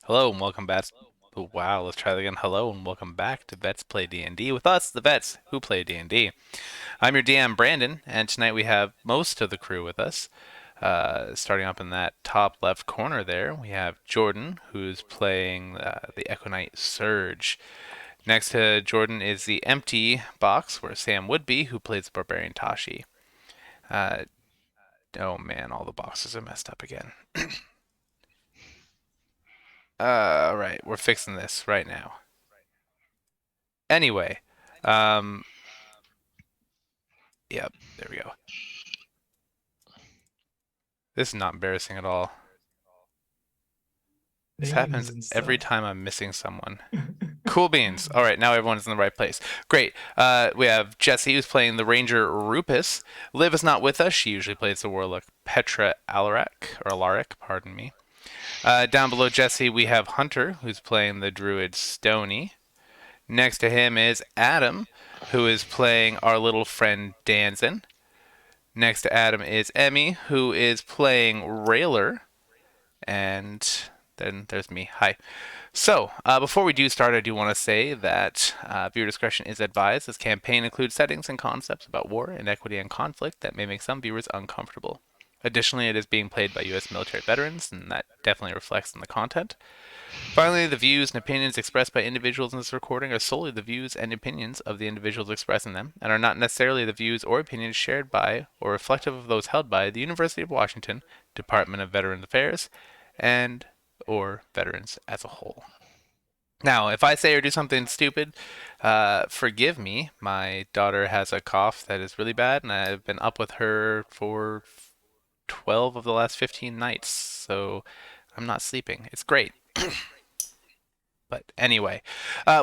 Hello and welcome back. Oh, wow, let's try that again. Hello and welcome back to Vets Play D&D with us, the Vets who play D&D. I'm your DM, Brandon, and tonight we have most of the crew with us. Starting up in that top left corner there, we have Jordan, who's playing the Equinite Surge. Next to Jordan is the empty box where Sam would be, who plays the Barbarian Tashi. Uh, oh man, all the boxes are messed up again. All right, we're fixing this right now. Anyway, um, yep, there we go. This is not embarrassing at all. This Names happens and every stuff. time I'm missing someone. Cool beans. All right, now everyone's in the right place. Great. We have Jesse, who's playing the Ranger Rupus. Liv is not with us. She usually plays the Warlock Petra Alaric, pardon me. Down below Jesse, we have Hunter, who's playing the Druid Stony. Next to him is Adam, who is playing our little friend Danzin. Next to Adam is Emmy, who is playing Railer. And then there's me. Hi. So, before we do start, I do want to say that viewer discretion is advised. This campaign includes settings and concepts about war, inequity, and conflict that may make some viewers uncomfortable. Additionally, it is being played by U.S. military veterans, and that definitely reflects in the content. Finally, the views and opinions expressed by individuals in this recording are solely the views and opinions of the individuals expressing them, and are not necessarily the views or opinions shared by or reflective of those held by the University of Washington, Department of Veterans Affairs, and or veterans as a whole. Now, if I say or do something stupid, forgive me. My daughter has a cough that is really bad, and I've been up with her for 12 of the last 15 nights, so I'm not sleeping. It's great. But anyway,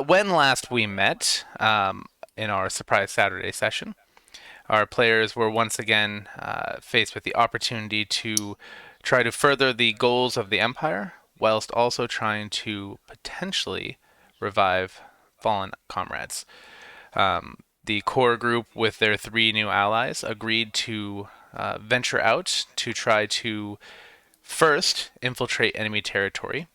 when last we met in our surprise Saturday session, our players were once again faced with the opportunity to try to further the goals of the Empire, whilst also trying to potentially revive fallen comrades. The core group, with their three new allies, agreed to venture out to try to first infiltrate enemy territory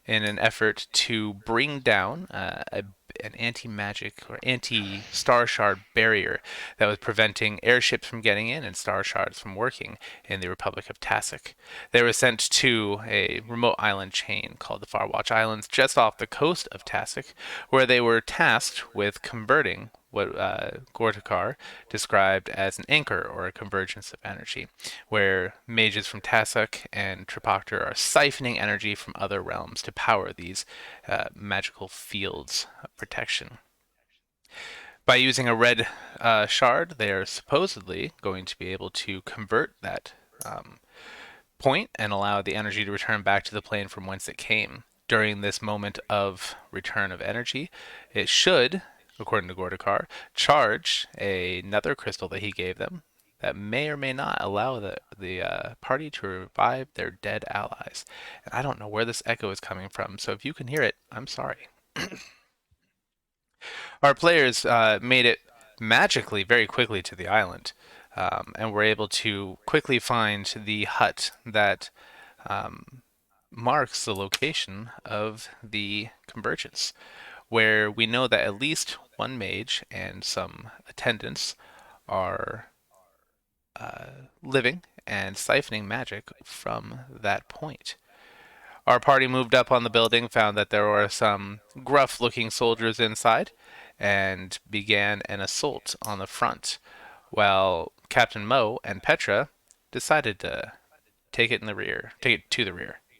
in an effort to bring down an anti-magic or anti-star shard barrier that was preventing airships from getting in and star shards from working in the Republic of Tasik. They were sent to a remote island chain called the Farwatch Islands just off the coast of Tasik, where they were tasked with converting what Gortakar described as an anchor or a convergence of energy, where mages from Tasuk and Tripoctor are siphoning energy from other realms to power these magical fields of protection. By using a red shard, they are supposedly going to be able to convert that um, point and allow the energy to return back to the plane from whence it came. During this moment of return of energy, it should, according to Gordakar, charge another crystal that he gave them that may or may not allow the party to revive their dead allies. And I don't know where this echo is coming from, so if you can hear it, I'm sorry. Our players made it magically very quickly to the island, and were able to quickly find the hut that um, marks the location of the convergence, where we know that at least one mage and some attendants are living and siphoning magic from that point. Our party moved up on the building, found that there were some gruff looking soldiers inside, and began an assault on the front, while Captain Mo and Petra decided to take it to the rear,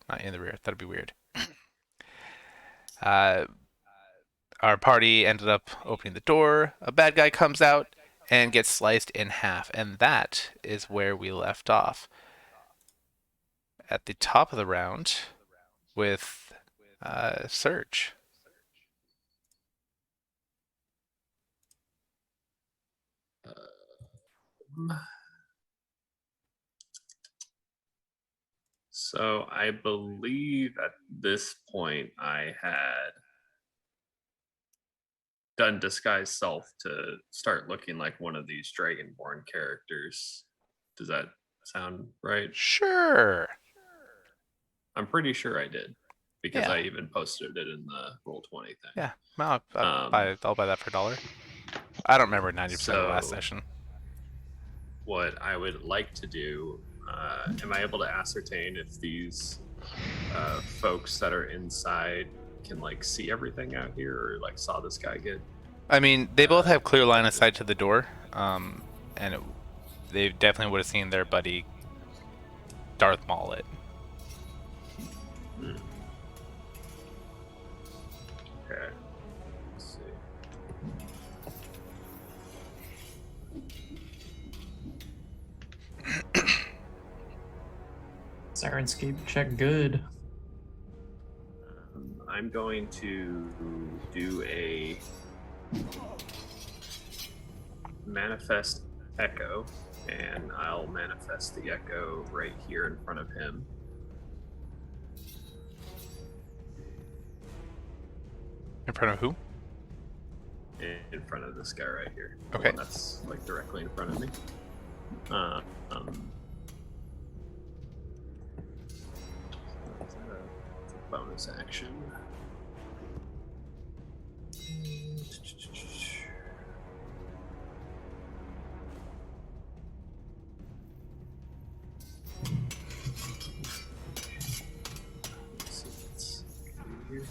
not in the rear. That'd be weird. Uh, our party ended up opening the door. A bad guy comes out and gets sliced in half, and that is where we left off at the top of the round with Surge. So I believe at this point I had done disguise self to start looking like one of these dragonborn characters. Does that sound right? Sure. I'm pretty sure I did. because Yeah. I even posted it in the Roll20 thing. Yeah. Well, Um, I'll buy that for $1. I don't remember 90% of the last so session. what I would like to do, am I able to ascertain if these folks that are inside can like see everything out here, or like saw this guy get I mean, they both have clear line of abducted? sight to the door, and they definitely would have seen their buddy Darth Maul it. Hmm. Okay. Let's see. Sirenscape check good. I'm going to do a manifest echo, and I'll manifest the echo right here in front of him. In front of who? In front of this guy right here. The Okay. one that's like directly in front of me. Uh, um, is that a bonus action? Let's see what's here.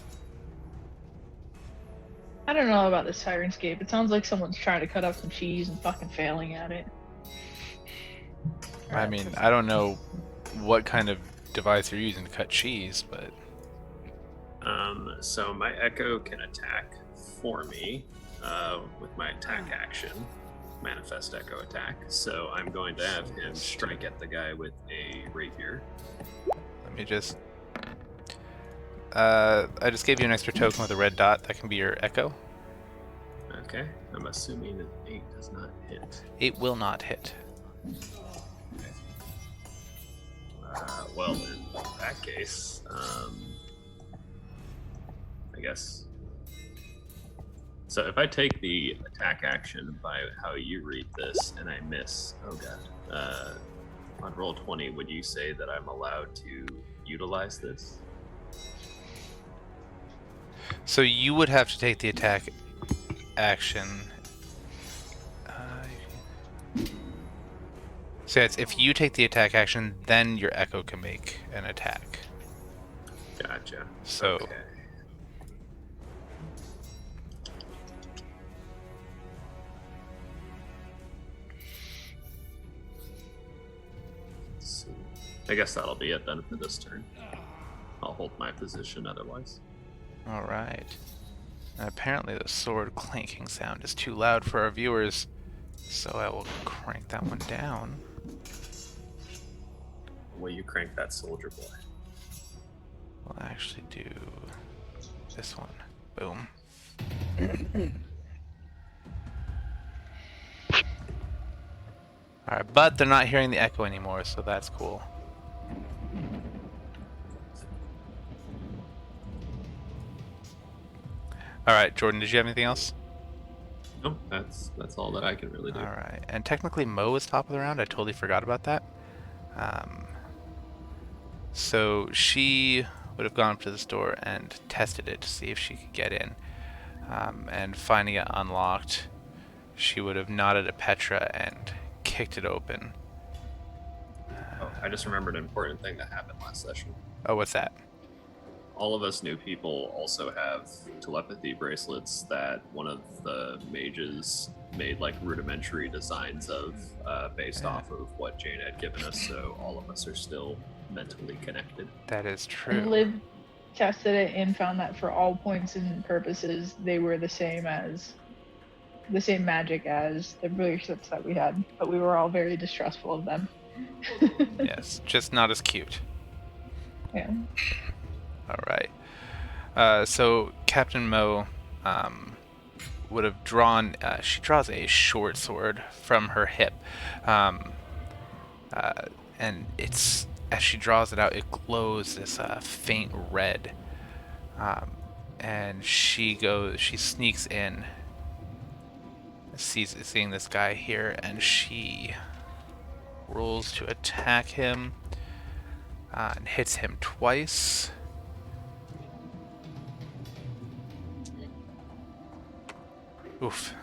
I don't know about this Sirenscape. It sounds like someone's trying to cut up some cheese and fucking failing at it. I mean, I don't know what kind of device you're using to cut cheese, but So my echo can attack for me with my attack action, manifest echo attack. So I'm going to have him strike at the guy with a rapier. let me just. I just gave you an extra token with a red dot. That can be your echo. Okay, I'm assuming an 8 does not hit. 8 will not hit. Well, in that case, I guess. So if I take the attack action by how you read this and I miss, oh god, on Roll20, would you say that I'm allowed to utilize this? So you would have to take the attack action. So it's if you take the attack action, then your echo can make an attack. Gotcha. So Okay. Let's see. I guess that'll be it then for this turn. I'll hold my position otherwise. all right. And apparently the sword clanking sound is too loud for our viewers, so I will crank that one down. Will you crank that soldier boy? We'll actually do this one. Boom. Alright, but they're not hearing the echo anymore, so that's cool. Alright, Jordan, did you have anything else? No, that's all that I can really do. Alright, and technically Mo is top of the round. I totally forgot about that. So she would have gone up to the store and tested it to see if she could get in. And finding it unlocked, she would have nodded at Petra and kicked it open. Oh, I just remembered an important thing that happened last session. Oh, what's that? All of us new people also have telepathy bracelets that one of the mages made like rudimentary designs of based off of what Jane had given us, so all of us are still mentally connected. That is And true. Liv tested it and found that for all points and purposes, they were the same magic as the bracelets that we had, but we were all very distrustful of them. Yes, just not as cute. Yeah. All right. So Captain Mo would have drawn. She draws a short sword from her hip, and it's as she draws it out, it glows this faint red. And she sneaks in, seeing this guy here, and she rolls to attack him and hits him twice. Oof.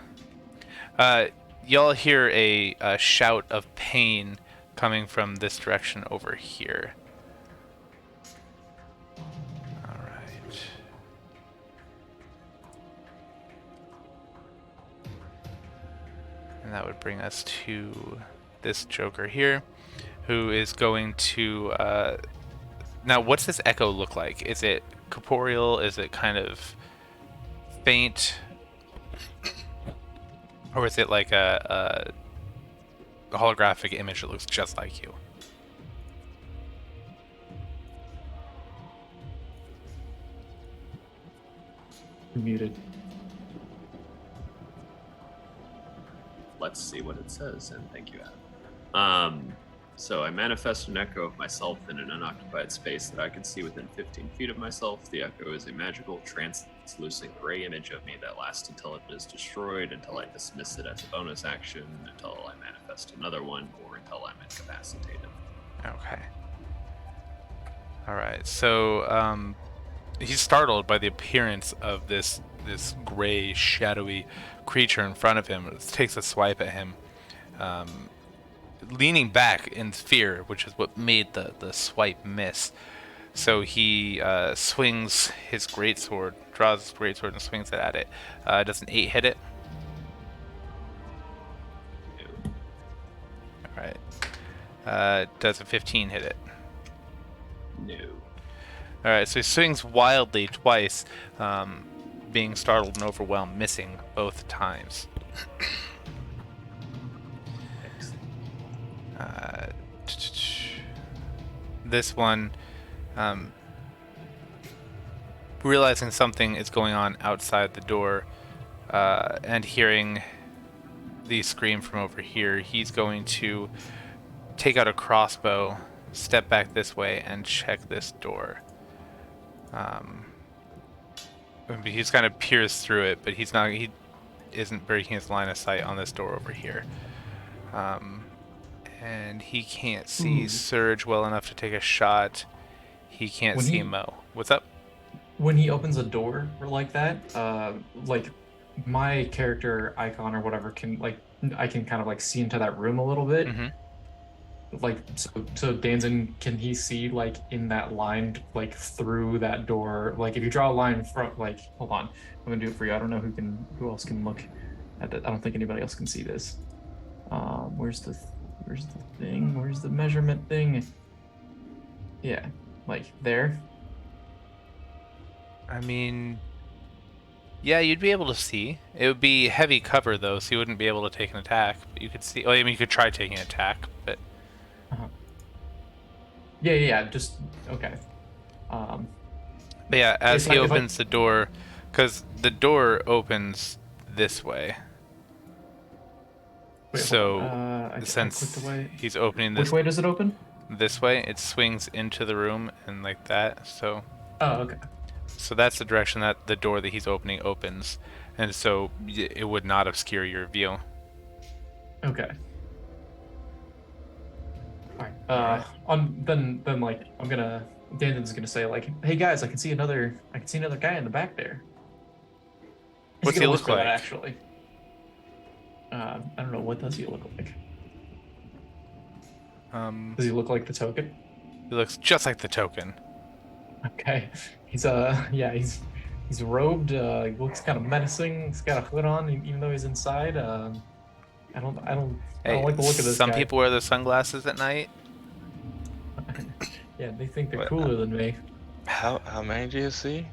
Y'all hear a shout of pain coming from this direction over here. All right. And that would bring us to this Joker here, who is going to... now, what's this echo look like? Is it corporeal? Is it kind of faint? Or is it like a holographic image that looks just like you? You're muted. Let's see what it says, and thank you, Adam. So I manifest an echo of myself in an unoccupied space that I can see within 15 feet of myself. The echo is a magical, translucent gray image of me that lasts until it is destroyed, until I dismiss it as a bonus action, until I manifest another one, or until I'm incapacitated. Okay. All right. So he's startled by the appearance of this gray, shadowy creature in front of him. It takes a swipe at him, leaning back in fear, which is what made the swipe miss. So he swings his greatsword, draws his greatsword, and swings it at it. Does an 8 hit it? All right. Does a 15 hit it? No. All right. So he swings wildly twice, being startled and overwhelmed, missing both times. This one, realizing something is going on outside the door, and hearing the scream from over here, he's going to take out a crossbow, step back this way, and check this door. He's kind of peers through it, but he isn't breaking his line of sight on this door over here. And he can't see Surge well enough to take a shot. He can't see Mo. What's up? When he opens a door like that, like my character icon or whatever can I can kind of like see into that room a little bit. Mm-hmm. Like so Danzen, can he see like in that line, like through that door? Like if you draw a line from, like, hold on, I'm gonna do it for you. I don't know who else can look at that. I don't think anybody else can see this. Where's the thing? Where's the measurement thing? Yeah, like there. I mean, yeah, you'd be able to see. It would be heavy cover though, so you wouldn't be able to take an attack. But you could see. Well, I mean, you could try taking an attack, but. Yeah. Just okay. But yeah, as he opens the door, because the door opens this way. Wait, so since he's opening this, which way does it open? This way, it swings into the room and like that. So. Oh, okay. So that's the direction that the door that he's opening opens, and so it would not obscure your view. Okay. Alright. Then like Danden's gonna say like, hey guys, I can see another guy in the back there. What's he look like? That, actually. I don't know, what does he look like? Does he look like the token? He looks just like the token. Okay. He's he's robed, he looks kind of menacing, he's got a hood on even though he's inside. I don't like the look of this Some guy. people wear their sunglasses at night. Yeah, they think they're cooler than me. How many do you see?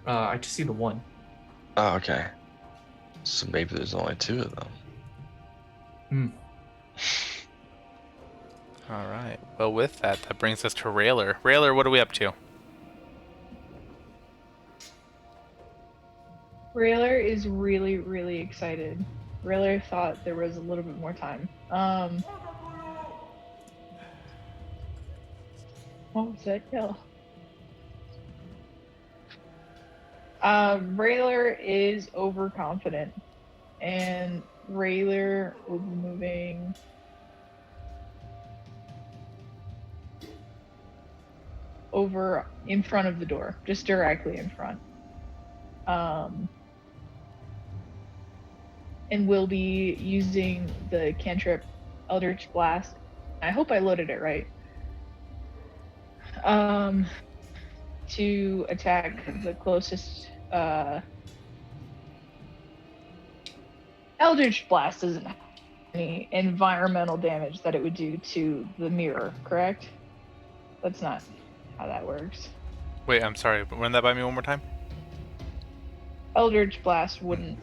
I just see the one. Oh, okay. So maybe there's only 2 of them. All right. Well, with that brings us to Railer. Railer, what are we up to? Railer is really, really excited. Railer thought there was a little bit more time. What was that yell? Railer is overconfident, and Railer will be moving over in front of the door, just directly in front. and will be using the cantrip Eldritch Blast. I hope I loaded it right. To attack the closest. Eldritch Blast doesn't have any environmental damage that it would do to the mirror, correct? That's not how that works. Wait, I'm sorry, but run that by me one more time. Eldritch Blast wouldn't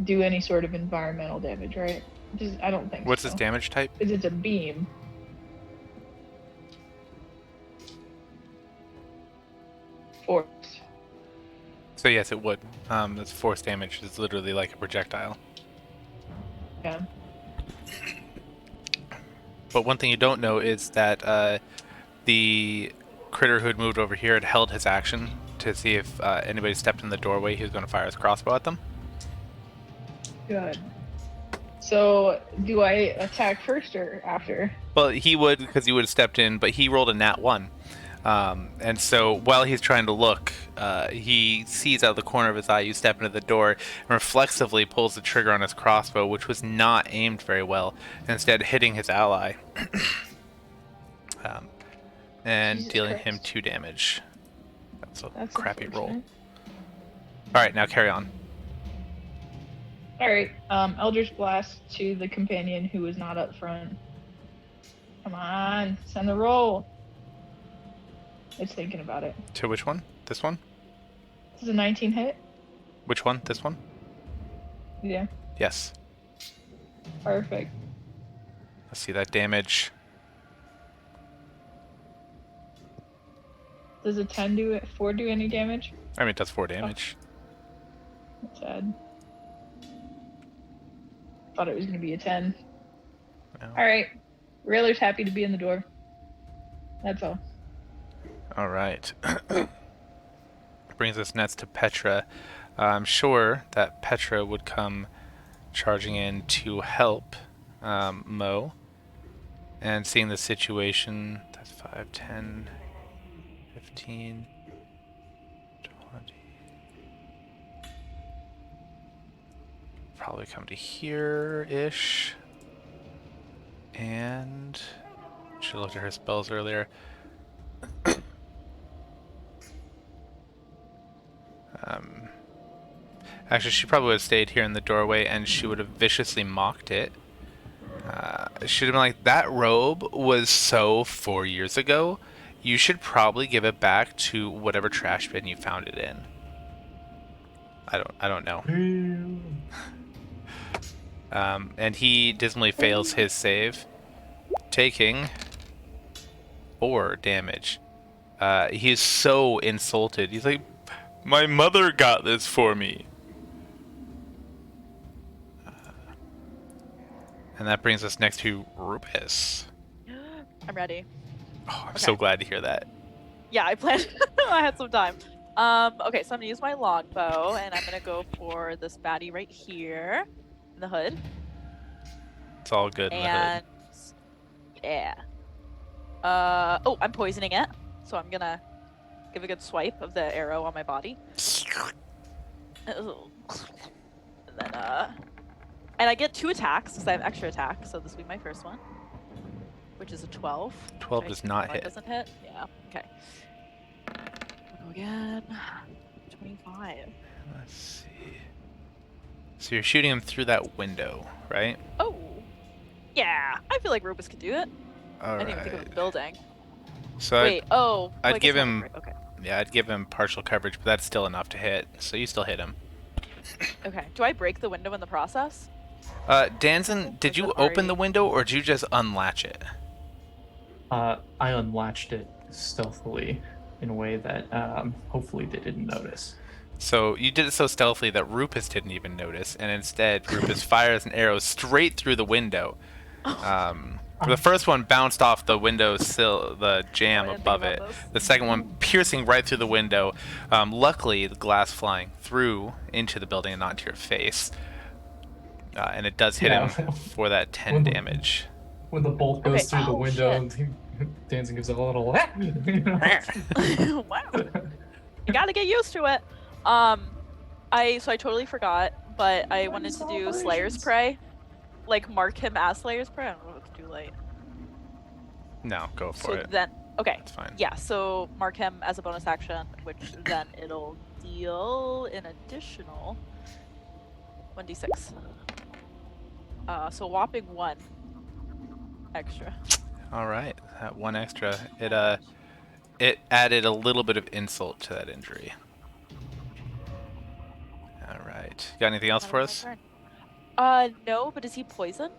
do any sort of environmental damage, right? I don't think What's so. its damage type? Because it's a beam. Force. So yes, it would. It's force damage. It's literally like a projectile. Yeah. But one thing you don't know is that the critter who had moved over here had held his action to see if anybody stepped in the doorway. He was going to fire his crossbow at them. Good. So, do I attack first or after? Well, he would because he would have stepped in, but he rolled a nat 1. And so while he's trying to look, he sees out of the corner of his eye you step into the door and reflexively pulls the trigger on his crossbow, which was not aimed very well, instead hitting his ally. And Jesus dealing Christ. him 2 damage. That's a That's crappy roll. unfortunate. Alright, now carry on. Alright, Eldritch Blast to the companion who is not up front. Come on, send the roll. It's thinking about it. To which one? This one? This is a 19 hit? Which one? This one? Yeah, Yes. perfect. Let's see that damage. Does a 10 do it? 4 do any damage? I mean, it does 4 damage. That's sad. Thought it was gonna be a 10. No. Alright. Railer's happy to be in the door. That's all. All right. Brings us next to Petra. I'm sure that Petra would come charging in to help Mo. And seeing the situation, that's 5, 10, 15, 20. Probably come to here-ish. And she looked at her spells earlier. Actually, she probably would have stayed here in the doorway and she would have viciously mocked it. She'd have been like, that robe was so 4 years ago. You should probably give it back to whatever trash bin you found it in. I don't know. And he dismally fails his save, taking 4 damage. He is so insulted. He's like, my mother got this for me. And that brings us next to Rupus. I'm ready. Oh, I'm so Okay. glad to hear that. Yeah, I planned. I had some time. Okay, so I'm gonna use my longbow, and I'm gonna go for this baddie right here in the hood. It's all good in the hood. And yeah. Oh, I'm poisoning it, so I'm gonna give a good swipe of the arrow on my body. And then and I get 2 attacks because I have extra attacks, so this will be my first one, which is a 12. 12 which does I not know it hit. Doesn't hit. Yeah. Okay. Go again. 25. Let's see. So you're shooting him through that window, right? Oh. Yeah. I feel like Rubus could do it. All I didn't even think of right. a building. So Wait. Oh. I'd I guess give not him- right, Okay. I'd give him partial coverage, but that's still enough to hit. So you still hit him. Okay. Do I break the window in the process? Danzen, did Is you it open already- the window or did you just unlatch it? I unlatched it stealthily in a way that hopefully they didn't notice. So you did it so stealthily that Rupus didn't even notice, and instead Rupus fires an arrow straight through the window. The first one bounced off the window sill, the jam I didn't think above about it. this. The second one piercing right through the window. Luckily, the glass flying through into the building and not to your face. And it does hit Yeah. him for that 10 When the- damage. When the bolt goes Okay, through the oh, window, Danzig gives a little. Wow. You gotta get used to it. I totally forgot but I wanted to do Slayer's Prey. Like, mark him as Slayer's Prey. I don't know if it's too late. No, go for So it. then, okay. That's fine. Yeah, so mark him as a bonus action, which then it'll deal an additional 1d6. So whopping 1 extra. All right, that 1 extra. It added a little bit of insult to that injury. All right. Got anything else for us? No, but is he poisoned?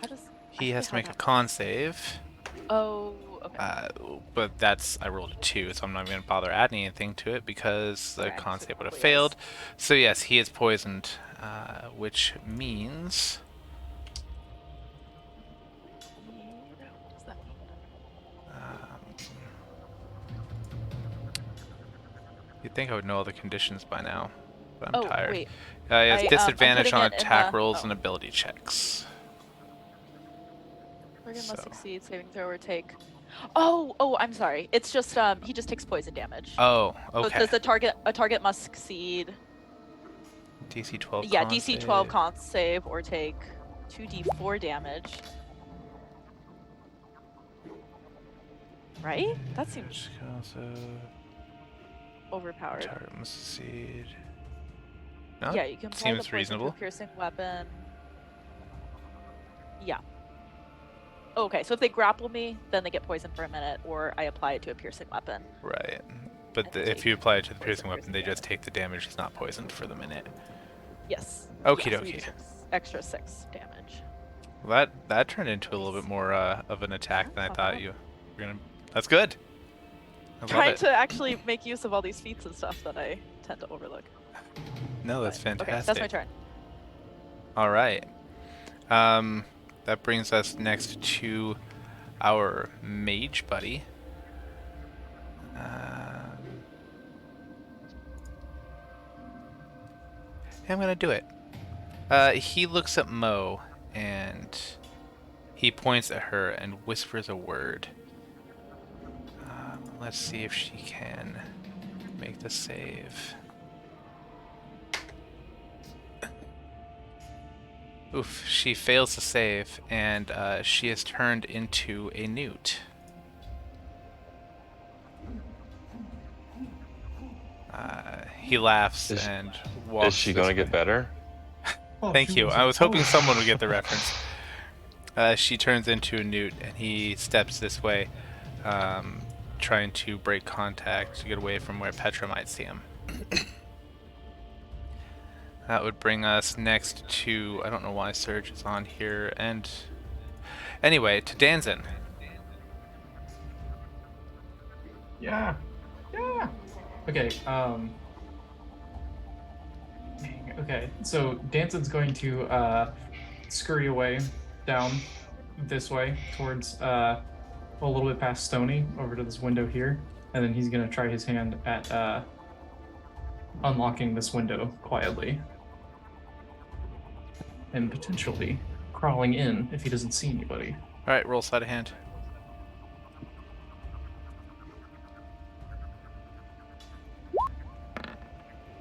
How does He has to make a con save. Oh, okay. But I rolled a 2, so I'm not even going to bother adding anything to it because the Okay, con so save would have probably failed. So yes, he is poisoned, which means... What does that mean? You'd think I would know all the conditions by now, but I'm Oh, tired. wait. He has I'm disadvantage putting on it in attack the- rolls oh. and ability checks. Target So- must succeed saving throw or take. Oh, I'm sorry. It's just he just takes poison damage. Oh, So it okay. says a target must succeed. DC 12 Yeah, con DC 12 save. con save or take 2d4 damage. Right? That seems Also, overpowered. target must succeed. No, Yeah, you can apply the seems poison to a reasonable. piercing weapon. Yeah. Okay, so if they grapple me, then they get poisoned for a minute, or I apply it to a piercing weapon. Right. But And they if take you apply it to the piercing poison weapon, they just take the damage. It's not poisoned for the minute. Yes. Okie Yeah, so he dokie. just takes extra 6 damage. Well, that turned into a little bit more of an attack than I thought you were gonna. That's good. I love Trying it. to actually make use of all these feats and stuff that I tend to overlook. No, that's But- fantastic. Okay, that's my turn. All right. That brings us next to our mage buddy. I'm gonna do it. He looks at Mo and he points at her and whispers a word. Let's see if she can make the save. Oof, she fails to save, and she is turned into a newt. He laughs and walks. Is she gonna get better? Thank you. I was hoping someone would get the reference. She turns into a newt, and he steps this way, trying to break contact to get away from where Petra might see him. That would bring us next to, I don't know why Surge is on here, and anyway, to Danzin. Yeah. Okay. Okay. So Danson's going to scurry away down this way towards a little bit past Stony over to this window here, and then he's gonna try his hand at unlocking this window quietly and potentially crawling in if he doesn't see anybody. All right, roll sleight of hand.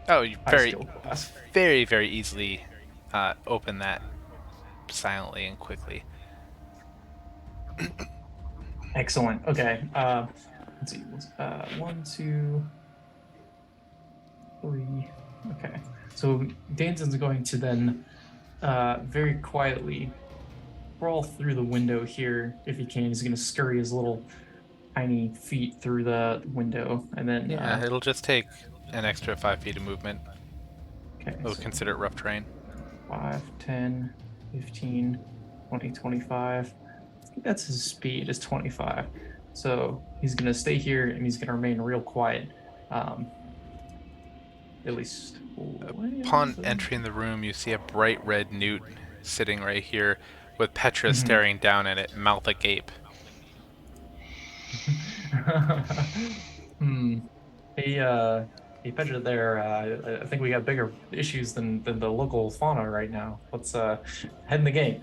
Oh, you I very, still pass. very, very easily open that silently and quickly. Excellent. Okay. Let's see. 1, 2, 3. Okay. So Danson's going to then very quietly crawl through the window here if he can. He's going to scurry his little tiny feet through the window, and then Yeah, it'll just take an extra 5 feet of movement. okay. We'll So consider it rough terrain. 5, 10, 15, 20, 25. I think that's his speed is 25. So he's going to stay here and he's going to remain real quiet. At least. Upon entering the room, you see a bright red newt sitting right here with Petra staring down at it, mouth agape. Hey, Petra there, I think we got bigger issues than the local fauna right now. Let's head in the game.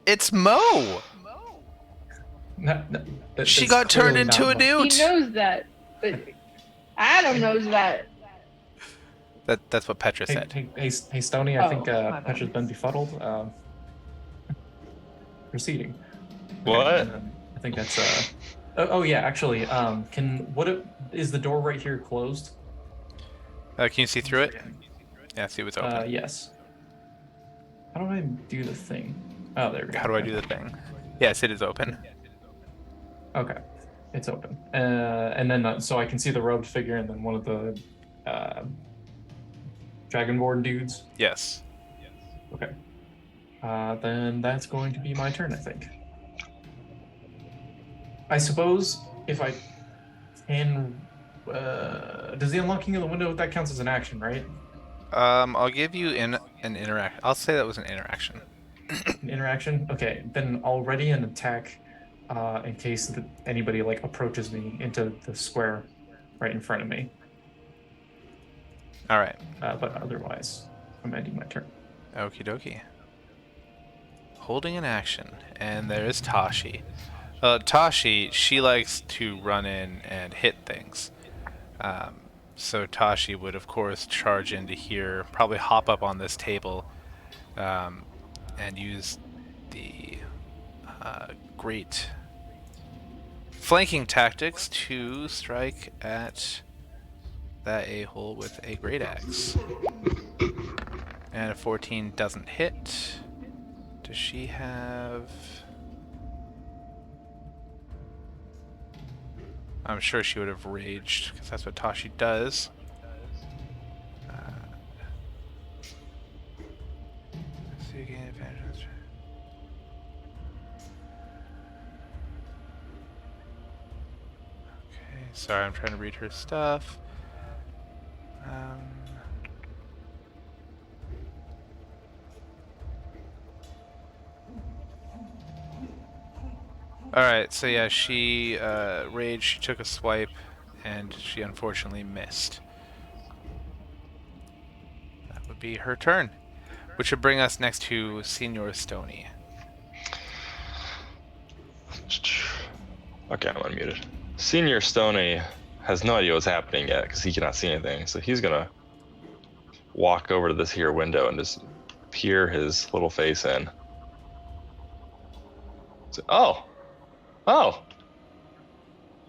It's Mo! She got turned into a He newt! knows that, but Adam knows that. That's what Petra Hey, said. hey, Stony, I think Oh, my bad. Petra's been befuddled. Proceeding. What? And then I think that's oh yeah, actually, is the door right here closed? Can you see through it? Yeah, see what's open. Yes. How do I do the thing? Oh, there we go. How do I do the thing? Yes, it is open. Okay, it's open. And then so I can see the robed figure and then one of the Dragonborn dudes. Yes. Okay. Then that's going to be my turn, I think. I suppose if I can, does the unlocking of the window, that counts as an action, right? I'll give you an interaction. I'll say that was an interaction. An interaction. Okay, then I'll ready an attack, in case that anybody like approaches me into the square right in front of me. All right. But otherwise, I'm ending my turn. Okie dokie. Holding an action, and there is Tashi. Tashi, she likes to run in and hit things. So Tashi would, of course, charge into here, probably hop up on this table, and use the great flanking tactics to strike at that a-hole with a great axe. And a 14 doesn't hit. Does she have... I'm sure she would have raged, because that's what Tashi does. So you gain advantage. Okay, sorry, I'm trying to read her stuff. Alright, so yeah, she raged, she took a swipe, and she unfortunately missed. That would be her turn, which would bring us next to Senior Stoney. Okay, I'm unmuted. Senior Stoney has no idea what's happening yet because he cannot see anything. So he's gonna walk over to this here window and just peer his little face in. So, oh,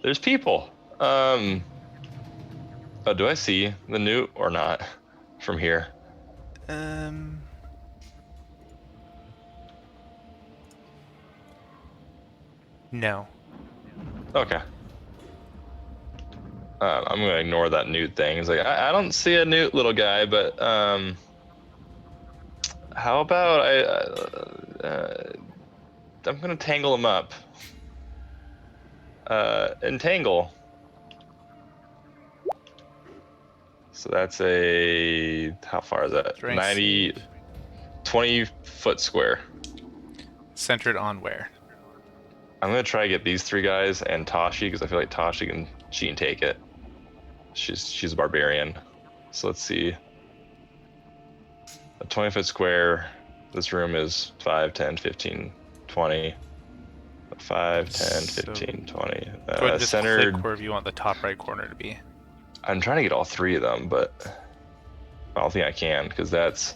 there's people. Oh, do I see the newt or not from here? No. Okay. I'm gonna ignore that newt thing. It's like I don't see a newt, little guy, but how about I'm gonna tangle him up. Entangle. So that's how far is that? Strength 90, 20 foot square. Centered on where? I'm gonna try to get these three guys and Tashi because I feel like Tashi can take it. She's a barbarian. So let's see. A 20 foot square. This room is 5, 10, 15, 20. 5, 10, 15, 20. Go ahead and just Centered. click wherever you want the top right corner to be. I'm trying to get all three of them, but I don't think I can because that's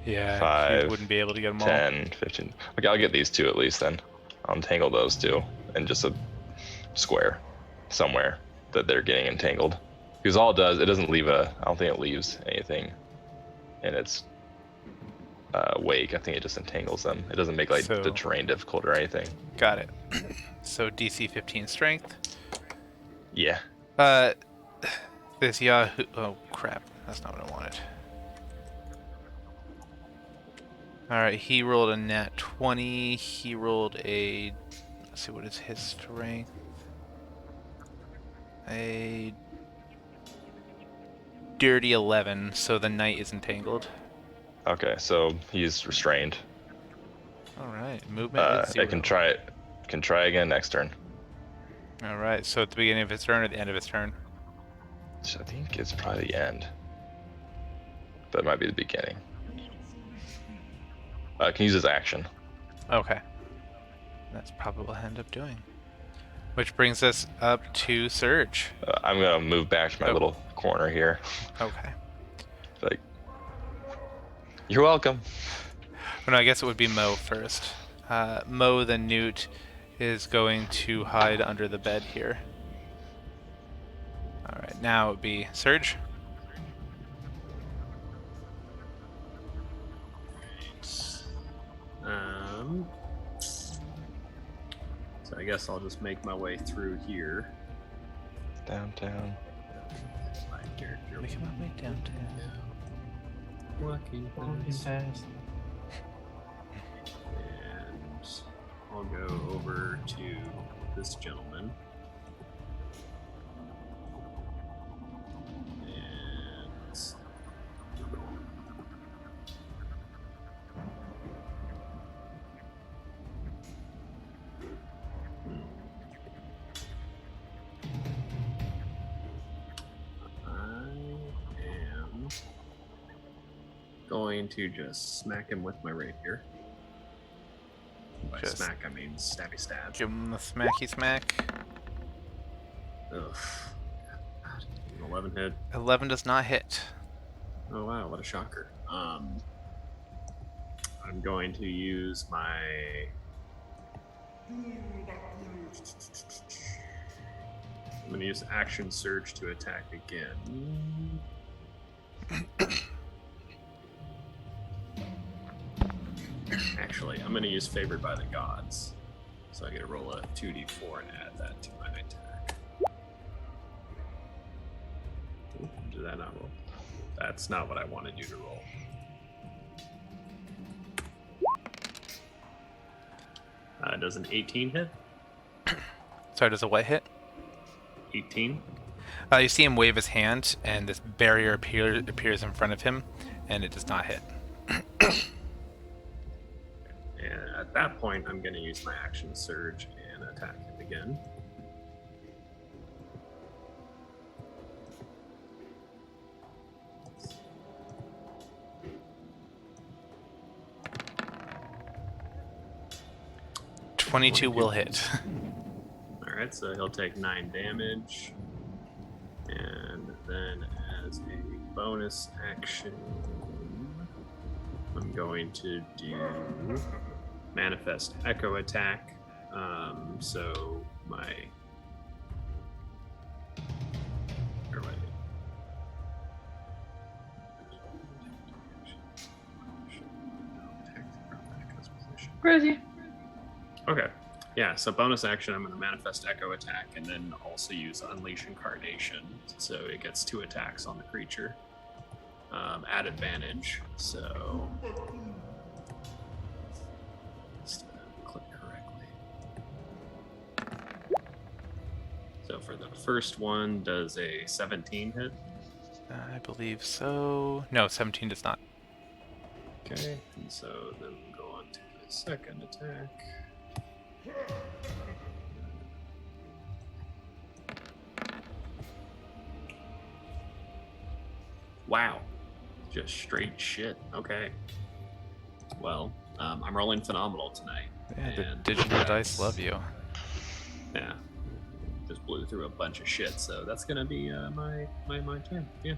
Yeah, 5, you wouldn't be able to get them all. 10, 15. Okay, I'll get these two at least then. I'll entangle those two in just a square somewhere that they're getting entangled. Because all it does, it doesn't leave I don't think it leaves anything in its wake. I think it just entangles them. It doesn't make like the terrain difficult or anything. Got it. So DC 15 strength. Yeah. This Yahoo. Oh crap! That's not what I wanted. All right, he rolled a nat 20. He rolled a. Let's see, what is his strength? A dirty 11. So the knight is entangled. Okay, so he's restrained. All right, movement is 0. I can try again next turn. All right, so at the beginning of his turn or the end of his turn? So I think it's probably the end, but it might be the beginning. Can use his action. Okay. That's probably what I'll end up doing. Which brings us up to Surge. I'm gonna move back to my little corner here. Okay. You're welcome. Oh, no, I guess it would be Mo first. Mo the Newt is going to hide under the bed here. Alright, now it would be Surge. So I guess I'll just make my way through here. Downtown. My character. Making my way downtown. Walking Fast. And I'll go over to this gentleman. And going to just smack him with my rapier. By Just smack, I mean stabby stab. give him the smacky smack. Ugh. An 11 hit. 11 does not hit. Oh wow, what a shocker. I'm going to use my... I'm going to use action surge to attack again. Actually, I'm going to use Favored by the Gods. So I get to roll a 2d4 and add that to my attack. Ooh, did that not roll? That's not what I wanted you to roll. Does an 18 hit? Sorry, does a what hit? 18? You see him wave his hand, and this barrier appears in front of him, and it does not hit. And at that point, I'm going to use my action surge and attack him again. $22 will hit. Alright, so he'll take 9 damage. And then as a bonus action, I'm going to do Manifest Echo attack. So my... Or wait. Crazy. Okay. Yeah, so bonus action, I'm going to Manifest Echo attack and then also use Unleash Incarnation. So it gets 2 attacks on the creature at advantage. So. Just click correctly. So for the first one, does a 17 hit? I believe so. No, 17 does not. Okay. And so then we'll go on to the second attack. Wow. Just straight shit. Okay. Well, I'm rolling phenomenal tonight. Yeah, the and digital dice that's- love you. Yeah. Just blew through a bunch of shit, so that's gonna be my turn. Yeah.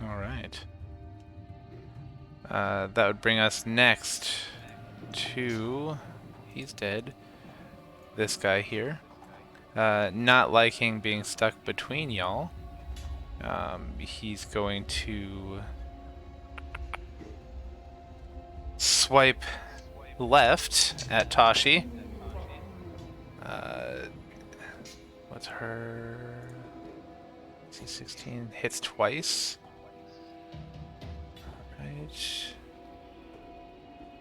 All right. That would bring us next to... He's dead. This guy here. Not liking being stuck between y'all. He's going to swipe left at Tashi. What's her... C16 hits twice. Alright.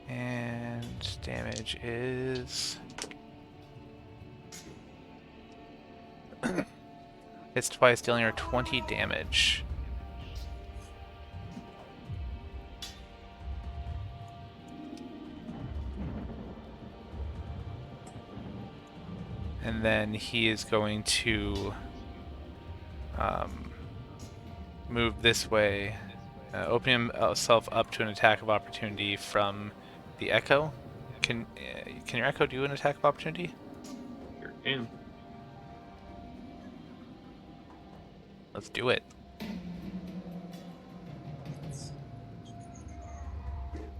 And damage is... hits twice, dealing her 20 damage. And then he is going to move this way, opening himself up to an attack of opportunity from the Echo. Can your Echo do an attack of opportunity? Here I am. Let's do it.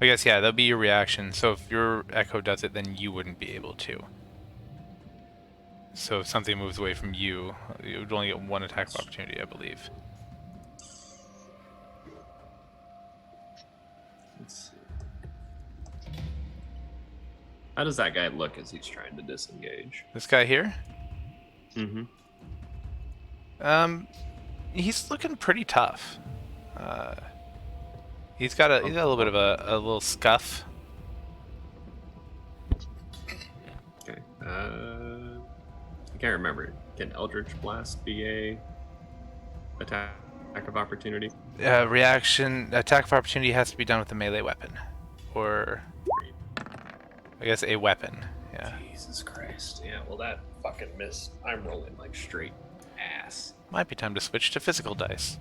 I guess, yeah, that'll be your reaction. So if your echo does it, then you wouldn't be able to. So if something moves away from you, you would only get one attack of opportunity, I believe. Let's see. How does that guy look as he's trying to disengage? This guy here? Mm-hmm. He's looking pretty tough. He's got a little bit of a little scuff. Okay. I can't remember. Can Eldritch Blast be a attack of opportunity? Reaction attack of opportunity has to be done with a melee weapon, or I guess a weapon. Yeah. Jesus Christ. Yeah. Well, that fucking missed. I'm rolling like straight ass. Might be time to switch to physical dice.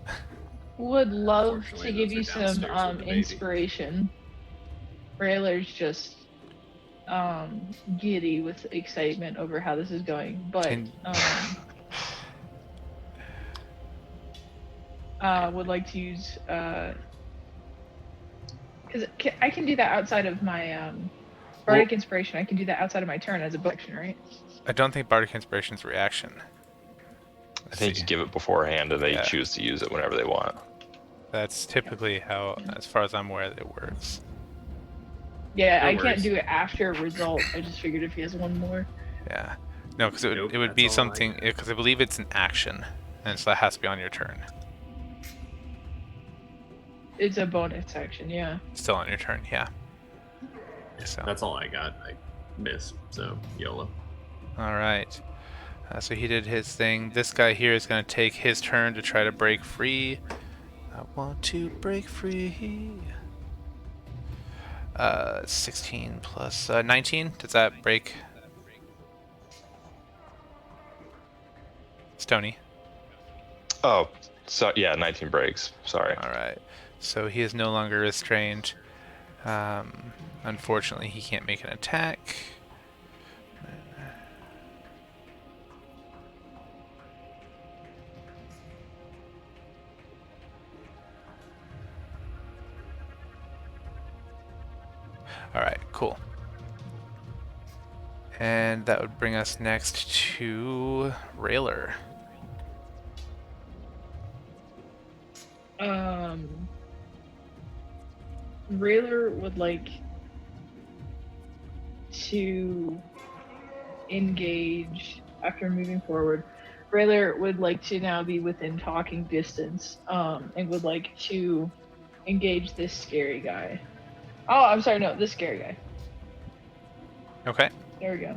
Would love to Unfortunately, give those you are some downstairs with the baby. inspiration. Rayler's just giddy with excitement over how this is going, but would like to use because I can do that outside of my bardic inspiration. I can do that outside of my turn as a action, right? I don't think bardic inspiration's reaction. I think you give it beforehand and they choose to use it whenever they want. That's typically how, as far as I'm aware, it works. Yeah, No I can't worries. do it after a result. I just figured if he has one more. Yeah. No, because Nope, it would be that's all I something, got. because I believe it's an action, and so that has to be on your turn. It's a bonus action, yeah. Still on your turn, yeah. So. That's all I got. I missed. So YOLO. All right. So he did his thing. This guy here is going to take his turn to try to break free. I want to break free. 16 plus 19. Does that break? Stony. Oh, so yeah, 19 breaks. Sorry. All right. So he is no longer restrained. Unfortunately, he can't make an attack. All right, cool. And that would bring us next to Railer. Rayler would like to engage after moving forward. Rayler would like to now be within talking distance, and would like to engage this scary guy. Oh, I'm sorry, no, this scary guy. Okay. There we go.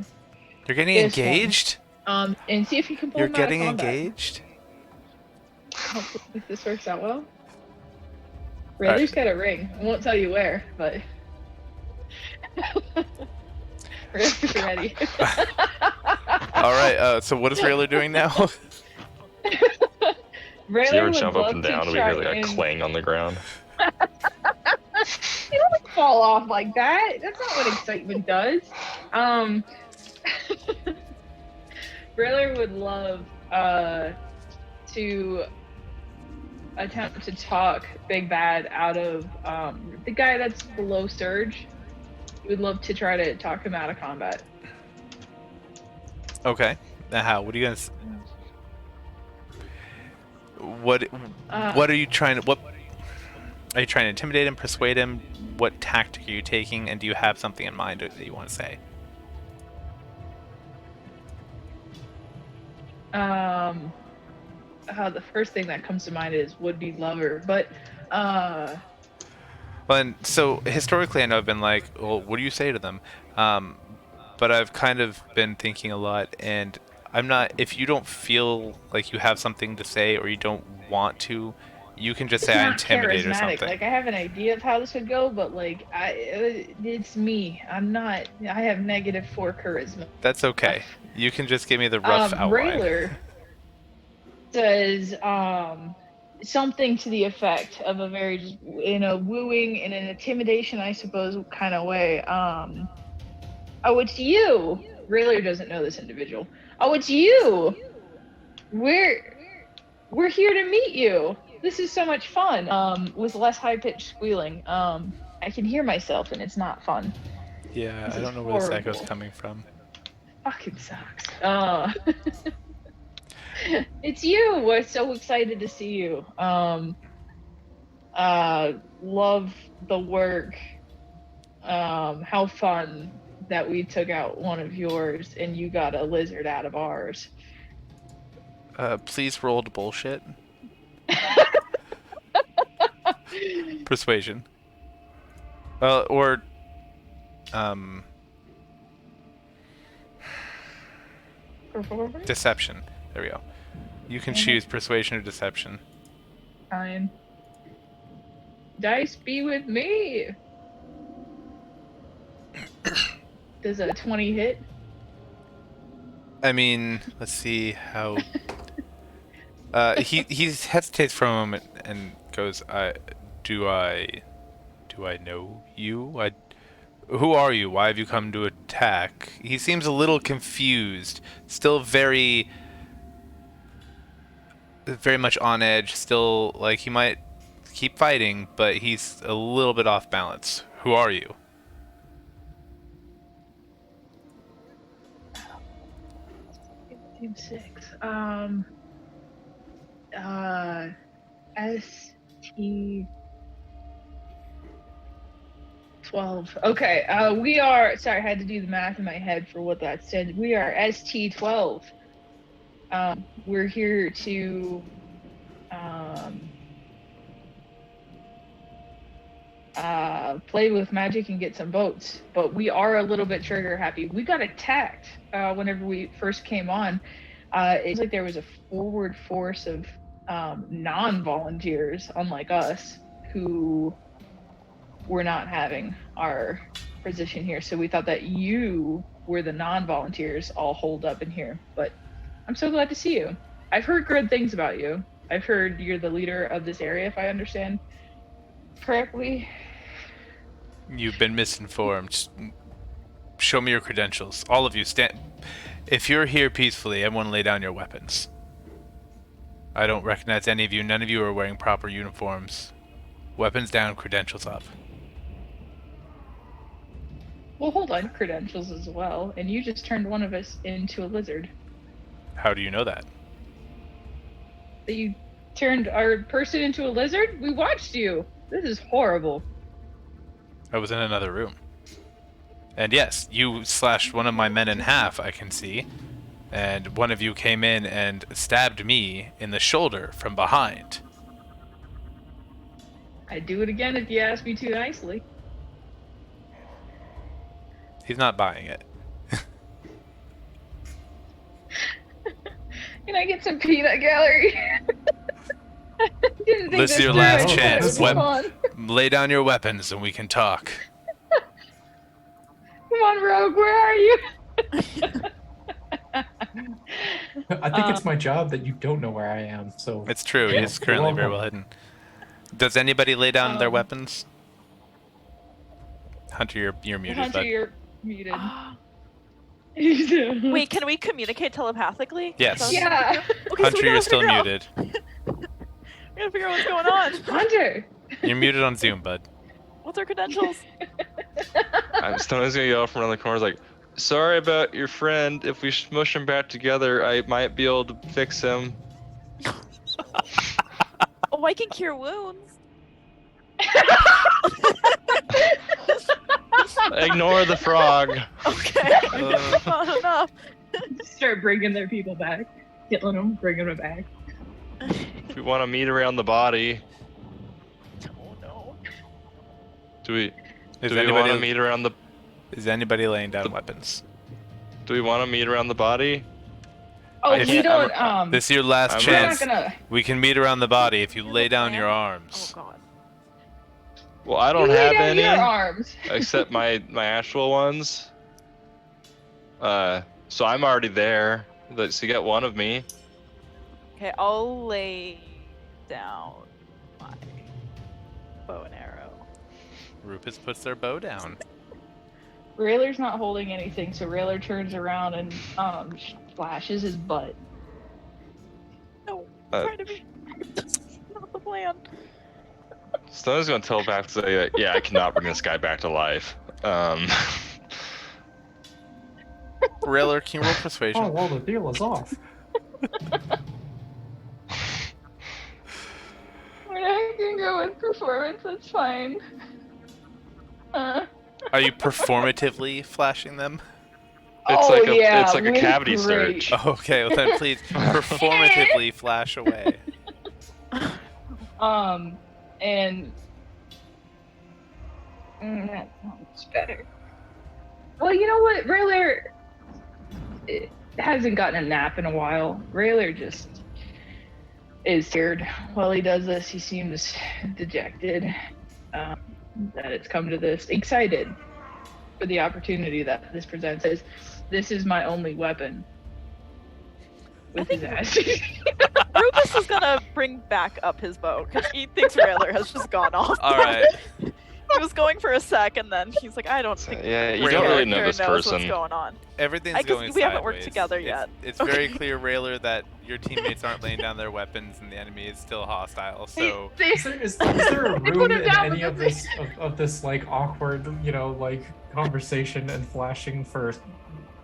You're getting This one. engaged? And see if you can pull You're him out of getting combat. engaged? Hopefully if this works out well. Rayler's got a ring. I won't tell you where, but Rayler's ready. All right. So what is Railer doing now? Rayler So you ever would jump up love and to down and we try hear like a and- clang on the ground? You don't fall off like that. That's not what excitement does. Rayler would love to attempt to talk Big Bad out of the guy that's below Surge. He would love to try to talk him out of combat. Okay. Now how? What are you gonna? What are you trying to? What are you trying to intimidate him? Persuade him? What tactic are you taking? And do you have something in mind that you want to say? The first thing that comes to mind is would-be lover, but Well, and so historically, I know I've been like, well, what do you say to them? But I've kind of been thinking a lot, and I'm not. If you don't feel like you have something to say or you don't want to, you can just say I not intimidate or charismatic. something. Like I have an idea of how this would go, but like it's me. I'm not. I have -4 charisma. That's okay. You can just give me the rough outline. Rayler does something to the effect of a very just in a wooing and an intimidation, I suppose, kind of way. Oh, it's you. Rayler doesn't know this individual. Oh, it's you. We're here to meet you. This is so much fun. With less high-pitched squealing. I can hear myself, and it's not fun. Yeah, This I is don't know where this echo's horrible. coming from. Fucking sucks. It's you. We're so excited to see you. Love the work. How fun that we took out one of yours and you got a lizard out of ours. Please roll to bullshit. Persuasion. Or Performance? deception. There we go. You can choose persuasion or deception. Fine. Dice be with me. Does a 20 hit? I mean, let's see how. He hesitates for a moment and goes, Do I know you? Who are you? Why have you come to attack?" He seems a little confused, still very much on edge. Still, like, he might keep fighting, but he's a little bit off balance. Who are you? 6. ST 12. Okay, we are, sorry, I had to do the math in my head for what that said. We are ST 12. We're here to play with magic and get some votes, but we are a little bit trigger happy. We got attacked whenever we first came on. It's like there was a forward force of non-volunteers, unlike us, who were not having our position here. So we thought that you were the non-volunteers all holed up in here. But I'm so glad to see you. I've heard good things about you. I've heard you're the leader of this area, if I understand correctly. You've been misinformed. Show me your credentials. All of you, stand. If you're here peacefully, everyone lay down your weapons. I don't recognize any of you. None of you are wearing proper uniforms. Weapons down, credentials up. Well, hold on, credentials as well. And you just turned one of us into a lizard. How do you know that? That you turned our person into a lizard? We watched you. This is horrible. I was in another room. And yes, you slashed one of my men in half, I can see. And one of you came in and stabbed me in the shoulder from behind. I'd do it again if you asked me too nicely. He's not buying it. Can I get some peanut gallery? Didn't think This is your through. last I chance. thought it was fun. Lay down your weapons and we can talk. Come on, Rogue, where are you? I think it's my job that you don't know where I am. So It's true, Yeah, he's currently you're very well welcome. hidden. Does anybody lay down their Um, weapons? Hunter, you're muted, Hunter, bud. you're muted. Wait, can we communicate telepathically? Yes. Yeah. Okay, Hunter, so we you're gotta still figure out- muted. We gotta figure out what's going on. Hunter. You're muted on Zoom, bud. What's our credentials? Stone's gonna yell from around the corner like, "Sorry about your friend. If we smush him back together, I might be able to fix him." Oh, I can cure wounds. Ignore the frog. Okay. Not enough. Start bringing their people back. Killing them, bringing them back. If we want to meet around the body, Oh no. do we? Is Do we want to anybody, meet around the? is anybody laying down the- weapons? Do we want to meet around the body? Oh, If we you- don't. This is your last I'm We're not chance. gonna. We can meet around the body if you Here's lay the down plan. your Oh arms. god. Well, I don't You lay have down any your arms. except my actual ones. So I'm already there. So you get one of me. Okay, I'll lay down my bow and arrow. Rupus puts their bow down. Railer's not holding anything, so Railer turns around and flashes his butt. No, Uh, trying to be. That's not the plan. Stone's gonna telepath to say, yeah, I cannot bring this guy back to life. Railer, can you roll Oh, persuasion? well, the deal is off. We're not gonna go with performance. That's fine. Are you performatively flashing them? It's oh like a yeah, it's like a with cavity great. search. Okay, well then please performatively flash away. And that sounds better. Well, you know what, Rayler hasn't gotten a nap in a while. Rayler just is scared. While he does this, he seems dejected that it's come to this. Excited for the opportunity that this presents. This is my only weapon. With his ass. Rufus is gonna bring back up his bow because he thinks Railer has just gone off. All right. He was going for a sec, and then he's like, "I don't think Yeah, you this don't really know character this knows person. what's going on." Everything's I guess going we haven't worked sideways. together yet. It's very clear, Railer, that your teammates aren't laying down their weapons and the enemy is still hostile. So Is there a They put room him in down any with of the- this like awkward, like conversation and flashing for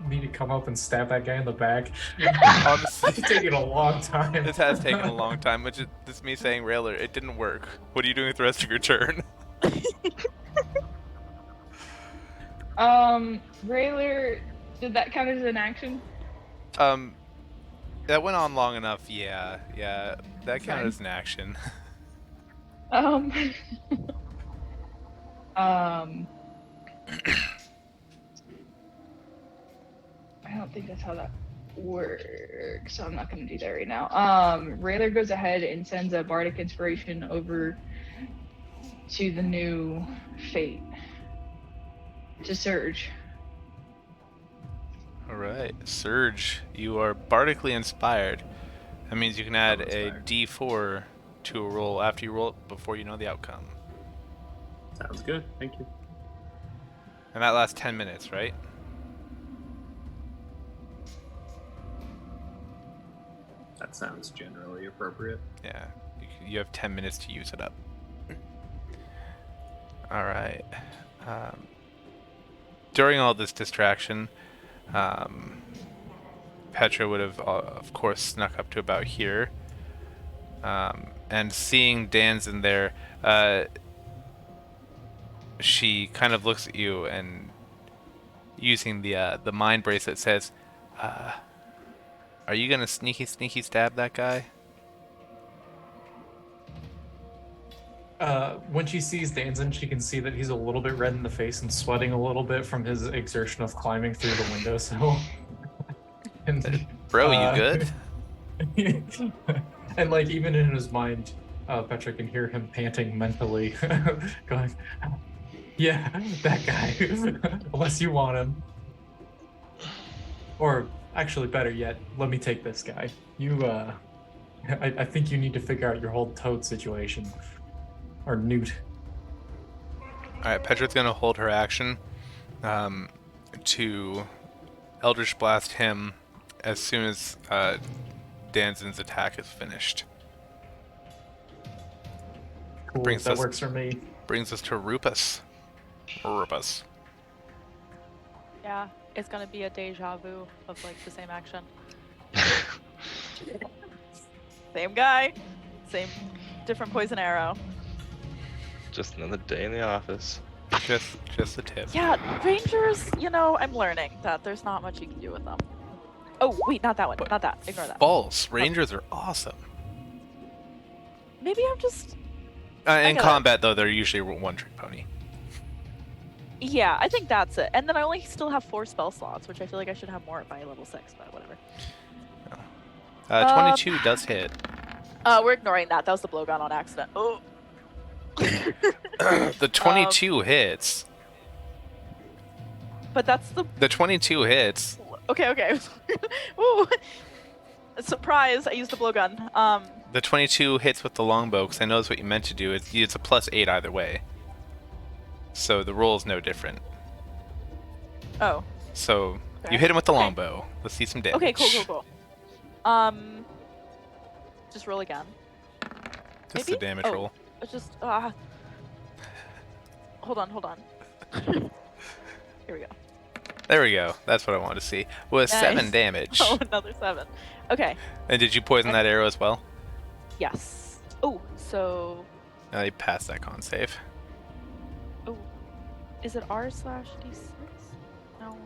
me to come up and stab that guy in the back? honestly, It's taking a long time. this has taken a long time, which is this is me saying, Railer, it didn't work. What are you doing with the rest of your turn? Rayler, did that count as an action? That went on long enough. Yeah, that counted Fine. as an action. Um, I don't think that's how that works, so I'm not going to do that right now. Rayler goes ahead and sends a bardic inspiration over to the new Fayt to Surge. All right, Surge, you are bardically inspired. That means you can add a inspired. D4 to a roll after you roll it before you know the outcome. Sounds good. Thank you. And that lasts 10 minutes, right? That sounds generally appropriate. Yeah, you have 10 minutes to use it up. All right. During all this distraction, Petra would have, of course, snuck up to about here. And seeing Dan's in there, she kind of looks at you and, using the mind bracelet, says, "Are you gonna sneaky stab that guy?" When she sees Danzin, she can see that he's a little bit red in the face and sweating a little bit from his exertion of climbing through the windowsill. And Bro, you good? and like even in his mind, Petra can hear him panting mentally, going, "Yeah, that guy. Unless you want him, or actually, better yet, let me take this guy. You, I think you need to figure out your whole Toad situation, or Newt." Alright, Petra's gonna hold her action to Eldritch Blast him as soon as Danzin's attack is finished. Cool, Brings that us- works for me. Brings us to Rupus. Rupus. Yeah, it's gonna be a deja vu of like the same action. Same guy, same different poison arrow. Just another day in the office. Just a tip. Yeah, rangers, I'm learning that there's not much you can do with them. Oh, wait, not that one. Not that. Ignore that. False. Rangers are awesome. Maybe I'm just... In gotta- combat, though, they're usually one-trick pony. Yeah, I think that's it. And then I only still have 4 spell slots, which I feel like I should have more by level 6, but whatever. 22 does hit. We're ignoring that. That was the blowgun on accident. Oh. The 22 hits. But that's the... The 22 hits. Okay. Ooh. Surprise, I used the blowgun. The 22 hits with the longbow, because I know that's what you meant to do. It's a +8 either way. So the roll is no different. Oh. So Okay. you hit him with the Okay. longbow. Let's see some damage. Okay, cool. Just roll again. Just Maybe? the damage Oh. roll. It's just, hold on. Here we go. There we go. That's what I wanted to see. With Nice. 7 damage. Oh, another 7. Okay. And did you poison that arrow as well? Yes. Oh, so No, you passed that con save. is it R/D6? No.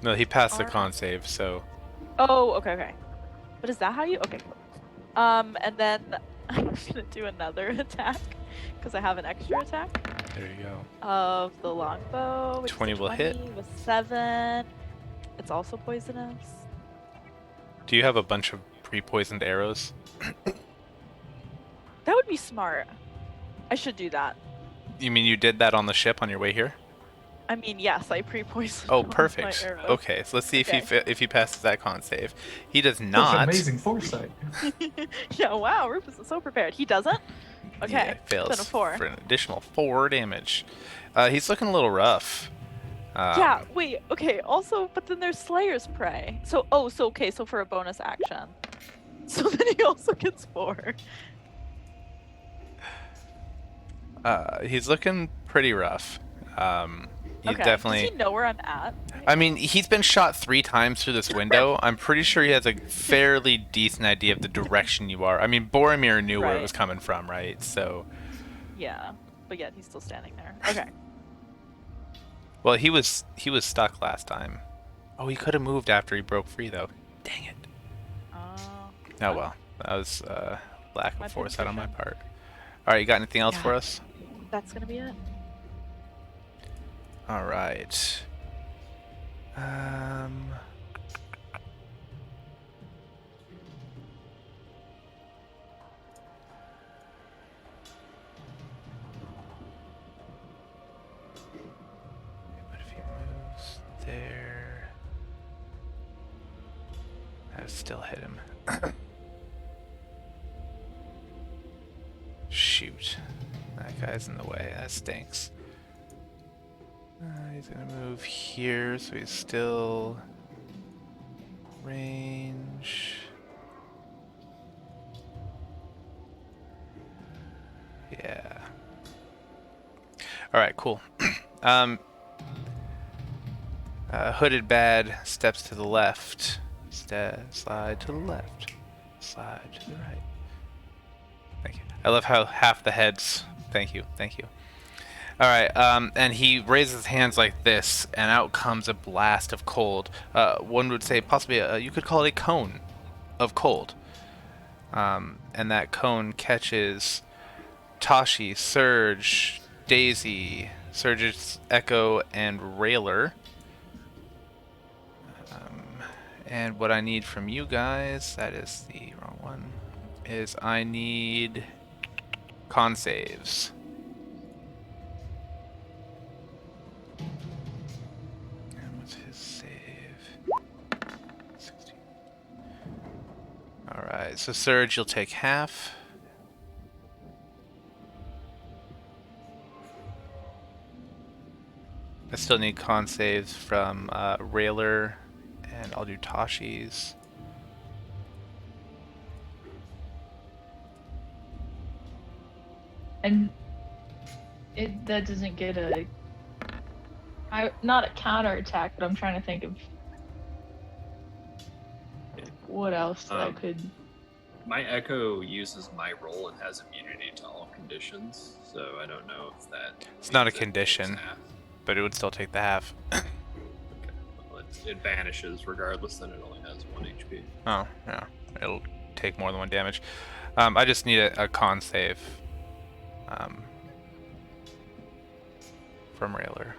No, he passed the R- con save, so Oh, okay. But is that how you? Okay, cool. And then I'm gonna do another attack because I have an extra attack there you go. of the longbow. Which 20 is a will hit. 20 with 7. It's also poisonous. Do you have a bunch of pre-poisoned arrows? That would be smart. I should do that. You mean you did that on the ship on your way here? I mean, yes, I pre-poisoned. Oh, all of my perfect. arrows. Okay, so let's see Okay. if he passes that con save. He does That's not. amazing foresight. Yeah, wow, Rufus is so prepared. He doesn't? Okay. Yeah, fails Then a 4. for an additional 4 damage. He's looking a little rough. Yeah, wait, okay, also, but then there's Slayer's Prey. So for a bonus action. So then he also gets 4. He's looking pretty rough. He Okay, definitely. does he know where I'm at? I mean, he's been shot 3 times through this window. I'm pretty sure he has a fairly decent idea of the direction you are. I mean, Boromir knew where it Right. was coming from, right? So, Yeah, but yet he's still standing there. Okay. well, he was stuck last time. Oh, he could have moved after he broke free, though. Dang it. Oh well, that was lack My of foresight on my intuition. part. All right, you got anything else Yeah. for us? That's gonna be it. All right. But if he moves there, that would still hit him. Shoot. That guy's in the way. That stinks. He's gonna move here, so he's still range. Yeah. All right, cool. Hooded bad steps to the left. Slide to the left. Slide to the right. Thank you. I love how half the heads. Thank you. All right, and he raises his hands like this, and out comes a blast of cold. One would say possibly you could call it a cone of cold. And that cone catches Tashi, Surge, Daisy, Surge's Echo, and Railer. And what I need from you guys, that is the wrong one, is I need con saves. And what's his save? 16. Alright, so Surge, you'll take half. I still need con saves from Railer, and I'll do Tashi's. And that doesn't get not a counterattack, but I'm trying to think of what else that could. My Echo uses my roll and has immunity to all conditions, so I don't know if that. It's not a means it takes condition, half. but it would still take the half. Okay. Well, it vanishes regardless, then it only has 1 HP. Oh, yeah. It'll take more than 1 damage. I just need a con save from Railer.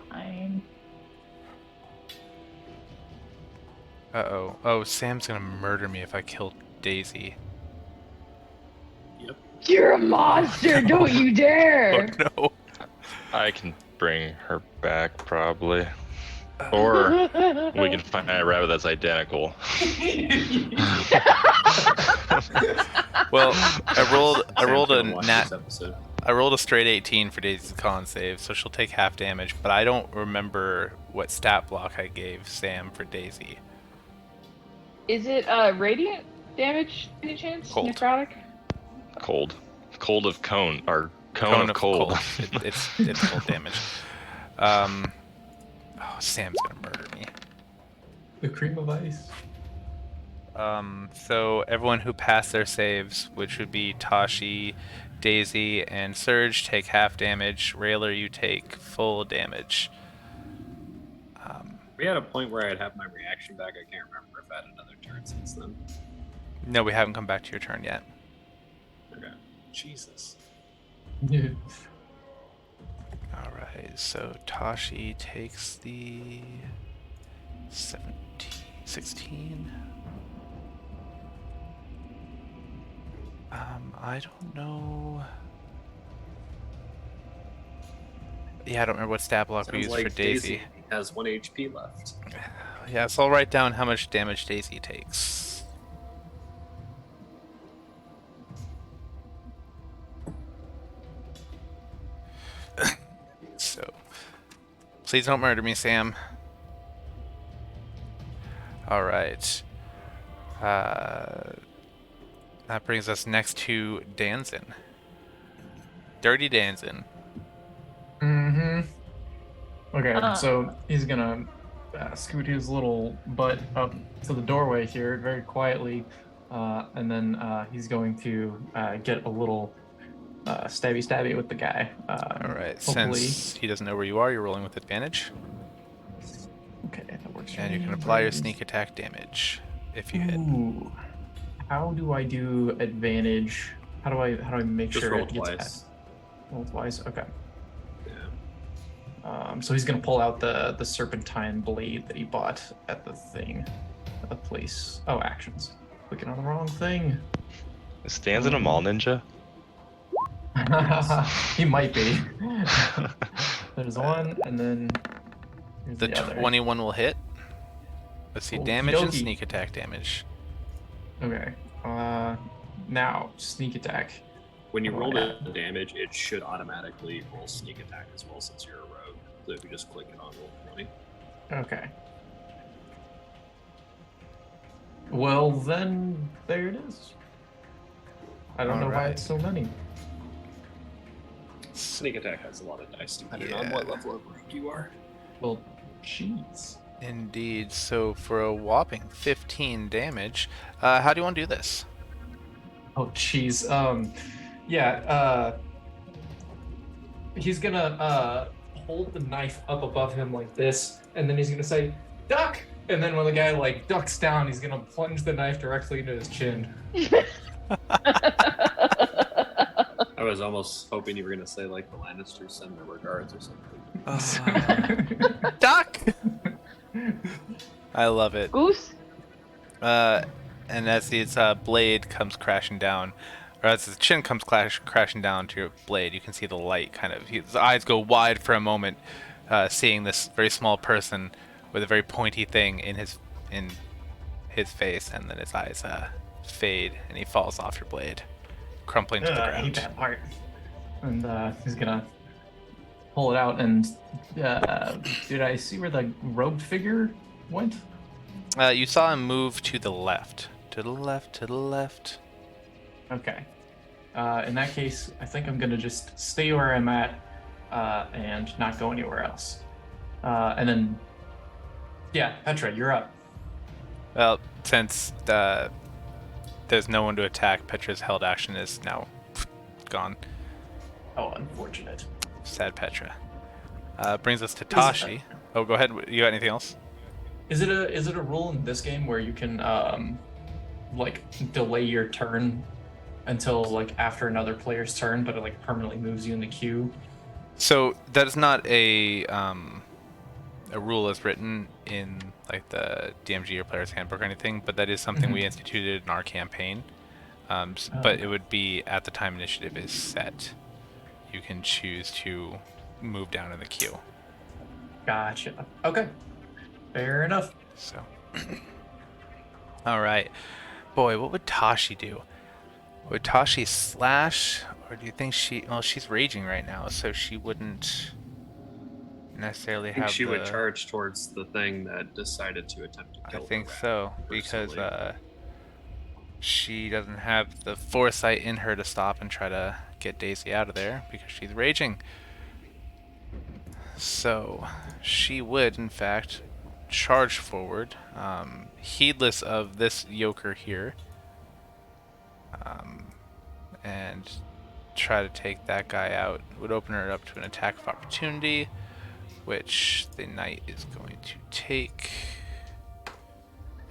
Fine. Uh-oh. Oh, Sam's gonna murder me if I kill Daisy. Yep. You're a monster! Don't you dare! Oh, no. I can bring her back probably, or we can find a rabbit that's identical. Well, I rolled Sam's a gonna watch nat. this episode. I rolled a straight 18 for Daisy's con save, so she'll take half damage, but I don't remember what stat block I gave Sam for Daisy. Is it radiant damage, any chance? Cold. Necrotic? Cold of cone or Cone of cold. It's cold damage. Oh, Sam's gonna murder me. The cream of ice. So everyone who passed their saves, which would be Tashi, Daisy, and Surge, take half damage. Railer, you take full damage. We had a point where I'd have my reaction back. I can't remember if I had another turn since then. No, we haven't come back to your turn yet. Okay. Jesus. Yeah. Alright, so Tashi takes the 17, 16. I don't know. Yeah, I don't remember what stat block we Sounds used like for Daisy. has 1 HP left. Yeah, so I'll write down how much damage Daisy takes. So, please don't murder me, Sam. Alright. That brings us next to Danzin. Dirty Danzin. Mm-hmm. Okay, Uh. so he's gonna scoot his little butt up to the doorway here very quietly, and then he's going to get a little stabby with the guy. Alright, Hopefully. since he doesn't know where you are, you're rolling with advantage. Okay, that works. for And you me. can apply your Where is- sneak attack damage if you hit. Ooh. How do I do advantage? How do I make Just sure roll it gets twice. roll twice? Okay. Yeah. So he's gonna pull out the serpentine blade that he bought at the thing, at the place. Oh, actions. Clicking on the wrong thing. Stands in a mall ninja. He might be. There's one, and then here's The the other. 21 will hit. Let's see, Okey damage and dokey. sneak attack damage. Okay. Now sneak attack. When you Oh, roll yeah. the damage, it should automatically roll sneak attack as well since you're a rogue. So if you just click it on roll 20. Okay. Well, then there it is. I don't know why Alright. it's so many. Sneak attack has a lot of dice depending on Yeah. what level of rogue you are. Well, jeez. Indeed. So for a whopping 15 damage, how do you want to do this? Oh, jeez. He's gonna hold the knife up above him like this, and then he's gonna say, "Duck!" And then when the guy like ducks down, he's gonna plunge the knife directly into his chin. I was almost hoping you were gonna say like the Lannisters send their regards or something. Duck! I love it. Goose? And as his blade comes crashing down, or as his chin comes crashing down to your blade, you can see the light kind of. His eyes go wide for a moment, seeing this very small person with a very pointy thing in his face, and then his eyes fade, and he falls off your blade, crumpling to the I hate ground. that part. And he's gonna pull it out. And did I see where the robed figure went? You saw him move to the left. To the left, to the left. Okay. In that case, I think I'm gonna just stay where I'm at and not go anywhere else. And then, yeah, Petra, you're up. Well, since there's no one to attack, Petra's held action is now gone. Oh, unfortunate. Sad Petra. Brings us to Tashi. Oh, go ahead. You got anything else? Is it a rule in this game where you can like delay your turn until like after another player's turn, but it like permanently moves you in the queue? So that is not a rule as written in like the DMG or Player's Handbook or anything, but that is something we instituted in our campaign. But it would be at the time initiative is set. You can choose to move down in the queue. Gotcha. Okay. Fair enough. So, all right, boy, what would Tashi do? Would Tashi slash, or do you think she? Well, she's raging right now, so she wouldn't necessarily I think have. she would charge towards the thing that decided to attempt to I kill think her so rat, because personally. she doesn't have the foresight in her to stop and try to get Daisy out of there because she's raging. So she would, in fact, charge forward, heedless of this yoker here, and try to take that guy out. Would open her up to an attack of opportunity, which the knight is going to take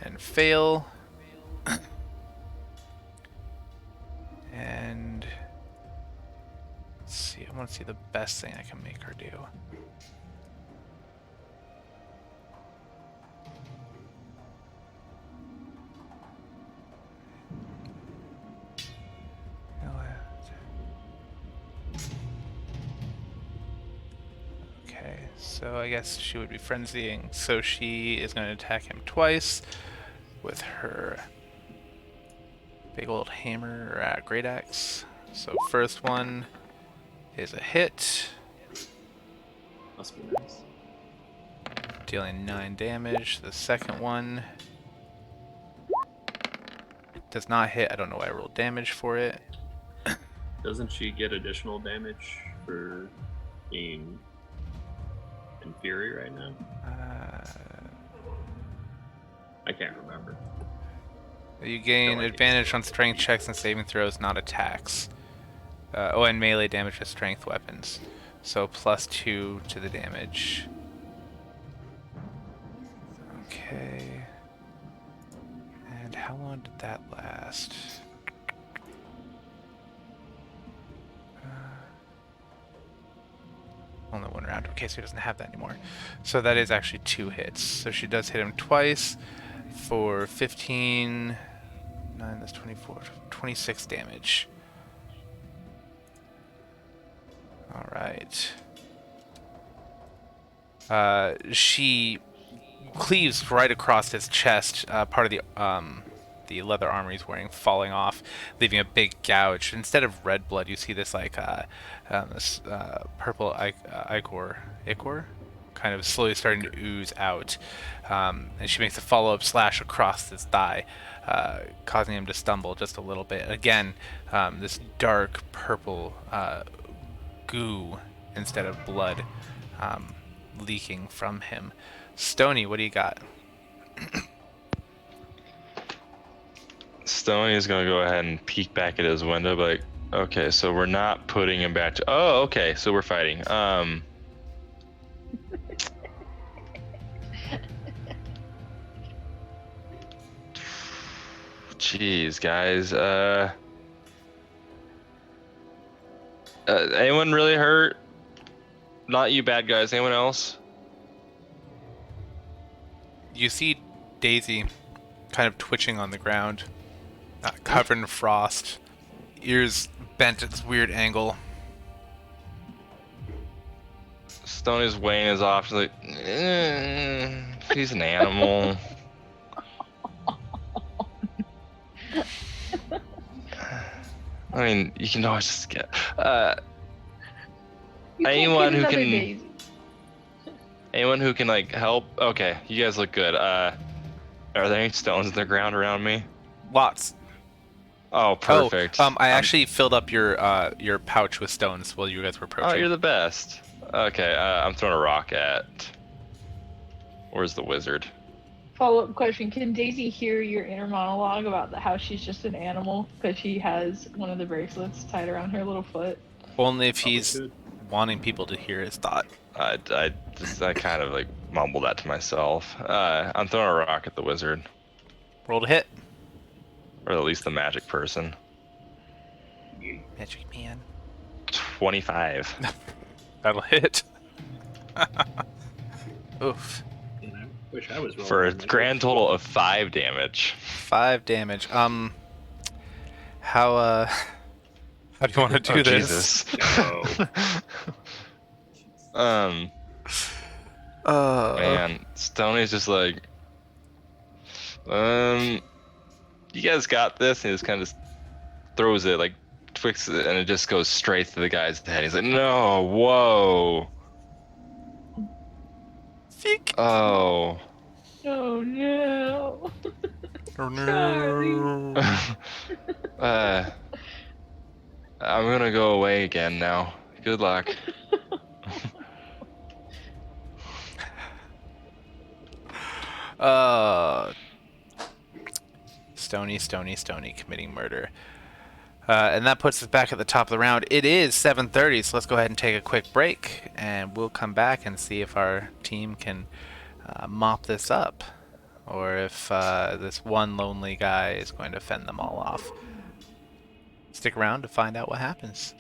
and fail. And let's see, I want to see the best thing I can make her do. Okay, so I guess she would be frenzying. So she is going to attack him twice with her big old hammer or great axe. So first one is a hit, Must be nice. dealing 9 damage. The second one does not hit. I don't know why I rolled damage for it. Doesn't she get additional damage for being inferior right now? I can't remember. You gain No idea. advantage on strength checks and saving throws, not attacks. And melee damage with strength weapons. So +2 to the damage. Okay. And how long did that last? Only one round. Okay, so he doesn't have that anymore. So that is actually 2 hits. So she does hit him twice for 15... 9, that's 24, 26 damage. Alright. She cleaves right across his chest, part of the leather armor he's wearing falling off, leaving a big gouge. Instead of red blood, you see this like this purple ichor kind of slowly starting to ooze out. And she makes a follow-up slash across his thigh, causing him to stumble just a little bit. Again, this dark purple goo instead of blood leaking from him. Stony, what do you got? Stony is gonna go ahead and peek back at his window, but like, okay, so we're not putting him back to. Oh, okay, so we're fighting. Jeez, guys. Anyone really hurt? Not you, bad guys. Anyone else? You see Daisy kind of twitching on the ground, covered in frost, ears bent at this weird angle. Stoney's weighing is off. She's like, he's an animal. I mean, you can always just get You can't anyone get who another can Daisy. anyone who can like help. Okay, you guys look good. Are there any stones in the ground around me? Lots. Oh, perfect. I actually filled up your pouch with stones while you guys were approaching. Oh, you're the best. Okay, I'm throwing a rock at. Where's the wizard? Follow-up question: can Daisy hear your inner monologue about how she's just an animal because she has one of the bracelets tied around her little foot? Only if Probably he's could. wanting people to hear his thought. I kind of like mumbled that to myself. I'm throwing a rock at the wizard, Roll to hit. or at least the magic person. Magic man. 25. That'll hit. Oof. And I wish I was rolling For a my- grand total of 5 damage. 5 damage. How do you want to do Oh, this? Jesus. No. Man, Stoney's just like, you guys got this, and he just kind of throws it, like, twists it, and it just goes straight to the guy's head. He's like, no, whoa. Think. Oh. Oh no! Oh no. I'm gonna go away again now. Good luck. Uh, Stony committing murder. And that puts us back at the top of the round. It is 7:30, so let's go ahead and take a quick break, and we'll come back and see if our team can mop this up, or if this one lonely guy is going to fend them all off. Stick around to find out what happens.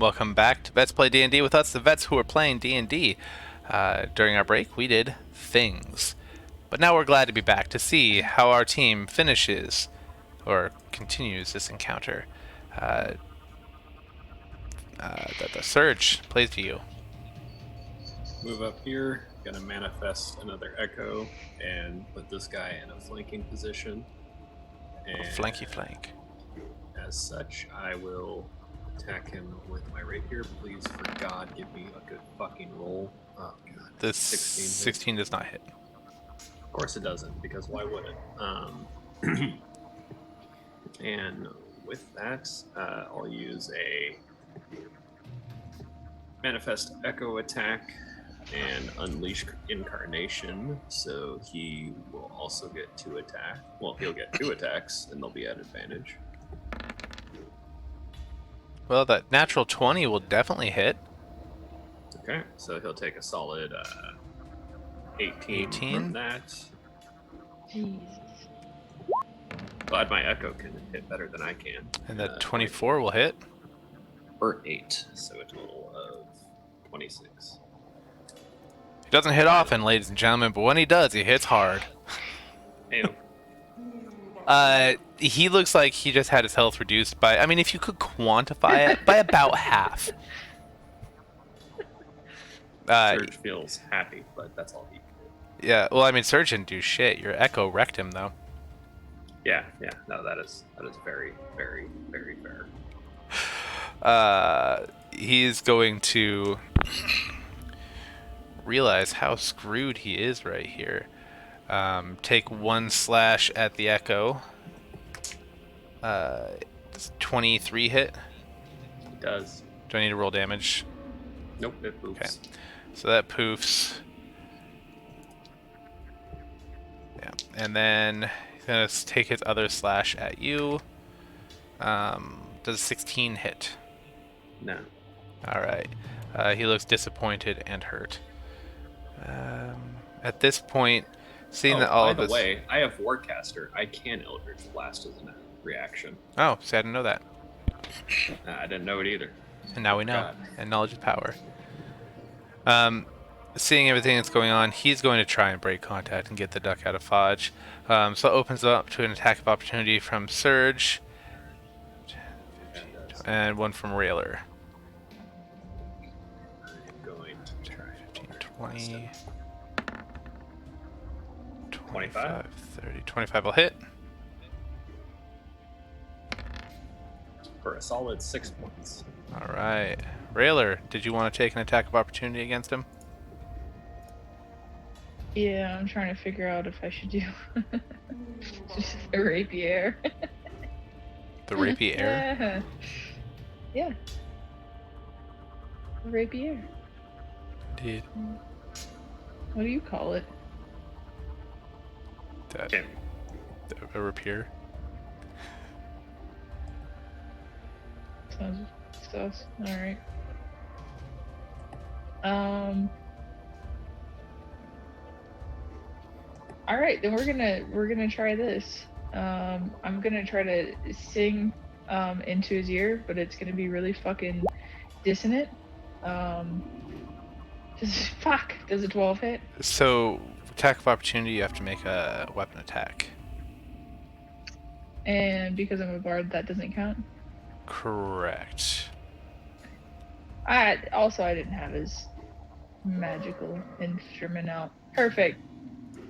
Welcome back to Vets Play D&D with us, the vets who are playing D&D. During our break, we did things. But now we're glad to be back to see how our team finishes or continues this encounter. The Surge plays to you. Move up here, gonna manifest another echo and put this guy in a flanking position. And Flanky flank. as such, I will attack him with my rapier. Please, for God, give me a good fucking roll. Oh god. This 16 hits. 16 does not hit. Of course it doesn't, because why would it? And with that, I'll use a manifest echo attack and unleash incarnation, so he will also get 2 attack. Well, he'll get 2 attacks, and they'll be at advantage. Well, that natural 20 will definitely hit. Okay, so he'll take a solid 18 18? from that. Jesus. Glad my echo can hit better than I can. And that 24 will hit. Or 8, so a total of 26. He doesn't hit often, ladies and gentlemen, but when he does, he hits hard. Ew. He looks like he just had his health reduced by, I mean, if you could quantify it, by about half. Surge feels happy, but that's all he can do. Yeah, well, I mean, Surge didn't do shit. Your Echo wrecked him, though. Yeah, no, that is very, very, very fair. He's going to realize how screwed he is right here. Take 1 slash at the Echo. Does 23 hit? It does. Do I need to roll damage? Nope, it moves. Okay. So that poofs. Yeah. And then he's going to take his other slash at you. Does 16 hit? No. Alright. He looks disappointed and hurt. At this point, seeing that all by of the this... way, I have Warcaster. I can Eldritch Blast as a reaction. Oh, see, I didn't know that. I didn't know it either. And now we know. God. And knowledge is power. Seeing everything that's going on, he's going to try and break contact and get the duck out of Fudge. So it opens up to an attack of opportunity from Surge. And one from Railer. I'm going to try 15, 20... 25? 30. 25 will hit. For a solid 6 points. Alright. Railer, did you want to take an attack of opportunity against him? Yeah, I'm trying to figure out if I should do just a rapier. The rapier? Yeah. A rapier. Indeed. What do you call it? Okay. A rapier? Sounds sus. Alright. Alright, then we're gonna try this. I'm gonna try to sing into his ear, but it's gonna be really fucking dissonant. Does a 12 hit? So, attack of opportunity, you have to make a weapon attack. And because I'm a bard, that doesn't count. Correct. I didn't have his magical instrument out. Perfect.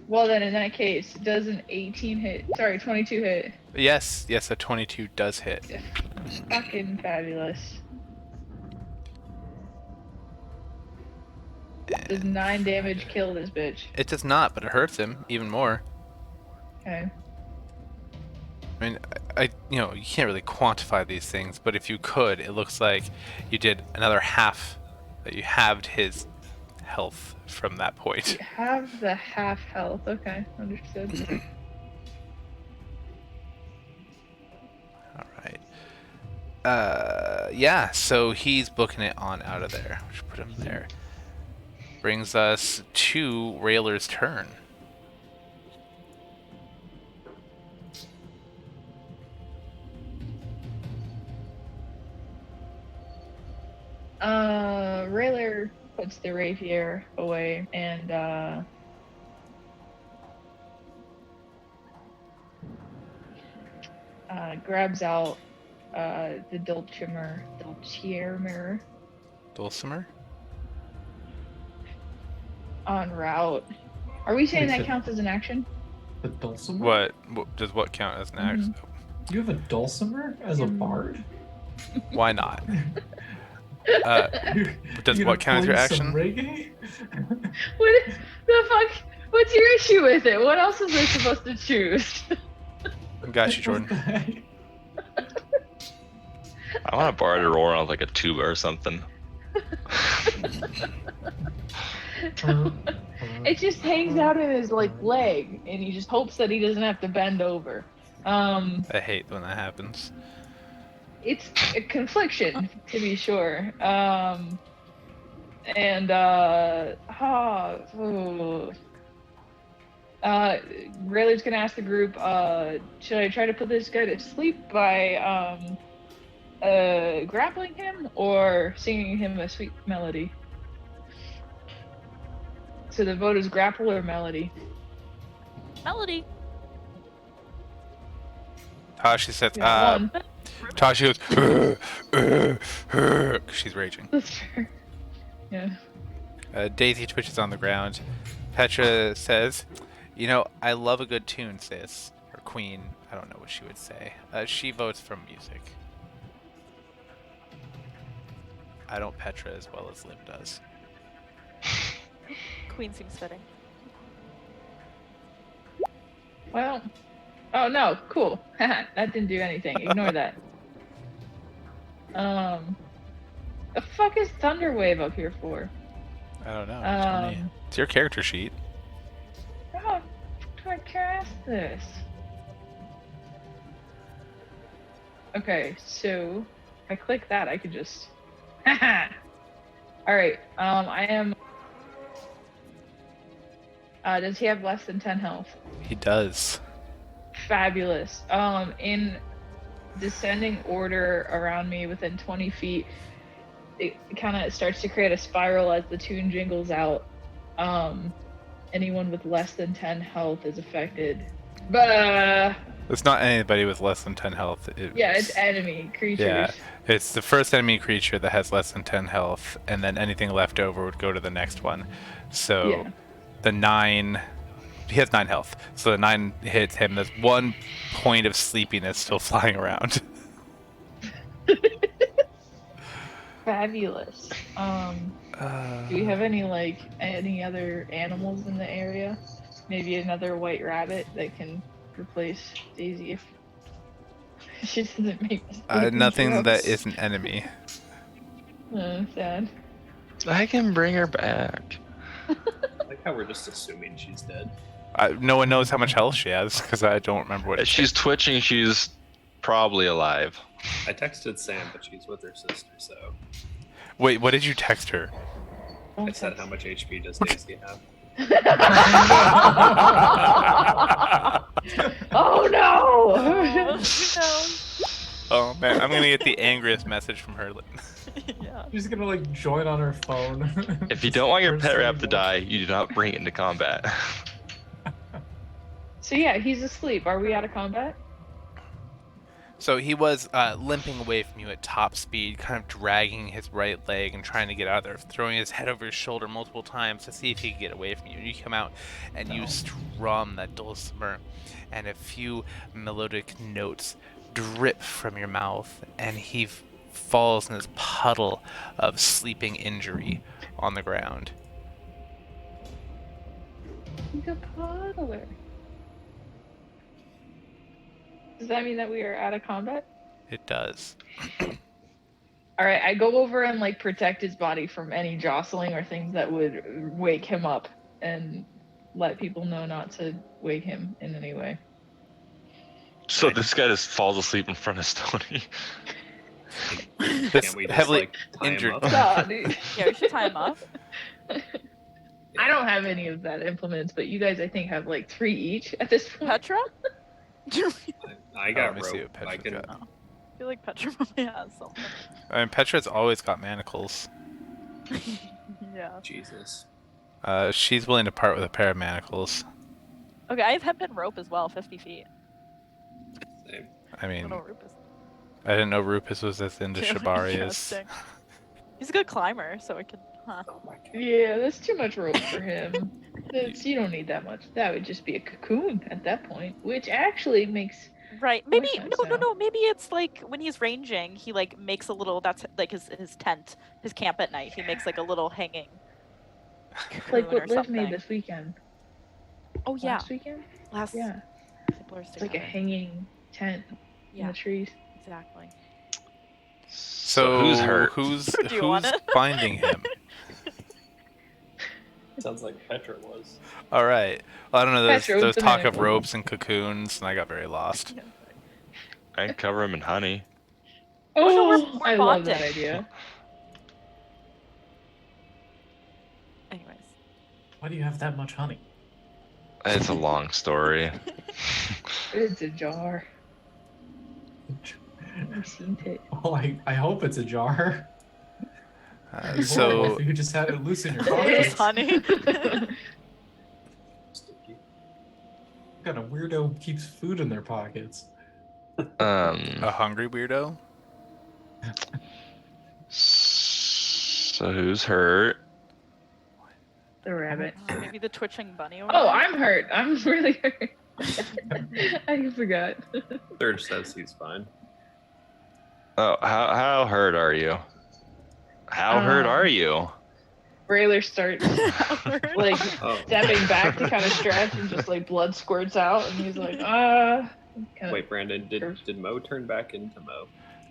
Well then, in that case, does an 18 hit? Sorry, 22 hit. Yes, a 22 does hit. Yeah. Fucking fabulous. Does 9 damage kill this bitch? It does not, but it hurts him even more. Okay. I mean, you can't really quantify these things, but if you could, it looks like you did another half, that you halved his health from that point. You have the half health. Okay, understood. All right. Yeah, so he's booking it on out of there. We should put him there. Brings us to Railer's turn. Rayler puts the rapier away and grabs out the Dulcimer Dulcimer? en route. Are we saying Wait, that so- counts as an action? The dulcimer? What does what count as an action? You have a dulcimer as a bard? Why not? You Does gonna what count as your play some action? reggae? What the fuck? What's your issue with it? What else is I supposed to choose? Got you, Jordan. What the heck? I want a bar to roll around with like a tuba or something. It just hangs out in his like leg, and he just hopes that he doesn't have to bend over. I hate when that happens. It's a confliction, to be sure. Rayleigh's gonna ask the group, should I try to put this guy to sleep by grappling him or singing him a sweet melody? So the vote is grapple or melody. Melody. Tashi says, Yeah, one. Tashi goes, she's raging. That's fair. Yeah. Daisy twitches on the ground. Petra says, you know, I love a good tune, sis. Or queen. I don't know what she would say. She votes for music. I don't Petra as well as Liv does. Queen seems fitting. Well, oh no, cool. That didn't do anything. Ignore that. The fuck is Thunderwave up here for? I don't know. Tell me. It's your character sheet. How do I cast this? Okay, so if I click that, I could just. All right. I am. Does he have less than 10 health? He does. Fabulous. In descending order around me within 20 feet, it kind of starts to create a spiral as the tune jingles out. Anyone with less than 10 health is affected. But It's not anybody with less than 10 health. yeah, it's enemy creatures. Yeah, it's the first enemy creature that has less than 10 health, and then anything left over would go to the next one. So Yeah. the 9, he has 9 health. So the 9 hits him. There's 1 point of sleepiness still flying around. Fabulous. Do we have any other animals in the area? Maybe another white rabbit that can replace Daisy if she doesn't make Nothing that is an enemy. Sad. I can bring her back. I like how we're just assuming she's dead. No one knows how much health she has because I don't remember what. She's twitching. She's probably alive. I texted Sam, but she's with her sister, so Wait, what did you text her? I said how much HP does Daisy have? Oh no! Oh, no. Oh man, I'm gonna get the angriest message from her. Yeah. She's gonna like join on her phone. If you don't want your pet First rap to thing die, you do not bring it into combat. So yeah, he's asleep. Are we out of combat? So he was limping away from you at top speed, kind of dragging his right leg and trying to get out of there, throwing his head over his shoulder multiple times to see if he could get away from you. And you come out and you strum that dulcimer, and a few melodic notes drip from your mouth, and he falls in this puddle of sleeping injury on the ground. He's a puddler. Does that mean that we are out of combat? It does. All right, I go over and like protect his body from any jostling or things that would wake him up, and let people know not to wake him in any way. So this guy just falls asleep in front of Stony. This Can't we just heavily like tie him injured. up? Nah, dude. Yeah, we should tie him up. I don't have any of that implements, but you guys, I think, have like 3 each at this point. Petra? I got let me see rope. what I Petra's can. got. feel like Petra probably has something. I mean, Petra's always got manacles. Yeah. Jesus. She's willing to part with a pair of manacles. Okay, I have hempen rope as well, 50 feet. Same. I mean, Little Rupus. I didn't know Rupus was as into Really Shibari as. interesting. He's a good climber, so it can. Huh. Oh my god. Yeah, that's too much rope for him. You don't need that much. That would just be a cocoon at that point, which actually makes Right. Maybe sense no. now. Maybe it's like when he's ranging, he like makes a little. That's like his tent, his camp at night. He makes like a little hanging. like cocoon what or Liv made something. this weekend. Oh yeah. Last weekend? Last. Yeah. It blurs It's like a together. hanging tent in Yeah. the trees. Exactly. So who's hurt? Who's Do you want who's it? finding him? Sounds like Petra was. All right. Well, I don't know. Petra There's with the talk of manacle. ropes and cocoons, and I got very lost. I can cover him in honey. no, we're I love that bonding. idea. Anyways. Why do you have that much honey? It's a long story. It's a jar. I've seen it. Well, I hope it's a jar. It'd be horrible So if you just had it loose in your It's pockets. honey. Sticky. What kind of weirdo keeps food in their pockets? a hungry weirdo. So who's hurt? The rabbit. Maybe the twitching bunny. Over Oh, there? I'm hurt. I'm really hurt. I forgot. Third says he's fine. Oh, how hurt are you? How hurt are you? Railer starts like Oh, stepping back to kind of stretch, and just like blood squirts out, and he's like, Kind of, wait, Brandon, did Mo turn back into Mo?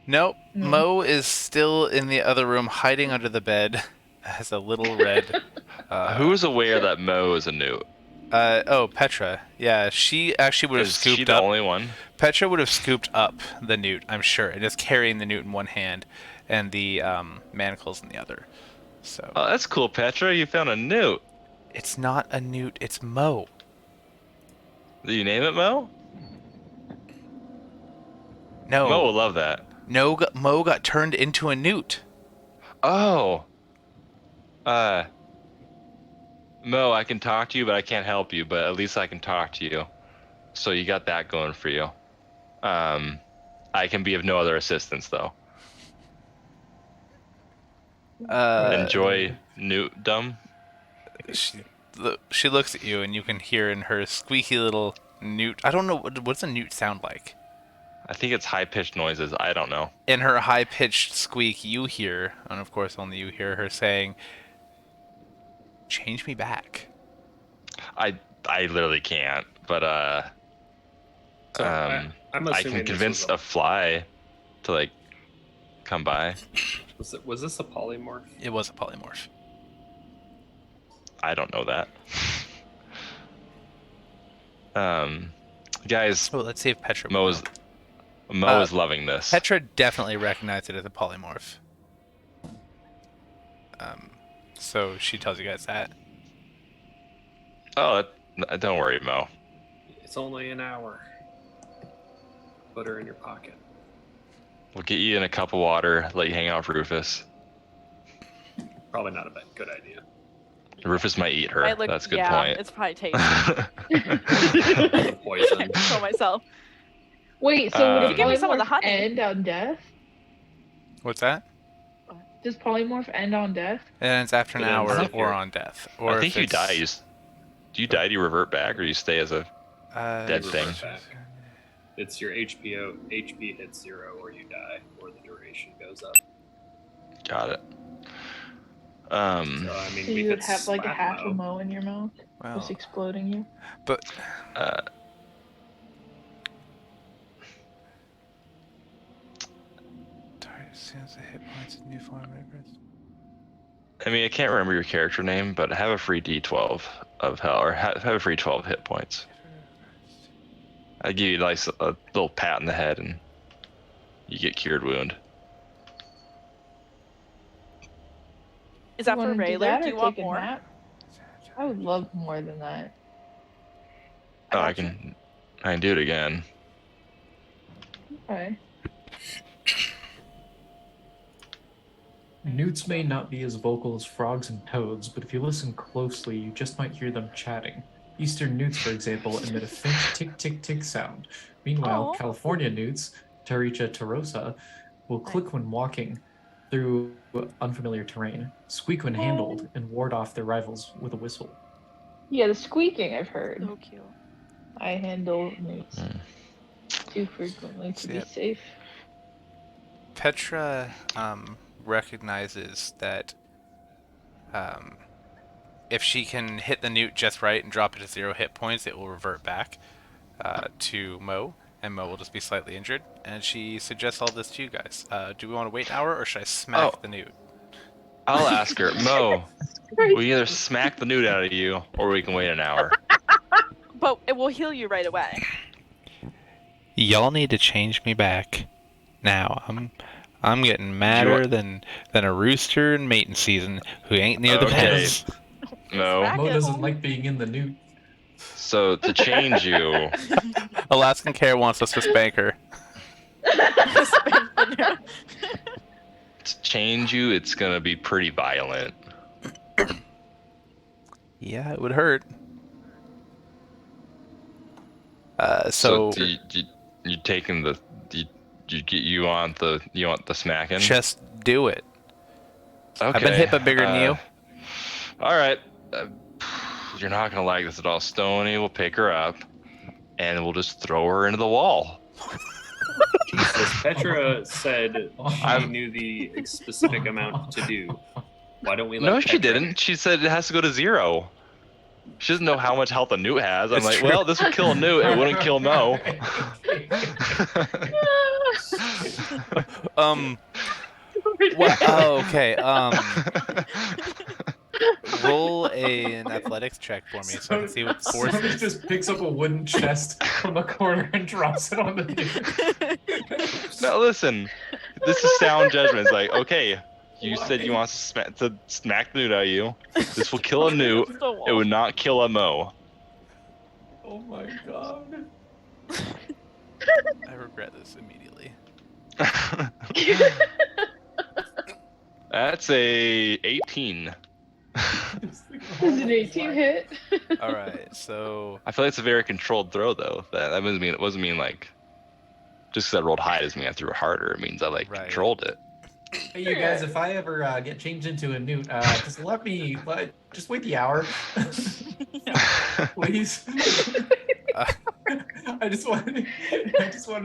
Nope. No. Mo is still in the other room, hiding under the bed, as a little red. Who's aware that Mo is a newt? Oh, Petra. Yeah, she actually would have Is she scooped the up. only one? Petra would have scooped up the newt, I'm sure, and just carrying the newt in one hand, and the manacles in the other. So Oh, that's cool, Petra. You found a newt. it's not a newt, it's Mo. Did you name it Mo? No, Mo will love that. no, Mo got turned into a newt. Oh. Mo, I can talk to you, but I can't help you. But at least I can talk to you. So you got that going for you. I can be of no other assistance, though. Enjoy newtdom. She looks at you, and you can hear in her squeaky little newt. I don't know what's a newt sound like. I think it's high-pitched noises. I don't know. In her high-pitched squeak, you hear, and of course only you hear her saying, "Change me back." I literally can't. But So I'm I assuming can convince this was a fly to like come by. was this a polymorph? It was a polymorph. I don't know that. Guys, Oh, let's see if Petra. Mo would is know. is loving this. Petra definitely recognized it as a polymorph. So she tells you guys that. Oh, don't worry, Mo. It's only an hour. Put her in your pocket. We'll get you in a cup of water, let you hang out with Rufus. Probably not a good idea. Rufus might eat her. I look, That's a good yeah, point. it's probably tasty. Poison. Kill myself. Wait, so would If you give me some of the polymorph honey. end on death? What's that? Does polymorph end on death? And it's after an It ends hour if or you're- on death. Or I think if you it's, die. Do you die? Do you revert back, or you stay as a dead You thing? revert back. It's your HP hits 0 or you die, or the duration goes up. Got it. So I mean, So we you would could have like a slap half a Mo. mo in your mouth, Well, just exploding you. but Since the hit points in new form records. I mean, I can't remember your character name, but have a free D12 of hell, or have a free 12 hit points. I give you a little pat in the head, and you get cured wound. Is that for Wanna do Rayler? that Do or you want take a more? nap? I would love more than that. Oh, I got you. can do it again. Okay. Newts may not be as vocal as frogs and toads, but if you listen closely, you just might hear them chatting. Eastern newts, for example, emit a faint tick-tick-tick sound. Meanwhile, Aw. California newts, Taricha turosa, will click when walking through unfamiliar terrain, squeak when handled, and ward off their rivals with a whistle. Yeah, the squeaking I've heard. So cute. I handle newts too frequently to be Yep. safe. Petra recognizes that if she can hit the newt just right and drop it to 0 hit points, it will revert back to Mo, and Mo will just be slightly injured. And she suggests all this to you guys. Do we want to wait an hour, or should I smack the newt? I'll ask her. Mo, we either smack the newt out of you, or we can wait an hour. But it will heal you right away. Y'all need to change me back now. I'm getting madder than a rooster in mating season who ain't near the Okay. pens. No. Smack Mo it doesn't home. like being in the newt. So to change you, Alaskan Care wants us to spank her. it's gonna be pretty violent. Yeah, it would hurt. So You taking the you want the smacking? just do it. Okay. I've been hit by bigger than you. All right. You're not gonna like this at all. Stony will pick her up, and we'll just throw her into the wall. Jesus, Petra said she I'm- knew the specific amount to do. Why don't we let No, she Petra- didn't. She said it has to go to 0. She doesn't know how much health a newt has. I'm It's like, true. well, this would kill a newt. It wouldn't kill Mo. What? Oh, okay. Roll an athletics check for me so I can see what the force Somebody is. just picks up a wooden chest from the corner and drops it on the newt. No, listen. This is sound judgment. It's like, okay, you said you want to smack the newt out of you. This will kill a newt. It would not kill a Mo. Oh my god. I regret this immediately. That's a 18. Is it 18 hit? All right, so I feel like it's a very controlled throw, though. That doesn't mean like just because I rolled high doesn't mean I threw harder. It means I Right. controlled it. Hey, you guys, if I ever get changed into a newt, just just wait the hour. Please. I just wanted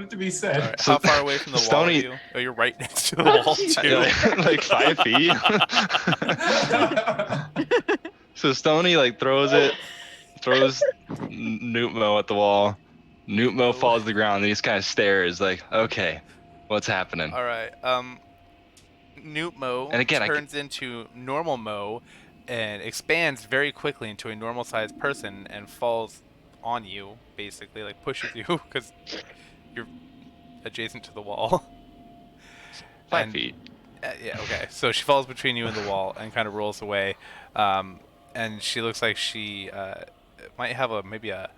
it to be said. all right, how far away from the wall are Stony- you? Oh, you're right next to the wall too. Like 5 feet. So Stony throws Newt Mo at the wall. Newt Mo falls to the ground and he just kind of stares like, okay, what's happening? All right. Newt Mo And again, turns into normal Mo and expands very quickly into a normal-sized person and falls on you, basically, like pushes you because you're adjacent to the wall. 5 And- feet. Yeah, okay. So she falls between you and the wall and kind of rolls away. And she looks like she might have maybe a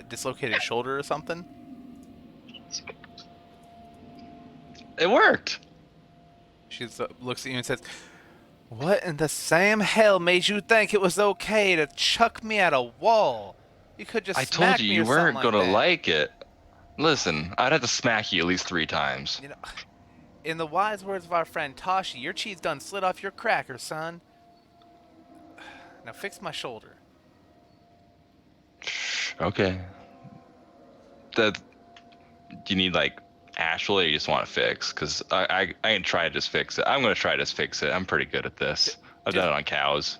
dislocated shoulder or something. It worked. She looks at you and says, "What in the Sam hell made you think it was okay to chuck me at a wall? You could just I smack told you me you or something weren't like gonna that." like it. Listen, I'd have to smack you at least 3 times. You know, in the wise words of our friend Tashi, your cheese done slid off your cracker, son. Now fix my shoulder. Okay. Do you need actual, or you just want to fix? Because I can try to just fix it. I'm gonna try to just fix it. I'm pretty good at this. I've done it on cows.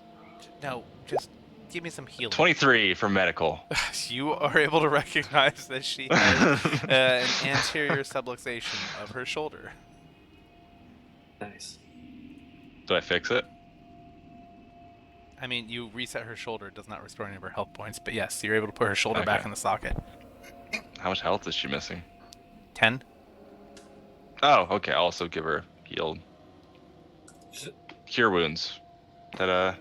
No, just give me some healing. 23 for medical. You are able to recognize that she has an anterior subluxation of her shoulder. Nice. Do I fix it? I mean, you reset her shoulder. It does not restore any of her health points, but yes, you're able to put her shoulder back Okay. in the socket. How much health is she missing? 10. Oh, okay. I'll also give her healed. Cure wounds. Ta-da.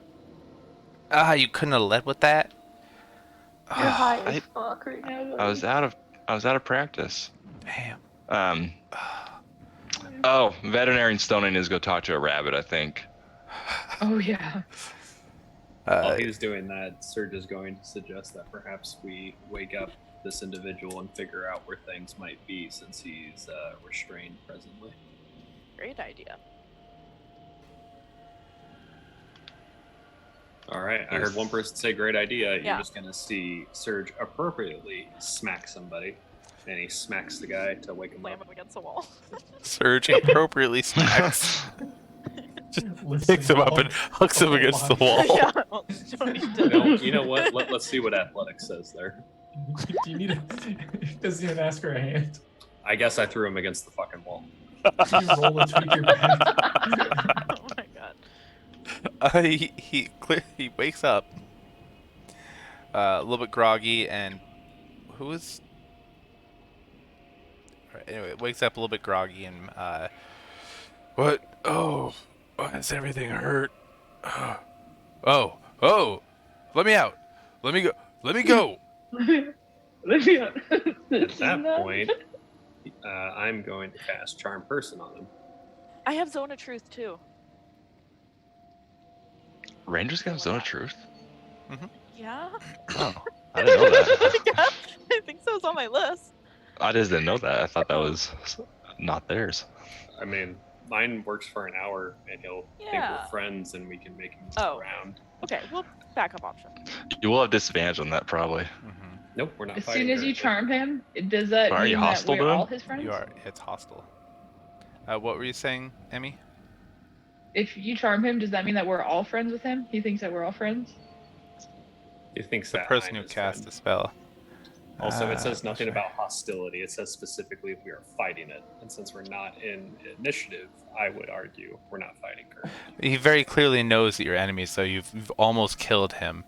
You couldn't have led with that? You're high I- as fuck right now. I was out of practice. Damn. Oh, veterinary stoning is go talk to a rabbit, I think. Oh yeah. While he's doing that, Serge is going to suggest that perhaps we wake up this individual and figure out where things might be, since he's restrained presently. Great idea. All right, I heard one person say great idea. Yeah. You're just going to see Serge appropriately smack somebody, and he smacks the guy to wake him Slam up. him against the wall. Surge appropriately smacks. Picks him up and hooks him against the wall. Yeah, well, Tony did. You know what? Let's see what athletics says there. Do you need a... Doesn't even ask for a hand. I guess I threw him against the fucking wall. You roll and tweak your back. Oh my god. He wakes up a little bit groggy, and who is? Alright, anyway, wakes up a little bit groggy and what? Oh, why does everything hurt? Oh, let me out. Let me go. Let me go. Let me out. At that point, I'm going to cast Charm Person on him. I have Zone of Truth too. Rangers got Zone of Truth? Yeah? Oh, I didn't know that. I think so. It's on my list. I just didn't know that. I thought that was not theirs. I mean, mine works for an hour, and he'll think Yeah. we're friends, and we can make him move Oh. around. Okay, well, backup option. You will have disadvantage on that, probably. Nope, we're not As fighting. soon as you currently. charm him, does that Are you mean that hostile to we're him? all his friends? You are. It's hostile. What were you saying, Emmy? If you charm him, does that mean that we're all friends with him? He thinks that we're all friends? He thinks The that person I'm who his cast friend. the spell. Also, it says that's nothing right. about hostility. It says specifically if we are fighting it. And since we're not in initiative, I would argue we're not fighting currently. He very clearly knows that you're enemies, so you've almost killed him.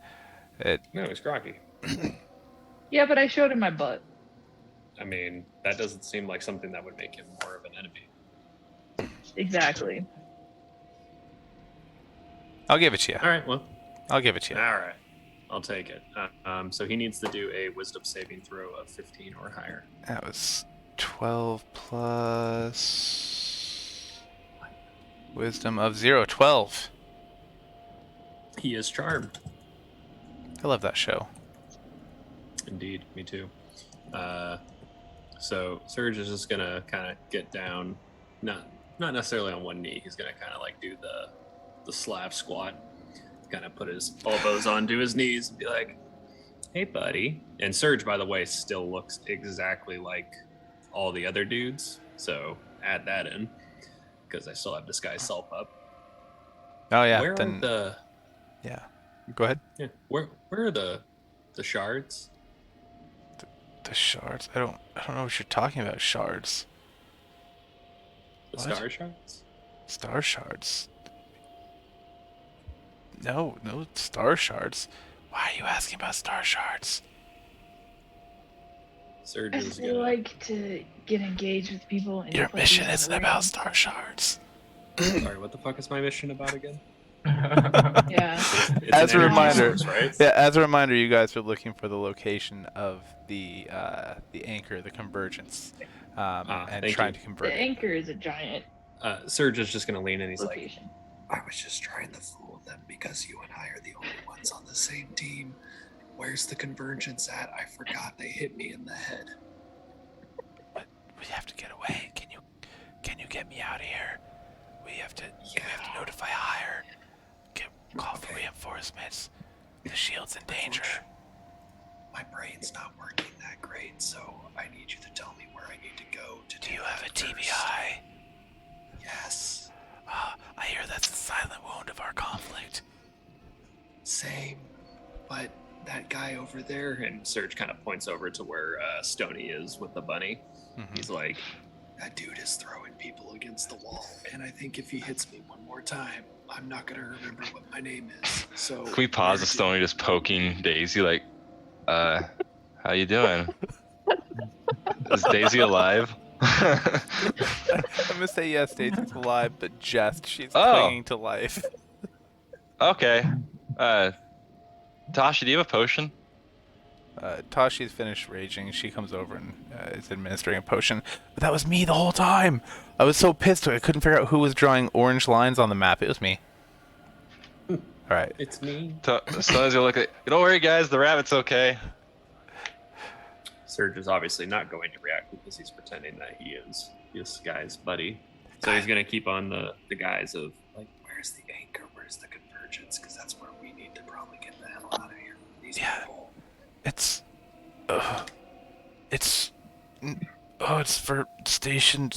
No, he's groggy. Yeah, but I showed him my butt. I mean, that doesn't seem like something that would make him more of an enemy. Exactly. I'll give it to you. All right, well, I'll give it to you. all right. I'll take it. So he needs to do a wisdom saving throw of 15 or higher. That was 12 plus wisdom of 0. 12. He is charmed. I love that show. Indeed, me too. So Serge is just gonna kind of get down, not necessarily on one knee. He's gonna kind of like do the Slav squat, kind of put his elbows onto his knees and be like, "Hey, buddy." And Serge, by the way, still looks exactly like all the other dudes. So add that in, because I still have disguise self up. Oh yeah. Where Then are the yeah. Go ahead. yeah, where are the shards? The shards. I don't know what you're talking about. Shards. The What? star shards? Star shards. No star shards. Why are you asking about star shards? Serge I is still gonna. like to get engaged with people. And Your just, like, mission be on isn't the about ring. star shards. Sorry, what the fuck is my mission about again? Yeah. It's As an a energy reminder- source, right? Yeah, as a reminder, you guys are looking for the location of the anchor, the convergence, and thank trying you. to convert The it. anchor is a giant Serge is just gonna lean in. He's like, location. I was just trying to fool them because you and I are the only ones on the same team. Where's the convergence at? I forgot they hit me in the head. We have to get away. Can you get me out of here? We have to notify higher. Call for reinforcements. The shield's in danger. My brain's not working that great, so I need you to tell me where I need to go to Do you that have a first. TBI? Yes. I hear that's the silent wound of our conflict. Same. But that guy over there, and Serge kind of points over to where Stony is with the bunny. Mhm. He's like, that dude is throwing people against the wall. And I think if he hits me one more time, I'm not going to remember what my name is. So Can we pause the Stony just poking Daisy like, how you doing? Is Daisy alive? I'm gonna say yes, Daisy's alive, but just she's Oh. clinging to life. Okay. Tasha, do you have a potion? Tashi's finished raging. She comes over and is administering a potion. But that was me the whole time. I was so pissed. I couldn't figure out who was drawing orange lines on the map. It was me. All right. It's me. So as soon as you look at, don't worry, guys, the rabbit's okay. Surge is obviously not going to react because he's pretending that he is this guy's buddy. So he's going to keep on the guise of, Like, where's the anchor? Where's the convergence? Because that's where we need to probably get the hell out of here. These people. It's for station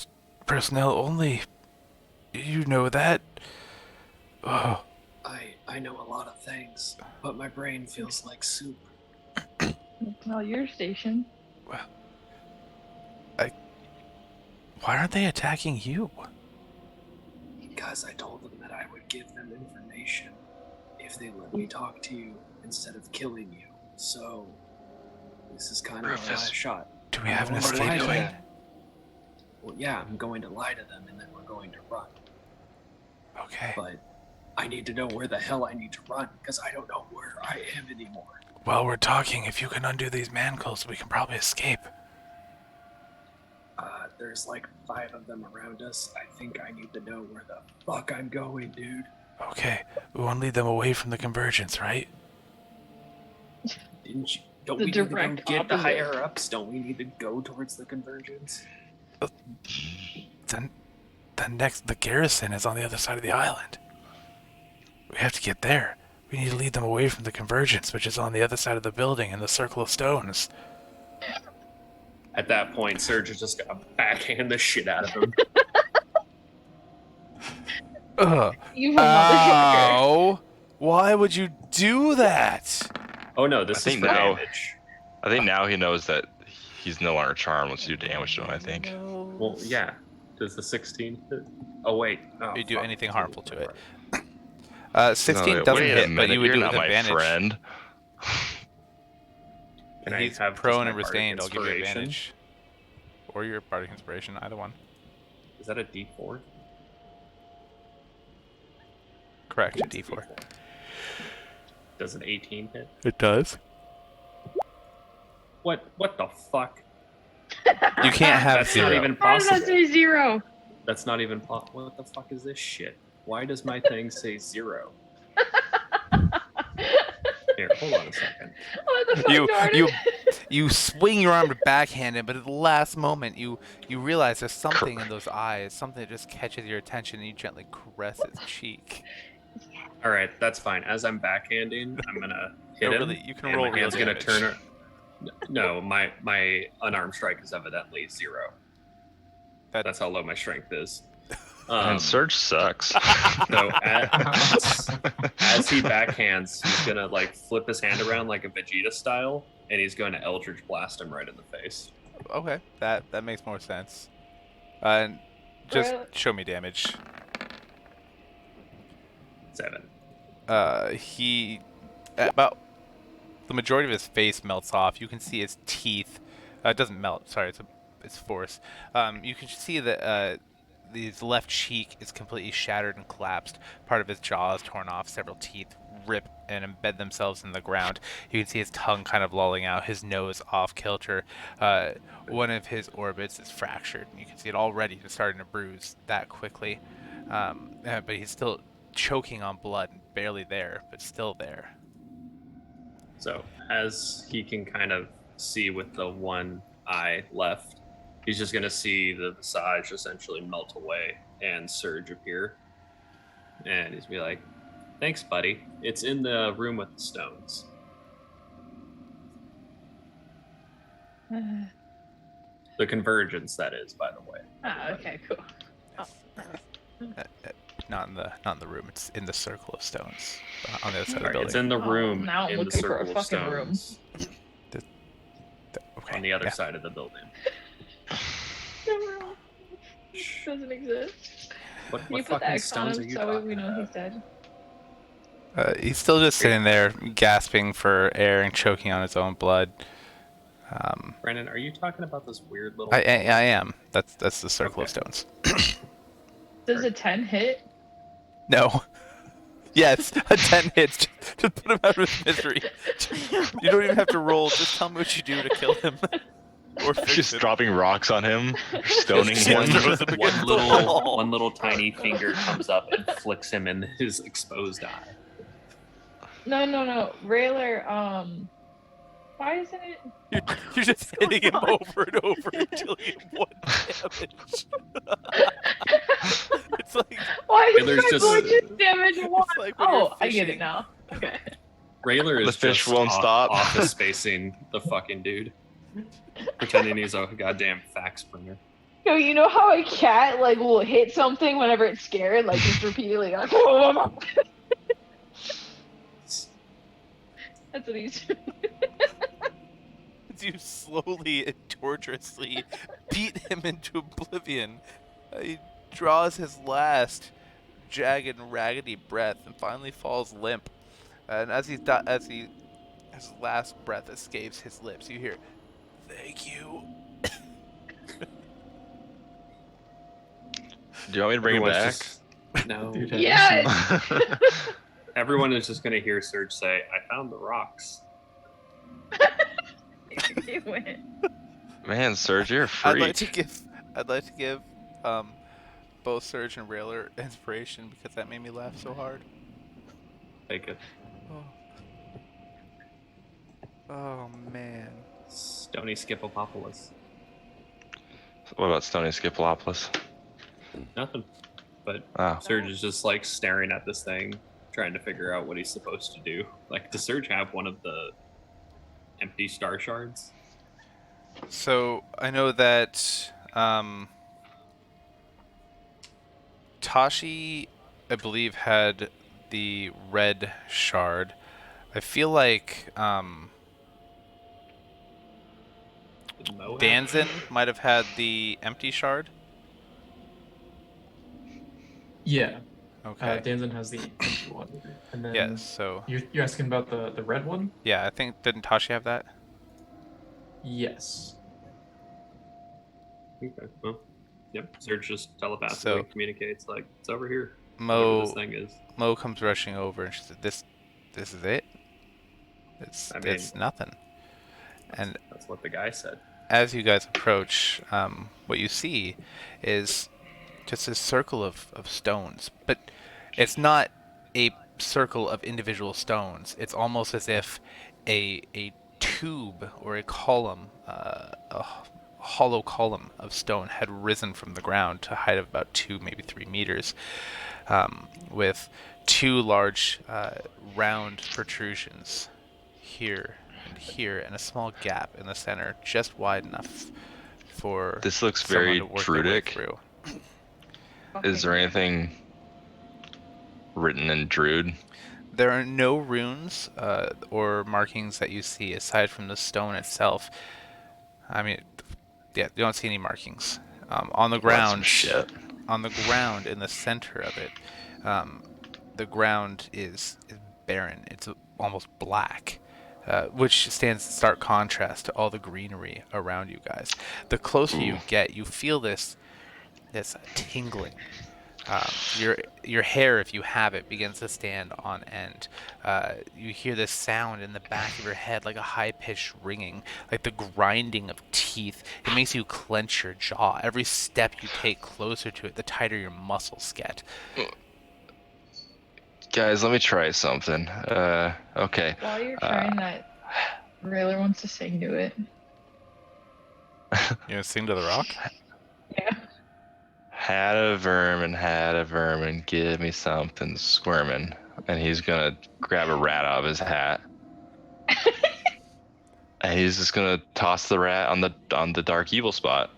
personnel only. You know that. Oh, I know a lot of things, but my brain feels like soup. It's not your station. why aren't they attacking you? Because I told them that I would give them information if they let me talk to you instead of killing you. So this is kind of my last shot. Do we have an I'm going to escape lie to plan? them. Well, yeah, I'm going to lie to them and then we're going to run. Okay. But I need to know where the hell I need to run because I don't know where I am anymore. While we're talking, if you can undo these manacles, we can probably escape. There's like 5 of them around us. I think I need to know where the fuck I'm going, dude. Okay. We want to lead them away from the convergence, right? Didn't you? Don't The we need to go direct get the opposite. higher ups? Don't we need to go towards the convergence? Then the garrison is on the other side of the island. We have to get there. We need to lead them away from the convergence, which is on the other side of the building in the circle of stones. at that point, Surge is just going to backhand the shit out of him. You motherfucker. Ow! Why would you do that? Oh no, this I is think for now- damage. I think now he knows that he's no longer charmed once you do damage to him, I think. Well, yeah. Does the 16 hit? Oh, wait. Oh, You do fuck. anything harmful to it. No, 16 wait, doesn't wait a hit, but minute, you would you're do it not with my advantage. friend. Can I He's have just prone my and bardic restrained. I'll give you inspiration? advantage. Or your bardic inspiration, either one. Is that a D4? Correct, It's a D4. Does an 18 hit? It does. What the fuck? You can't have That's zero. not even Why did I possible. say 0? That's not even possible. What the fuck is this shit? Why does my thing say 0? Here, hold on a second. What the fuck, You Jordan? you swing your arm to backhand it, but at the last moment you realize there's something in those eyes, something that just catches your attention, and you gently caress its cheek. All right, that's fine. As I'm backhanding, I'm gonna hit No, him. really, you can and roll my real hand's gonna damage. turn. No, my unarmed strike is evidently 0. That's how low my strength is. And Surge sucks. So as he backhands, he's gonna like flip his hand around like a Vegeta style, and he's going to Eldritch Blast him right in the face. Okay, that makes more sense. And just Bro. show me damage. 7. He about the majority of his face melts off. You can see his teeth. It doesn't melt. Sorry, it's force. You can see that his left cheek is completely shattered and collapsed. Part of his jaw is torn off. Several teeth rip and embed themselves in the ground. You can see his tongue kind of lolling out. His nose off kilter. One of his orbits is fractured. You can see it already starting to bruise that quickly. But he's still choking on blood, barely there, but still there. So as he can kind of see with the one eye left, he's just gonna see the visage essentially melt away and Surge appear, and he's be like, "Thanks, buddy. It's in the room with the stones." The convergence, that is, by the way. Okay, cool. Not in the room. It's in the circle of stones on the other side of the Sorry, building. it's in the Oh, room now I'm in the looking for a circle of fucking room. stones Okay, on the other yeah. side of the building. Doesn't exist. What Can you put the fucking X on stones are him you so talking we know he's about? dead? He's still just sitting there, gasping for air and choking on his own blood. Brandon, are you talking about this weird little? I am. That's the circle of Okay. stones. Does a 10 hit? No. Yes, a 10 hits. Just put him out of his misery. You don't even have to roll. Just tell me what you do to kill him. Or fix Just it. dropping rocks on him, stoning Just him. throws him against the wall. One little tiny finger comes up and flicks him in his exposed eye. No. Railer, why isn't it? You're just hitting him over and over until you get 1 damage. It's like Why is Railer's my just- boy just damage one? like when you're Oh, I get fishing. it now. Okay. Railer is The fish just won't stop. office spacing the fucking dude, pretending he's a goddamn fax printer. Yo, you know how a cat like will hit something whenever it's scared, like just repeatedly, like. That's what he's. As you slowly and torturously beat him into oblivion, he draws his last jagged and raggedy breath and finally falls limp. And as his last breath escapes his lips, you hear, "Thank you." Do you want me to bring him back? No. Dude, Yeah. Everyone is just gonna hear Serge say, "I found the rocks." He went. Man, Serge, you're a I'd freak. like to give both Surge and Railer inspiration because that made me laugh so hard. Take it. Oh man. Stony Skipopopoulos. What about Stony Skipolopoulos? Nothing. But Oh, Serge is just like staring at this thing, trying to figure out what he's supposed to do. Like, does Serge have one of the empty star shards? So I know that Tashi, I believe, had the red shard. I feel like Did Mo have Danzin might have had the empty shard. Yeah. Okay. Danzin has the empty one. And then Yes. So you're asking about the red one? yeah, I think didn't Tashi have that? Yes. Okay. Well, yep. Serge just telepathically So- communicates like it's over here. Whatever Mo this thing is. Mo comes rushing over and she said, "This is it. It's I it's nothing." And That's what the guy said. as you guys approach, what you see is just a circle of stones, but it's not a circle of individual stones. It's almost as if a tube or a column, a hollow column of stone had risen from the ground to a height of about 2, maybe 3 meters, with 2 large round protrusions here and here, and a small gap in the center, just wide enough for this looks someone very to work their way druidic. through. Is there anything written in Druid? There are no runes or markings that you see aside from the stone itself. I mean, yeah, you don't see any markings on the Well, that's some ground. shit. On the ground in the center of it, the ground is barren. It's almost black, which stands in stark contrast to all the greenery around you guys. The closer you get, you feel this tingling. Your hair, if you have it, begins to stand on end. You hear this sound in the back of your head, like a high-pitched ringing, like the grinding of teeth. It makes you clench your jaw. Every step you take closer to it, the tighter your muscles get. Guys, let me try something. Okay. While you're trying that, Railer wants to sing to it. You gonna sing to the rock? Yeah. Had a vermin, give me something squirming. And he's gonna grab a rat out of his hat. And he's just gonna toss the rat on the dark evil spot.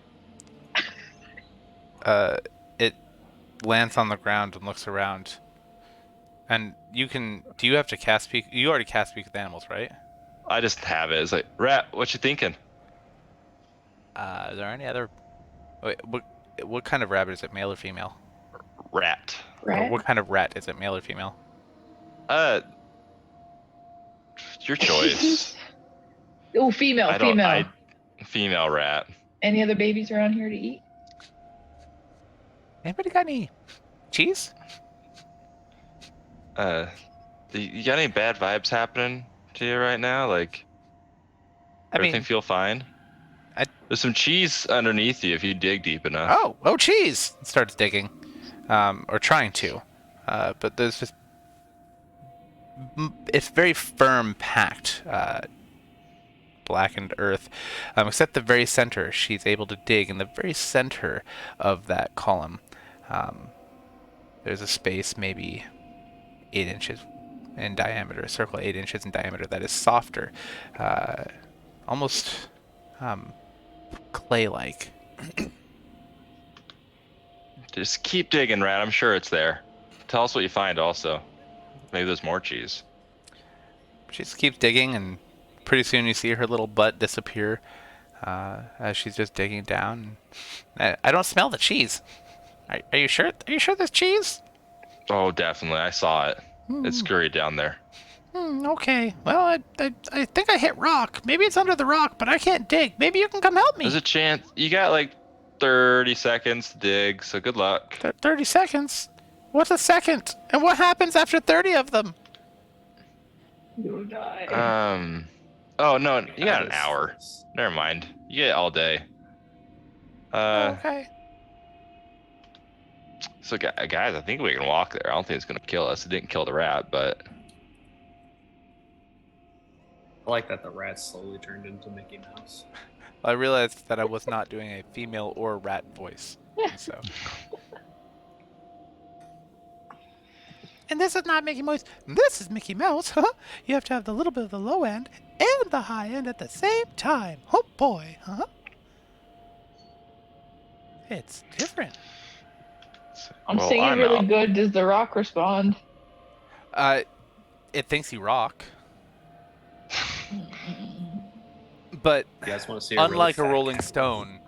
It lands on the ground and looks around. And you can. Do you have to cast speak? You already cast speak with animals, right? I just have it. It's like, rat, what you thinking? Are there any other? Wait, what kind of rabbit is it? Male or female? Rat. Or Right? what kind of rat is it? Male or female? Your choice. Oh, female, female. Female rat. Any other babies around here to eat? Anybody got any cheese? You got any bad vibes happening to you right now? Like, I everything mean, feel fine? There's some cheese underneath you if you dig deep enough. oh, cheese! Starts digging, or trying to, but there's just it's very firm, packed, blackened earth, except the very center. She's able to dig in the very center of that column. There's a space maybe 8 inches in diameter, a circle 8 inches in diameter that is softer, almost clay-like. Just keep digging, Rat. I'm sure it's there. Tell us what you find also. Maybe there's more cheese. She just keeps digging, and pretty soon you see her little butt disappear as she's just digging down. I don't smell the cheese. Are you sure? Are you sure there's cheese? Oh, definitely. I saw it. It scurried down there. Okay. Well, I think I hit rock. Maybe it's under the rock, but I can't dig. Maybe you can come help me. There's a chance. You got like 30 seconds to dig, so good luck. 30 seconds? What's a second? And what happens after 30 of them? You'll die. Oh, no. You got an hour. Never mind. You get all day. Okay. So, guys, I think we can walk there. I don't think it's going to kill us. It didn't kill the rat, but... I like that the rat slowly turned into Mickey Mouse. I realized that I was not doing a female or rat voice. So. And this is not Mickey Mouse. This is Mickey Mouse. Huh? You have to have the little bit of the low end and the high end at the same time. Oh boy, huh? It's different. I'm singing really good. Does the rock respond? It thinks you rock. But You guys want to see unlike a really fat Rolling cat? Stone,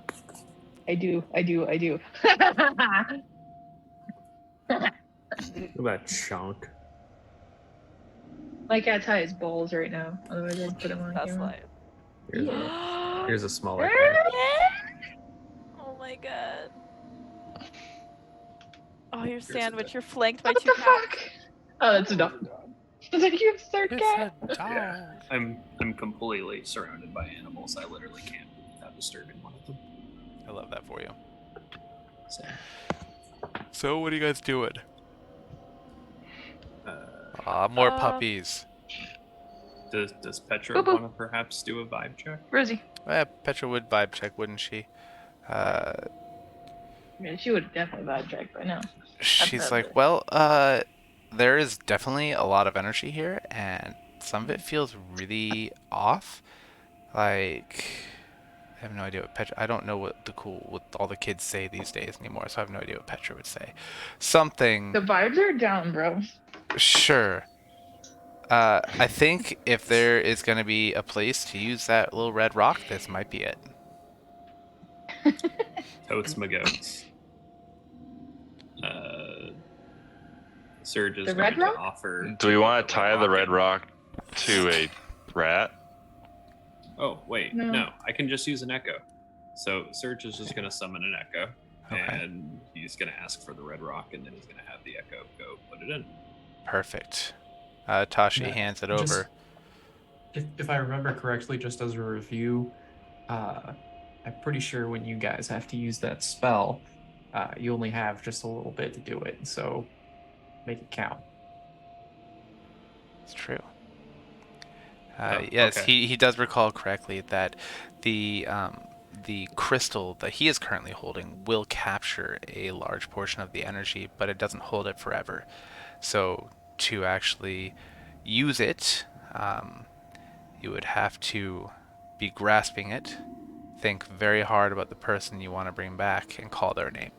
I do. Look at that chunk. My cat's high as balls right now. Otherwise, I'd put him on That's camera. like. Here's a smaller cat. Oh my god. Oh, your sandwich. You're flanked by What 2 the cats. fuck? Oh, that's a dog. It's a cute third it's cat. a dog. Yeah. I'm completely surrounded by animals. I literally can't move without disturbing one of them. I love that for you. So, So, what are you guys doing? More puppies. does Petra Boop, boop. want to perhaps do a vibe check? Rosie. Petra would vibe check, wouldn't she? Yeah, she would definitely vibe check by now. She's That's like, it. well, there is definitely a lot of energy here, and some of it feels really off. Like, I have no idea what Petra. I don't know what all the kids say these days anymore, so I have no idea what Petra would say. Something. The vibes are down, bro. Sure. I think if there is going to be a place to use that little red rock, this might be it. Totes my goats. Surge is The going red to rock? offer. Do we want to tie the red in. rock to a rat? Oh wait, No. no. I can just use an echo. So Surge is just going to summon an echo, Okay. and he's going to ask for the red rock, and then he's going to have the echo go put it in. Perfect. Tashi Yeah, hands it just- over. If I remember correctly, just as a review, I'm pretty sure when you guys have to use that spell, you only have just a little bit to do it. So make it count. It's true. Oh, Yes, okay. he does recall correctly that the crystal that he is currently holding will capture a large portion of the energy, but it doesn't hold it forever. So to actually use it, you would have to be grasping it, think very hard about the person you want to bring back, and call their name.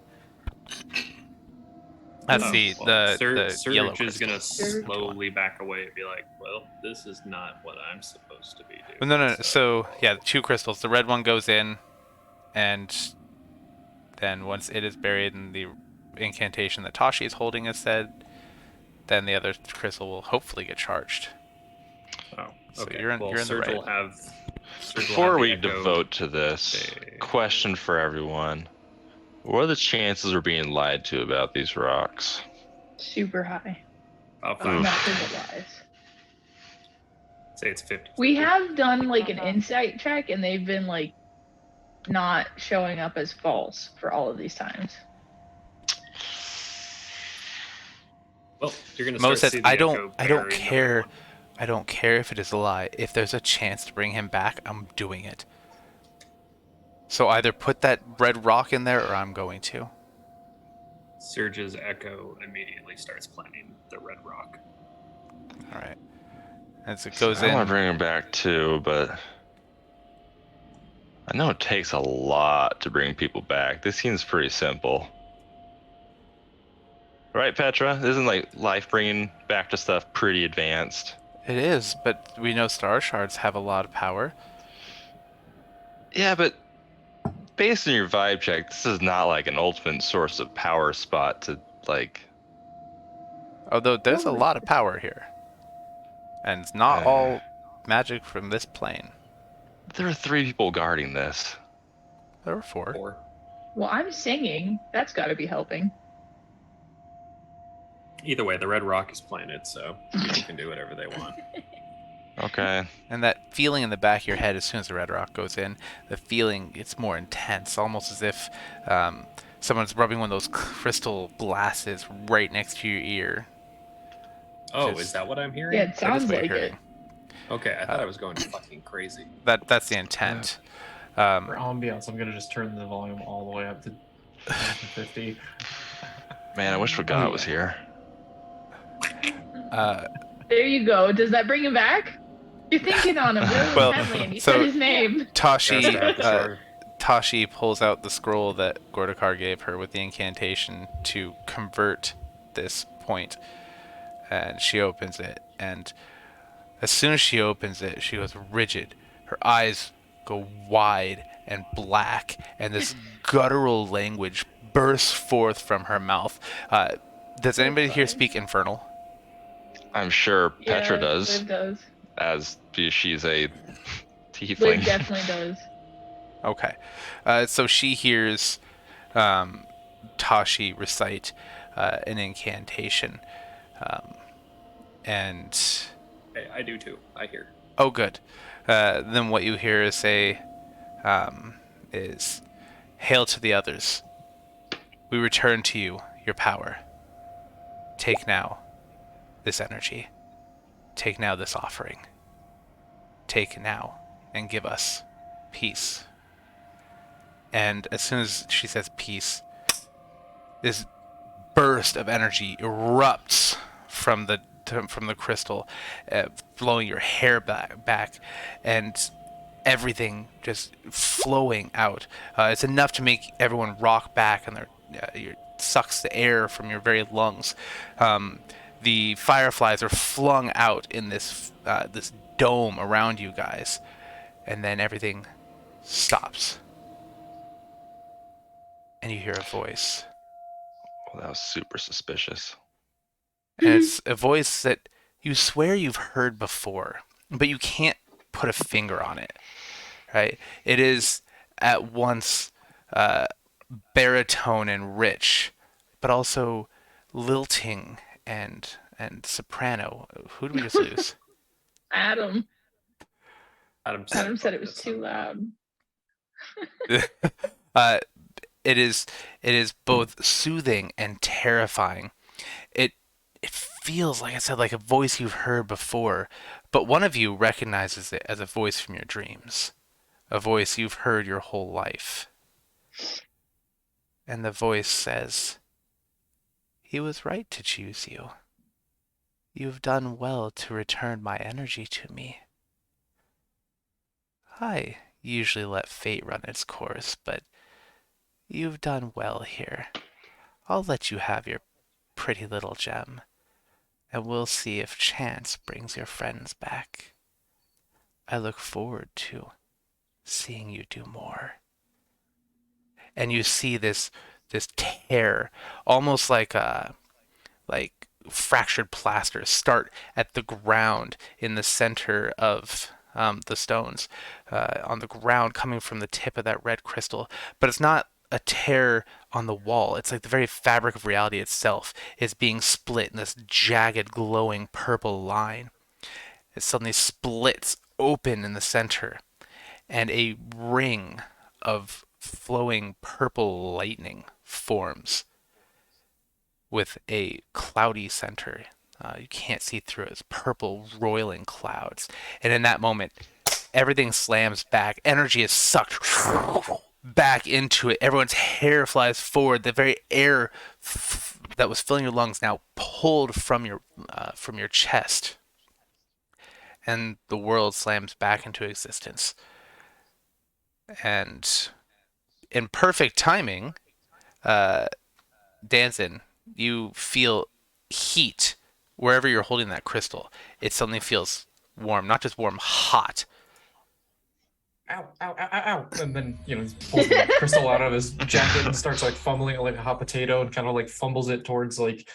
That's the yellow Surge is going to crystal. slowly back away and be like, well, this is not what I'm supposed to be doing. Well, no. So yeah, the 2 crystals. The red one goes in, and then once it is buried in the incantation that Tashi is holding is said, then the other crystal will hopefully get charged. Oh, So okay. you're in well, the Surge right. will have. Surge will Before have we the echo devote to this, say- question for everyone. What are the chances we're being lied to about these rocks? Super high. I'll Not find for the lies. say it's 50. We have done like an insight check, and they've been like not showing up as false for all of these times. Well, you're gonna Mo start says, see the I echo don't burying the care. red one. I don't care if it is a lie. If there's a chance to bring him back, I'm doing it. So either put that red rock in there, or I'm going to. Surge's echo immediately starts planting the red rock. All right. As it goes I want in. to bring him back too, but I know it takes a lot to bring people back. This seems pretty simple. Right, Petra? Isn't like life bringing back to stuff pretty advanced? It is, but we know star shards have a lot of power. Yeah, but based on your vibe check, this is not like an ultimate source of power spot to like. Although there's a lot of power here. And it's not all magic from this plane. There are 3 people guarding this. There were 4. Or Well, I'm singing. That's got to be helping. either way, the red rock is planted, so people can do whatever they want. Okay. And that feeling in the back of your head as soon as the red rock goes in, the feeling, it's more intense, almost as if someone's rubbing one of those crystal glasses right next to your ear. Oh, Just- is that what I'm hearing? Yeah, it That is sounds what you're like it. hearing. Okay, I thought I was going fucking crazy. That's the intent. For ambiance, I'm gonna just turn the volume all the way up to 50. Man, I wish Fagat was here. There you go. Does that bring him back? You're thinking on him really Well, intently, and you so- said his name. Tashi pulls out the scroll that Gordakar gave her with the incantation to convert this point, and she opens it. And as soon as she opens it, she goes rigid. Her eyes go wide and black, and this guttural language bursts forth from her mouth. Does anybody here speak Infernal? I'm sure Petra does, Liv does. as she's a Liv tiefling. definitely does. Okay. So she hears Tashi recite an incantation. And... Hey, I do too. I hear. Oh, good. Then what you hear is Hail to the others. We return to you your power. Take now this energy. Take now this offering. Take now and give us peace. And as soon as she says peace, this burst of energy erupts from the crystal, blowing your hair back, and everything just flowing out. It's enough to make everyone rock back, and it sucks the air from your very lungs. The fireflies are flung out in this dome around you guys, and then everything stops. And you hear a voice. Well, that was super suspicious. And it's a voice that you swear you've heard before, but you can't put a finger on it, right? It is at once baritone and rich, but also lilting and soprano. Who did we just lose? Adam. Adam said it was too loud. It is both soothing and terrifying. It feels, like I said, like a voice you've heard before, but one of you recognizes it as a voice from your dreams, a voice you've heard your whole life. And the voice says, "He was right to choose you. You've done well to return my energy to me. I usually let fate run its course, but you've done well here. I'll let you have your pretty little gem, and we'll see if chance brings your friends back. I look forward to seeing you do more." And you see this tear, almost like fractured plaster, start at the ground in the center of the stones, on the ground coming from the tip of that red crystal. But it's not a tear on the wall. It's like the very fabric of reality itself is being split in this jagged, glowing purple line. It suddenly splits open in the center, and a ring of flowing purple lightning forms with a cloudy center. You can't see through it. It's purple, roiling clouds. And in that moment, everything slams back. Energy is sucked back into it. Everyone's hair flies forward. The very air that was filling your lungs now pulled from your chest, and the world slams back into existence. And in perfect timing, Danzin, you feel heat wherever you're holding that crystal. It suddenly feels warm, not just warm, hot. Ow, ow, ow, ow, ow. And then, he pulls the crystal out of his jacket and starts like fumbling it like a hot potato and kind of like fumbles it towards like,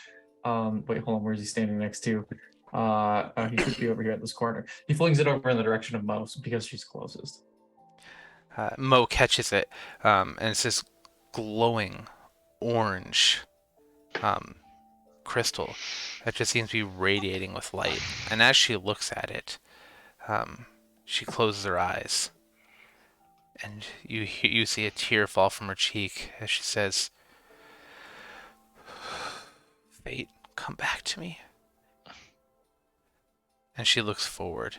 wait, hold on, where's he standing next to? He should be over here at this corner. He flings it over in the direction of Mo because she's closest. Mo catches it, and it's this glowing orange crystal that just seems to be radiating with light. And as she looks at it, she closes her eyes, and you see a tear fall from her cheek as she says, "Fayt, come back to me." And she looks forward,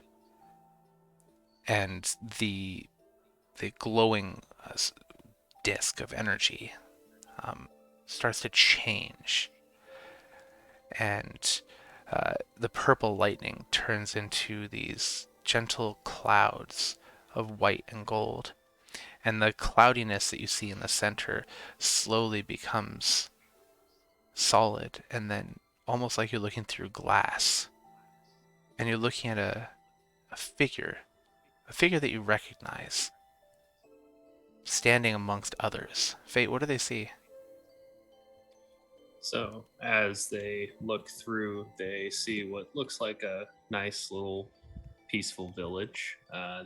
and the glowing disc of energy starts to change, and the purple lightning turns into these gentle clouds of white and gold, and the cloudiness that you see in the center slowly becomes solid, and then almost like you're looking through glass, and you're looking at a figure that you recognize standing amongst others. Fayt, what do they see? So as they look through, they see what looks like a nice little peaceful village.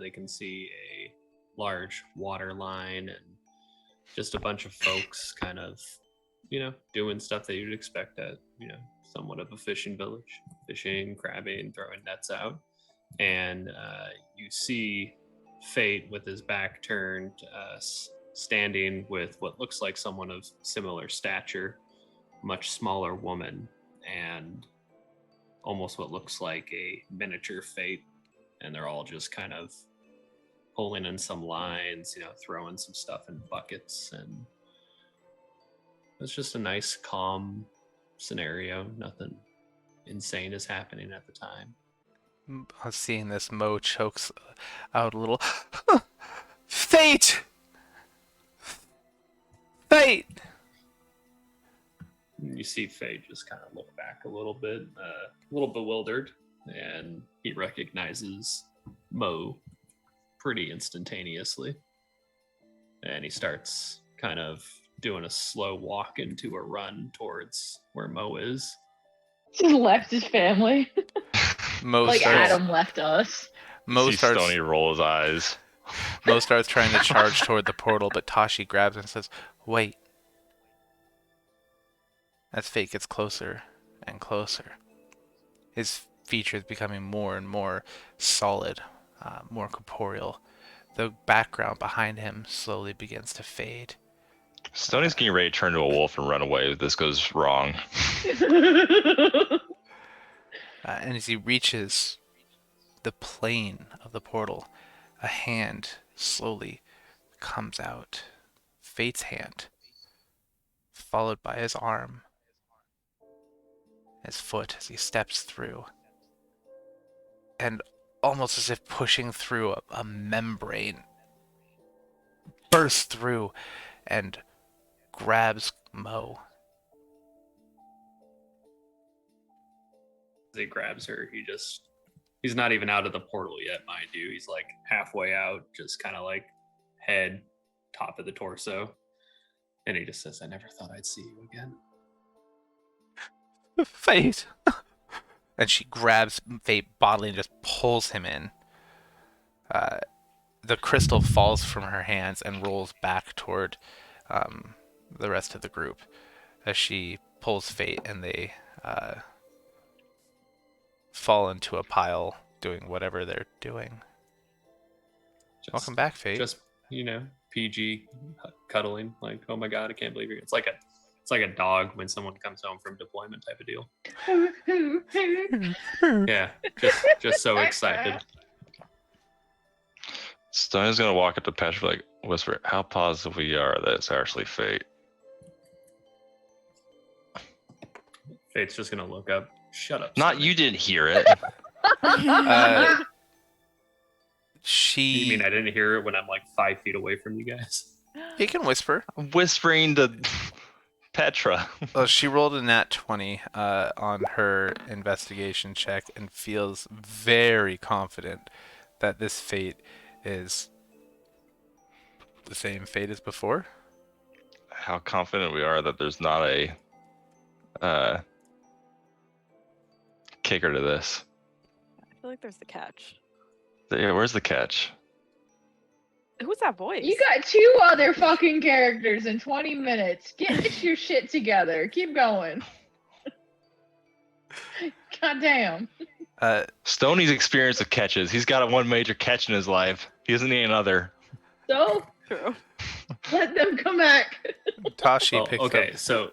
They can see a large water line and just a bunch of folks kind of, doing stuff that you'd expect at, somewhat of a fishing village, fishing, crabbing, throwing nets out. And you see Fayt with his back turned, standing with what looks like someone of similar stature, much smaller woman, and almost what looks like a miniature Fayt. And they're all just kind of pulling in some lines, throwing some stuff in buckets. And it's just a nice, calm scenario. Nothing insane is happening at the time. Seeing this, Mo chokes out a little. Fayt! Fayt! You see Fayt just kind of look back a little bit, a little bewildered, and he recognizes Mo pretty instantaneously. And he starts kind of doing a slow walk into a run towards where Mo is. Just left his family. Mo Like starts, Adam left us. Mo See starts, Stony roll his eyes. Mo starts trying to charge toward the portal, but Tashi grabs him and says, "Wait." As Fayt gets closer and closer, his features becoming more and more solid, more corporeal. The background behind him slowly begins to fade. Stony's getting ready to turn to a wolf and run away if this goes wrong. And as he reaches the plane of the portal, a hand slowly comes out. Fayt's hand, followed by his arm, his foot as he steps through. And almost as if pushing through a membrane, bursts through and grabs Mo. As he grabs her, he's not even out of the portal yet, mind you. He's like halfway out, just kind of like head, top of the torso. And he just says, "I never thought I'd see you again." Fayt! And she grabs Fayt bodily and just pulls him in. The crystal falls from her hands and rolls back toward the rest of the group as she pulls Fayt, and they fall into a pile doing whatever they're doing. Welcome back, Fayt. Just PG cuddling, like, oh my god, I can't believe you're. It's like a dog when someone comes home from deployment type of deal. Yeah, just so excited. Stone is gonna walk up to Petra, like whisper, "How positive we are that it's actually Fayt." Fate's just gonna look up. Shut up. Not Stone. you didn't hear it. She. You mean I didn't hear it when I'm like 5 feet away from you guys? He can whisper. I'm whispering to Petra. Well, she rolled a nat 20 on her investigation check and feels very confident that this Fayt is the same Fayt as before. How confident we are that there's not a kicker to this. I feel like there's the catch. Yeah, where's the catch? Who's that voice? You got 2 other fucking characters in 20 minutes. Get your shit together. Keep going. God damn. Stoney's experience with catches. He's got one major catch in his life. He doesn't need another. So True. let them come back. Tashi Well, picks okay, up. so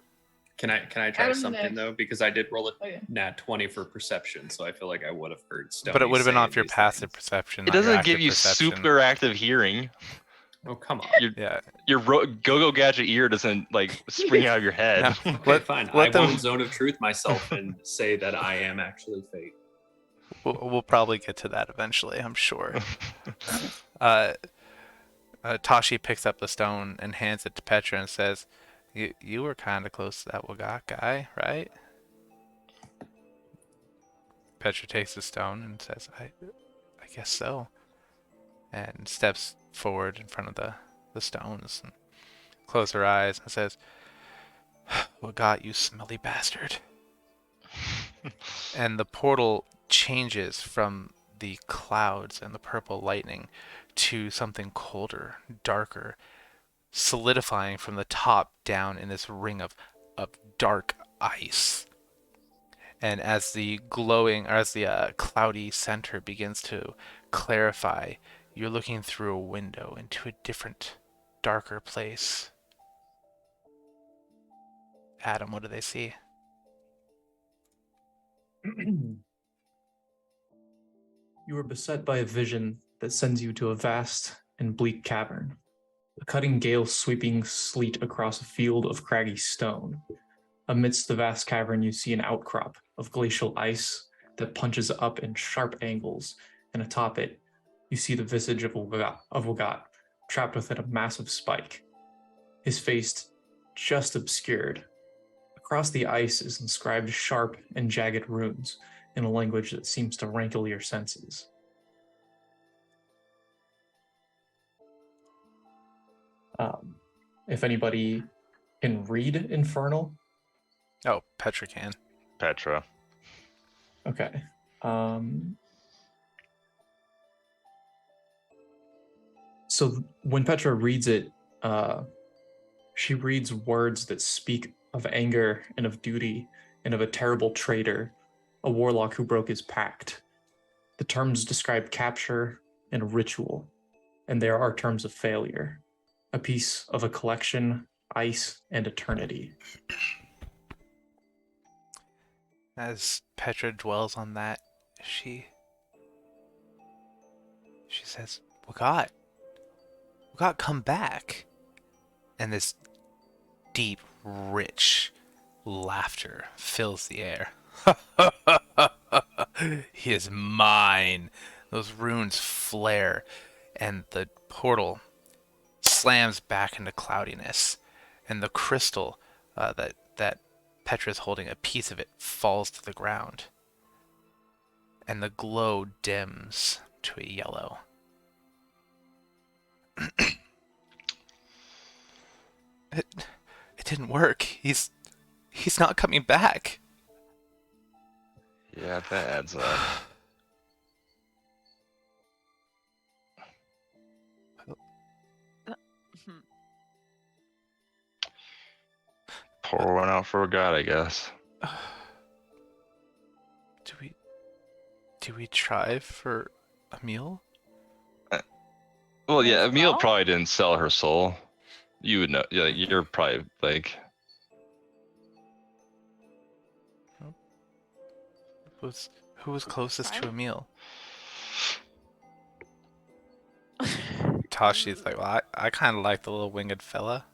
can I try Adam's something next. though? Because I did roll a Okay. nat 20 for perception, so I feel like I would have heard Stone. But it would have been off your passive perception. It not your doesn't active give you perception. super active hearing. Oh come on. Yeah. Your go-go gadget ear doesn't like spring out of your head. No. Okay, fine. let I them- won't zone of truth myself and say that I am actually Fate. We'll probably get to that eventually, I'm sure. Tashi picks up the stone and hands it to Petra and says, "You were kind of close to that Wagat guy, right?" Petra takes the stone and says, I guess so," and steps forward in front of the stones and closes her eyes and says, "Wagat, you smelly bastard." And the portal changes from the clouds and the purple lightning to something colder, darker, solidifying from the top down in this ring of dark ice. And as the cloudy center begins to clarify, you're looking through a window into a different, darker place. Adam, what do they see? You are beset by a vision that sends you to a vast and bleak cavern. A cutting gale sweeping sleet across a field of craggy stone. Amidst the vast cavern, you see an outcrop of glacial ice that punches up in sharp angles, and atop it, you see the visage of Wagat trapped within a massive spike. His face just obscured. Across the ice is inscribed sharp and jagged runes in a language that seems to rankle your senses. If anybody can read Infernal, Oh, Petra can. Petra. okay. So when Petra reads it, she reads words that speak of anger and of duty and of a terrible traitor, a warlock who broke his pact. The terms describe capture and ritual, and there are terms of failure, a piece of a collection, ice, and eternity. As Petra dwells on that, she says, Wagat, come back. And this deep, rich laughter fills the air. He is mine. Those runes flare, and the portal slams back into cloudiness, and the crystal that Petra's holding, a piece of it falls to the ground, and the glow dims to a yellow. It didn't work. He's not coming back. Yeah, that adds up. Pour one out for a god, I guess. Do we try for a meal? Well, yeah, As Emil well? probably didn't sell her soul. You would know. Yeah, you're probably like. Who was closest to Right. a meal? Tashi's like, well, I kind of like the little winged fella.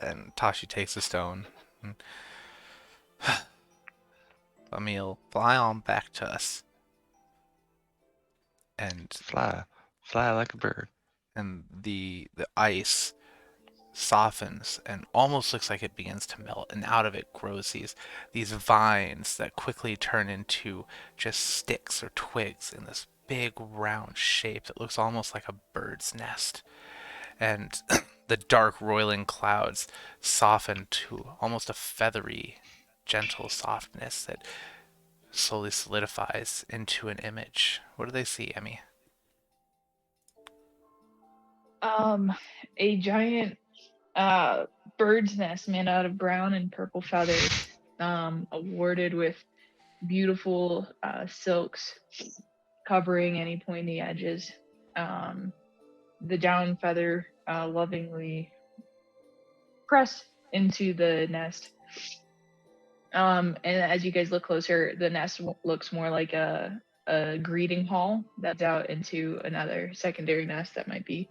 And Tashi takes a stone. Emil, fly on back to us. And fly like a bird. and the ice softens and almost looks like it begins to melt, and out of it grows these vines that quickly turn into just sticks or twigs in this big round shape that looks almost like a bird's nest. And the dark roiling clouds soften to almost a feathery, gentle softness that slowly solidifies into an image. What do they see, Emmy? A giant bird's nest made out of brown and purple feathers, awarded with beautiful silks covering any pointy edges. The down feather lovingly pressed into the nest. And as you guys look closer, the nest looks more like a greeting hall that's out into another secondary nest that might be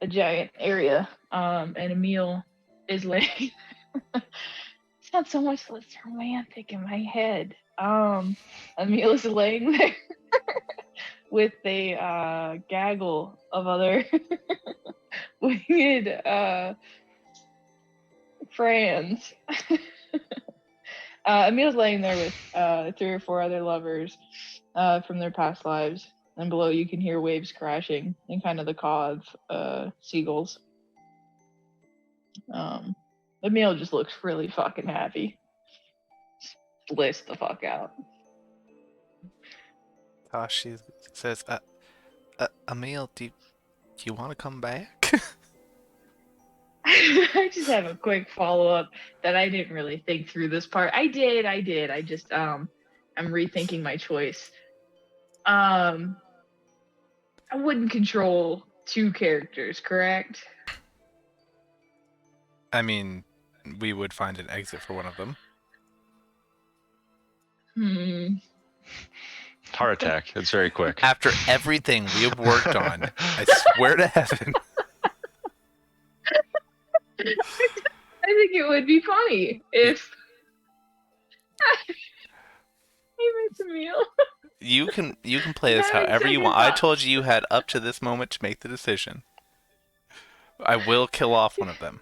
a giant area. And Emil is laying. It's not so much less romantic in my head. Emil is laying there with a gaggle of other winged friends. Emil's laying there with 3 or 4 other lovers from their past lives, and below you can hear waves crashing and kind of the caw of seagulls. Emil just looks really fucking happy. Blissed the fuck out. Tashi says, Emil, do you want to come back? I just have a quick follow-up that I didn't really think through this part. I did. I just I'm rethinking my choice. I wouldn't control 2 characters, correct? I mean, we would find an exit for one of them. Heart attack. It's very quick. After everything we have worked on, I swear to heaven. I think it would be funny if he makes a meal. You can play this Nine however you want. seconds I up. told you had up to this moment to make the decision. I will kill off one of them.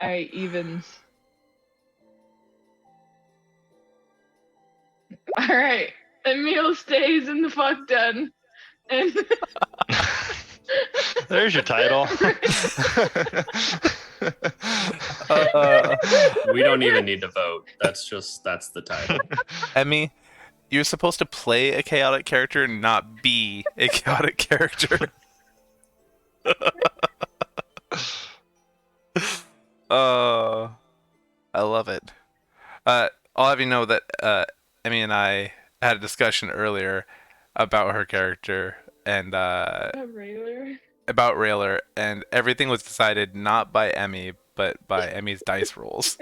Alright, evens. Alright, Emil stays in the fuck den. And There's your title. We don't even need to vote. That's the title. Emmy, you're supposed to play a chaotic character, not be a chaotic character. I love it. I'll have you know that Emmy and I had a discussion earlier about her character and Railer. about Railer, and everything was decided not by Emmy, but by Emmy's dice rolls.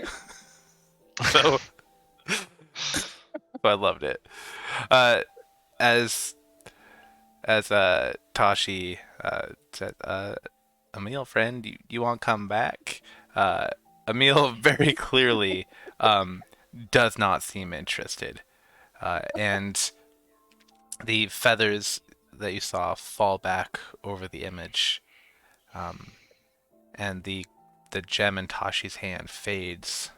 So I loved it. As Tashi said, Emil, friend, you want to come back? Emil very clearly does not seem interested, and the feathers that you saw fall back over the image, and the gem in Tashi's hand fades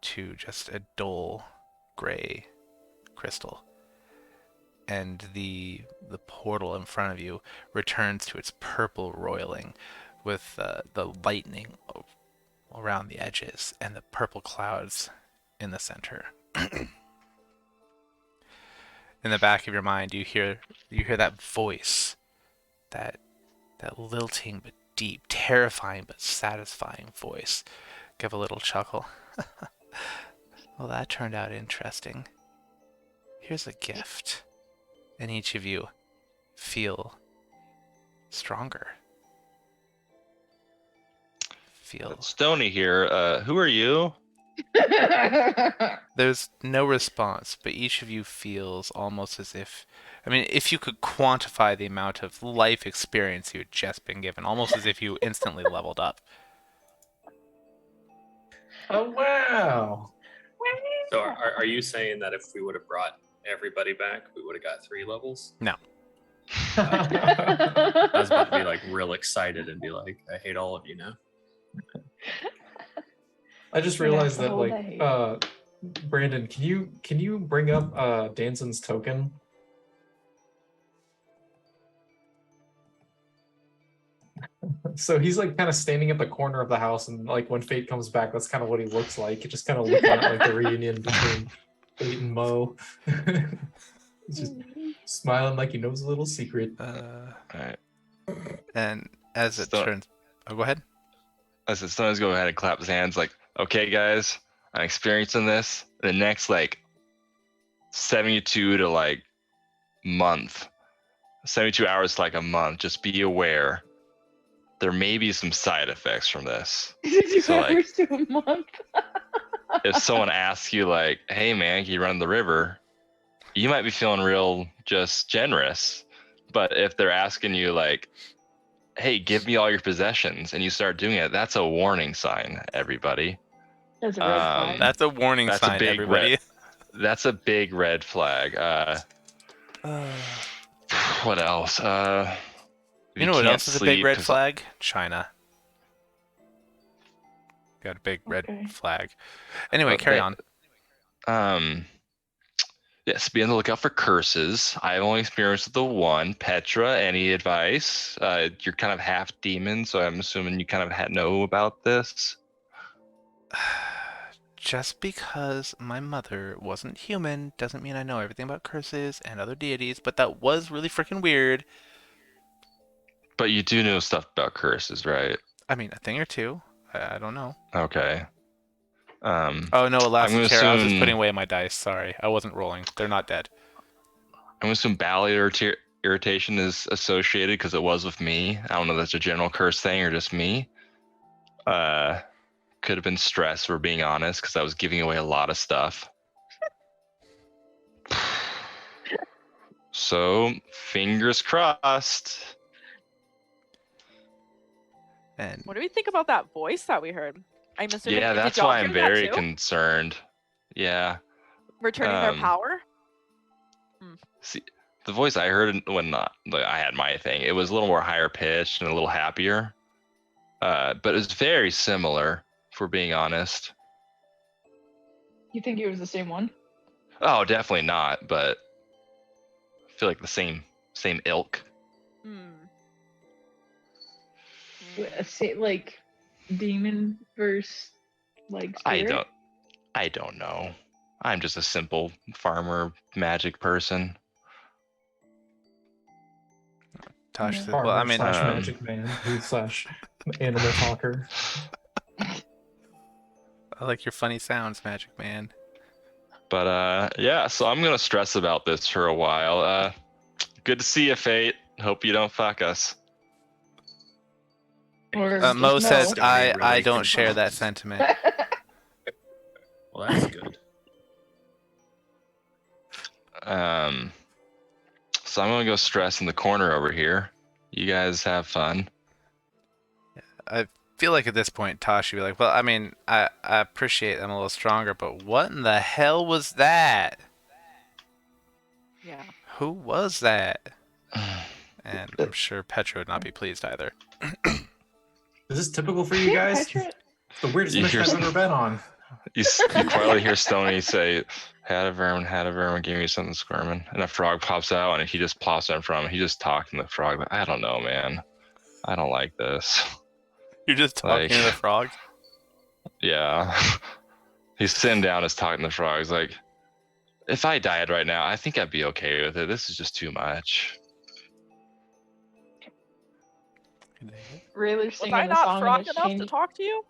to just a dull gray crystal, and the portal in front of you returns to its purple roiling with the lightning around the edges and the purple clouds in the center. In the back of your mind, you hear that voice that lilting but deep, terrifying but satisfying voice. Give a little chuckle. Well, that turned out interesting. Here's a gift. And each of you feel stronger. Feel. Stony here. Who are you? There's no response, but each of you feels almost as if, I mean, if you could quantify the amount of life experience you had just been given, almost as if you instantly leveled up. Oh wow! So are you saying that if we would have brought everybody back, we would have got 3 levels? No. I was about to be like real excited and be like, I hate all of you now. I just Yeah, realized the that, whole like, day. Brandon, can you bring up Danson's token? So he's like kind of standing at the corner of the house, and like when Fate comes back, that's kind of what he looks like. Just kind of looking at like the reunion between Fate and Mo. He's just smiling like he knows a little secret. Alright. And as it So- turns... Oh, go ahead. I said, Stone's go ahead and clap his hands like, okay, guys, I'm experiencing this. The next, like, 72 to, like, month. 72 hours to, like, a month. Just be aware. There may be some side effects from this. 62 So, like- hours to a month. If someone asks you, like, hey, man, can you run the river? You might be feeling real just generous. But if they're asking you, like, hey, give me all your possessions, and you start doing it, that's a warning sign, everybody. That's a red flag. That's a warning That's a sign, big everybody. That's a big red flag. What else? You know what else is a big red flag? China. Got a big red Okay. flag. Anyway, carry on. Yes, be on the lookout for curses. I've only experienced the one. Petra, any advice? You're kind of half demon, so I'm assuming you kind of know about this. Just because my mother wasn't human doesn't mean I know everything about curses and other deities, but that was really freaking weird. But you do know stuff about curses, right? I mean, a thing or two. I don't know. Okay. Oh no, gonna Elastic Terror. I was just assume- putting away my dice. Sorry, I wasn't rolling. They're not dead. I'm gonna assume bowel irritation is associated because it was with me. I don't know if that's a general curse thing or just me. Could have been stress, we're being honest, because I was giving away a lot of stuff. So, fingers crossed. And What do we think about that voice that we heard? I'm assuming. Yeah, did that's y'all why hear I'm that very too? concerned. Yeah. Returning their power. See, the voice I heard when I had my thing, it was a little more higher pitched and a little happier. But it was very similar, if we're being honest. You think it was the same one? Oh, definitely not, but I feel like the same ilk. Hmm. Like demon versus like spirit? I don't know. I'm just a simple farmer magic person. Tosh Yeah. said, well, I mean, slash magic man slash animal talker. I like your funny sounds, Magic Man. But yeah, so I'm gonna stress about this for a while. Good to see you, Fate. Hope you don't fuck us. Or Mo just says, no. I really don't share that confused. sentiment. Well, that's good. So I'm gonna go stress in the corner over here. You guys have fun. I feel like at this point, Tosh would be like, well, I mean, I appreciate I'm a little stronger, but what in the hell was that? Yeah. Who was that? And I'm sure Petra would not be pleased either. Is this typical for you guys? Petra? It's the weirdest You mission hear I've ever been on. You quietly hear Stony say, had a vermin, give me something squirming. And a frog pops out, and he just plops in front of him. He just talking to the frog. Like, I don't know, man. I don't like this. You're just talking to the frog? Yeah. He's sitting down, just talking to the frog. He's like, if I died right now, I think I'd be okay with it. This is just too much. Rayler Was singing I the not song frog and it's enough to changing. talk to you?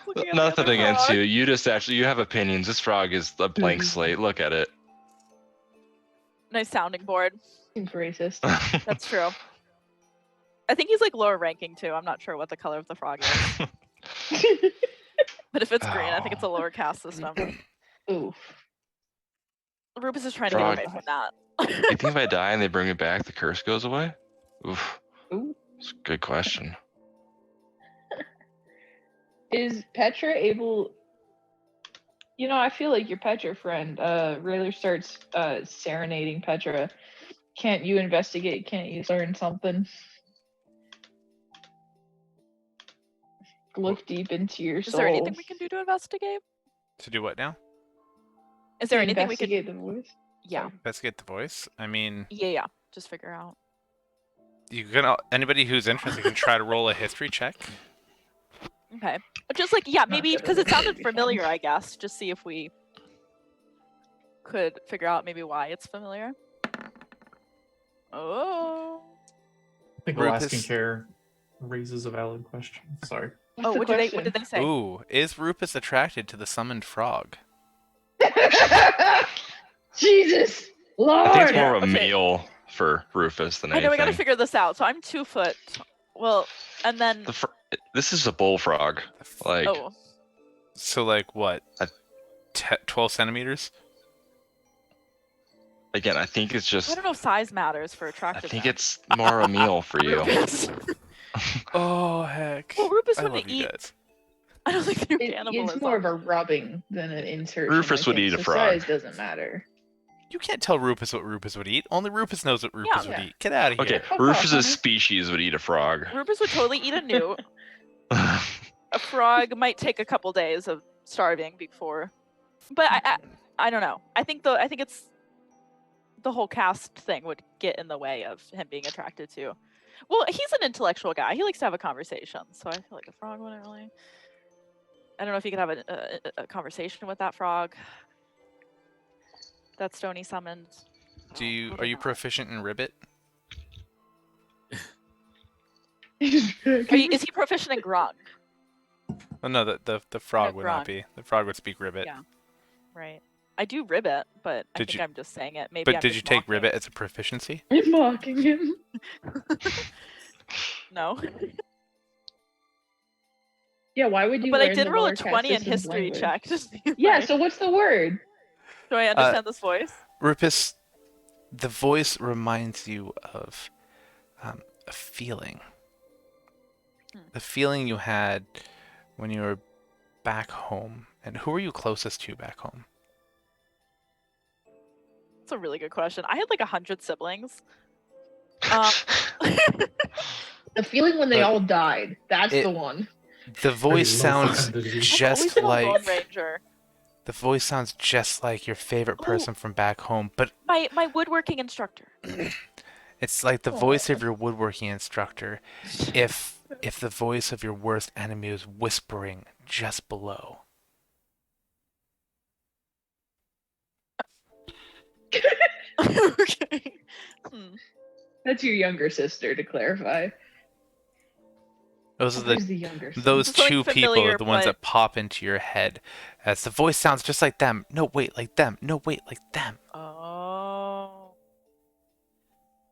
Looking at the Nothing other against frog. you. You just actually you have opinions. This frog is a blank slate. Look at it. Nice sounding board. Seems racist. That's true. I think he's like lower ranking too. I'm not sure what the color of the frog is. But if it's green, I think it's a lower caste system. Oof. Rupus is trying Frog. to get away from that. You think if I die and they bring me back, the curse goes away? Oof. Ooh. That's a good question. Is Petra able? You know, I feel like your Petra friend. Rayler starts serenading Petra. Can't you investigate? Can't you learn something? Look deep into your soul. Is there anything we can do to investigate? To do what now? Is there anything we could? investigate the voice? Yeah. Investigate the voice. I mean, Yeah. Just figure out. you can. Anybody who's interested can try to roll a history check. Okay. Just like yeah, Not maybe good because at it it, sounded it'd be fun. familiar. I guess just see if we could figure out maybe why it's familiar. Oh. I think Rupus- Alaskan Care raises a valid question. Sorry. What's Oh, the what did they say? Ooh, is Rupus attracted to the summoned frog? Jesus, Lord! I think it's more of a Okay. meal for Rufus than I know we gotta anything. figure this out. So I'm 2 foot. Well, and then This is a bullfrog. Like, oh, So like what? 12 centimeters? again, I think it's I just. don't know if size matters for I attractiveness. think it's more a meal for you. Rupus. Oh heck! Well, Rupus I wouldn't love you eat. guys. I don't think they're It's cannibalism. more of a rubbing than an insertion. Rufus I would think, eat a so frog. Size doesn't matter. You can't tell Rupus what Rupus would eat. Only Rupus knows what Rupus would Yeah. eat. Get out of Okay, here. Fuck off, Rufus's Hunter. species would eat a frog. Rupus would totally eat a newt. A frog might take a couple days of starving before, but I don't know. I think it's the whole caste thing would get in the way of him being attracted to. Well, he's an intellectual guy. He likes to have a conversation, so I feel like a frog wouldn't really. I don't know if you could have a conversation with that frog. That Stony summoned. Are you Probably not. proficient in ribbit? Is he proficient in grung? Oh no, the frog No, would not grog. be. The frog would speak ribbit. Yeah. Right. I do ribbit, but I Did think you- I'm just saying it. Maybe But I'm did just you take mocking. ribbit as a proficiency? I'm mocking him. No. Yeah, why would you? But I learn did the roll a lower caste 20 in system's history language? check. Just be Yeah, like, so what's the word? do I understand this voice? Rupus, the voice reminds you of a feeling. The feeling you had when you were back home. And who were you closest to back home? That's a really good question. I had like 100 siblings. The feeling when they Look, all died. That's it- the one. The voice sounds I've always just been a like Lone Ranger. the voice sounds just like your favorite person from back home, but My woodworking instructor. it's like the voice of your woodworking instructor if the voice of your worst enemy is whispering just below. Okay. That's your younger sister, to clarify. Those are Who's the younger sister? those It's, like, two people familiar, are the ones but- that pop into your head as the voice sounds just like them. No, wait, like them. No, wait, like them. Oh.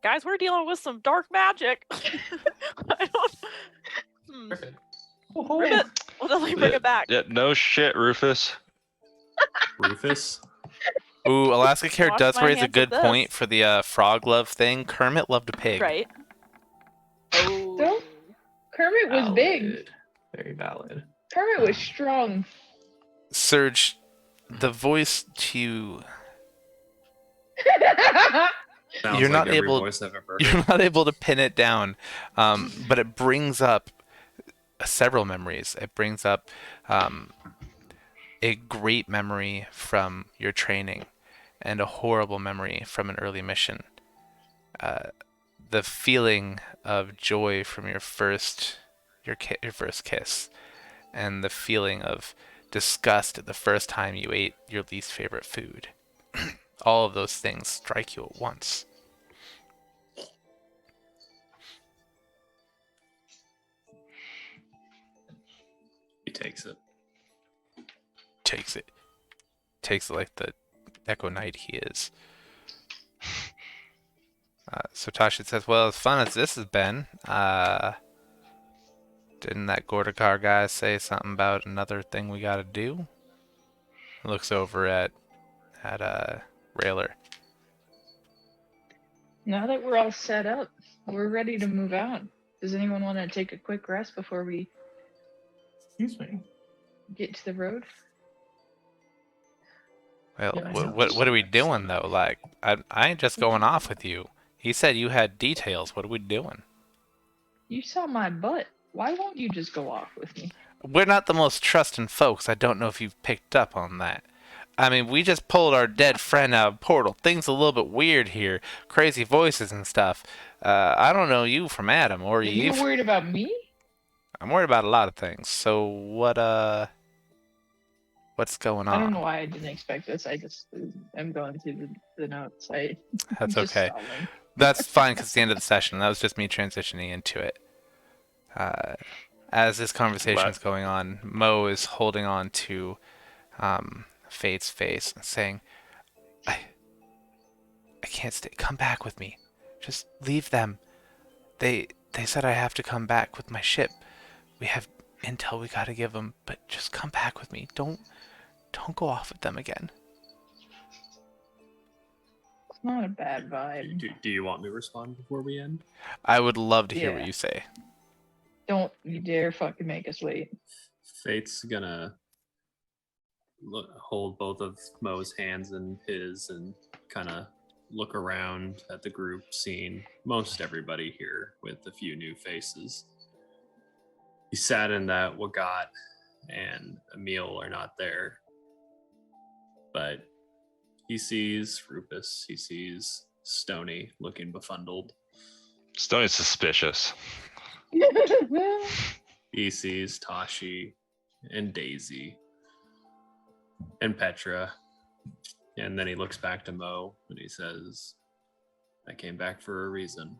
Guys, we're dealing with some dark magic. I don't. Perfect. Ribbit. We'll definitely bring it back. Yeah, no shit, Rufus. Rufus. Ooh, Alaska Care Wash does my raise a hands good of point this. for the frog love thing. Kermit loved a pig. Right. Oh. Don't- Kermit was big. Valid. Very valid. Kermit was strong. Surge, the voice to Sounds You're like not every able- voice I've ever heard. you're not able to pin it down, but it brings up several memories. It brings up a great memory from your training and a horrible memory from an early mission. The feeling of joy from your first kiss, and the feeling of disgust the first time you ate your least favorite food. All of those things strike you at once. takes it. Takes it. Takes it like the Echo Knight he is. So Tasha says, well, as fun as this has been, didn't that Gordakar guy say something about another thing we gotta do? Looks over at Railer. Now that we're all set up, we're ready to move out. Does anyone want to take a quick rest before we Excuse me. get to the road? Well, Yeah, what are we doing though? Like, I ain't just going off with you. He said you had details. What are we doing? You saw my butt. Why won't you just go off with me? We're not the most trusting folks. I don't know if you've picked up on that. I mean, we just pulled our dead friend out of a portal. Things a little bit weird here. Crazy voices and stuff. I don't know you from Adam or You're Eve. worried about me? I'm worried about a lot of things. So what's going on? I don't know why I didn't expect this. I just am going through the notes. That's just okay. stalling. That's fine because it's the end of the session. That was just me transitioning into it. As this conversation is going on, Mo is holding on to Fayt's face and saying, I can't stay. Come back with me. Just leave them. They said I have to come back with my ship. We have intel we gotta give them, but just come back with me. Don't go off with them again. It's not a bad vibe. Do you want me to respond before we end? I would love to hear what Yeah. you say. Don't you dare fucking make us wait. Fate's gonna hold both of Mo's hands in his and kind of look around at the group, seeing most everybody here with a few new faces. He's saddened that Wagat and Emil are not there, but he sees Rupus, he sees Stony looking befuddled. Stony's suspicious. He sees Tashi and Daisy and Petra. And then he looks back to Mo and he says, I came back for a reason.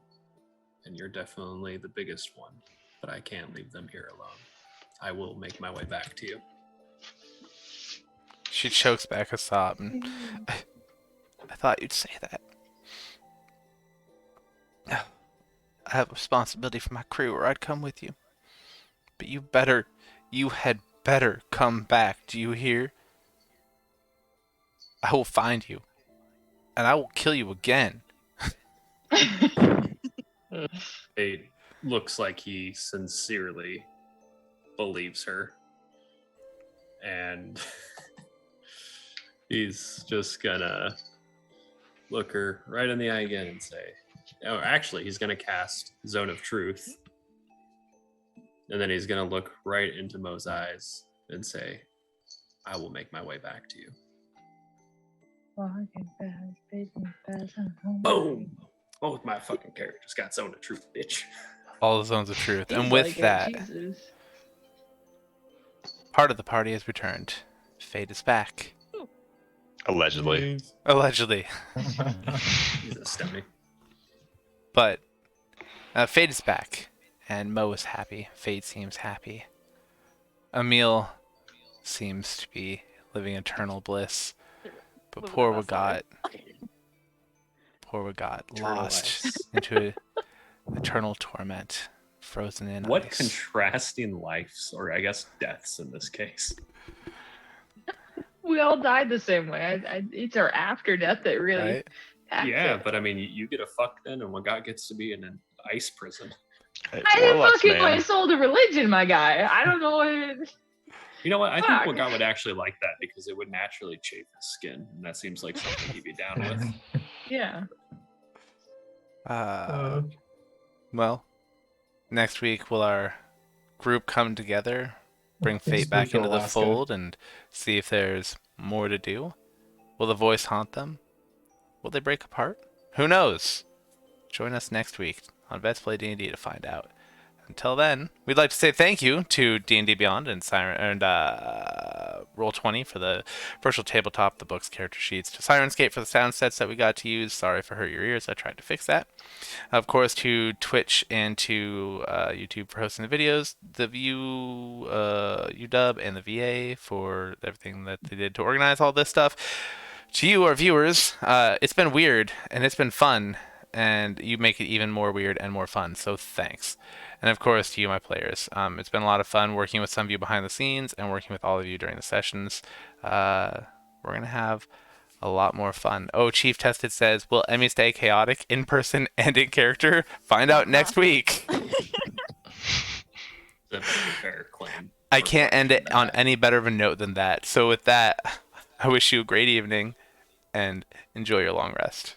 And you're definitely the biggest one. But I can't leave them here alone. I will make my way back to you. She chokes back a sob and I thought you'd say that. I have a responsibility for my crew or I'd come with you. But you had better come back. Do you hear? I will find you. And I will kill you again. It looks like he sincerely believes her. And he's just gonna look her right in the eye again and say, oh, actually, he's gonna cast Zone of Truth. And then he's gonna look right into Mo's eyes and say, I will make my way back to you. Boom! Oh, my fucking character just got Zone of Truth, bitch. All the zones of truth. And Seems with like it, that, Jesus. part of the party has returned. Fate is back. Allegedly. Allegedly. He's a Stony. But Fate is back. And Mo is happy. Fate seems happy. Emil seems to be living eternal bliss. But Living poor in that Wagat Eternal lost ice. into eternal torment. Frozen in What ice. contrasting lives, or I guess deaths in this case. We all died the same way. It's our after death that really. Right? taxed Yeah, it. but I mean, you get a fuck then, and Wagat gets to be in an ice prison. Hey, I didn't warlocks, fucking my man. soul to religion, my guy. I don't know what it. You know what? I Fuck. think Wagat would actually like that because it would naturally chafe his skin, and that seems like something he'd be down with. Yeah. Well, next week will our group come together, bring Next Fate back week in into the Alaska. fold, and see if there's more to do? Will the voice haunt them? Will they break apart? Who knows? Join us next week on Let's Play D&D to find out. until then, we'd like to say thank you to D&D Beyond and Siren and Roll20 for the virtual tabletop, the books, character sheets, to Sirenscape for the sound sets that we got to use. Sorry for hurt your ears. I tried to fix that. Of course, to Twitch and to YouTube for hosting the videos, the UW and the VA for everything that they did to organize all this stuff. To you, our viewers, it's been weird and it's been fun, and you make it even more weird and more fun, so thanks. And of course, to you, my players. It's been a lot of fun working with some of you behind the scenes and working with all of you during the sessions. We're going to have a lot more fun. Oh, Chief Tested says, will Emmy stay chaotic in person and in character? Find out next week. That's a fair claim. I can't end it on any better of a note than that. So with that, I wish you a great evening and enjoy your long rest.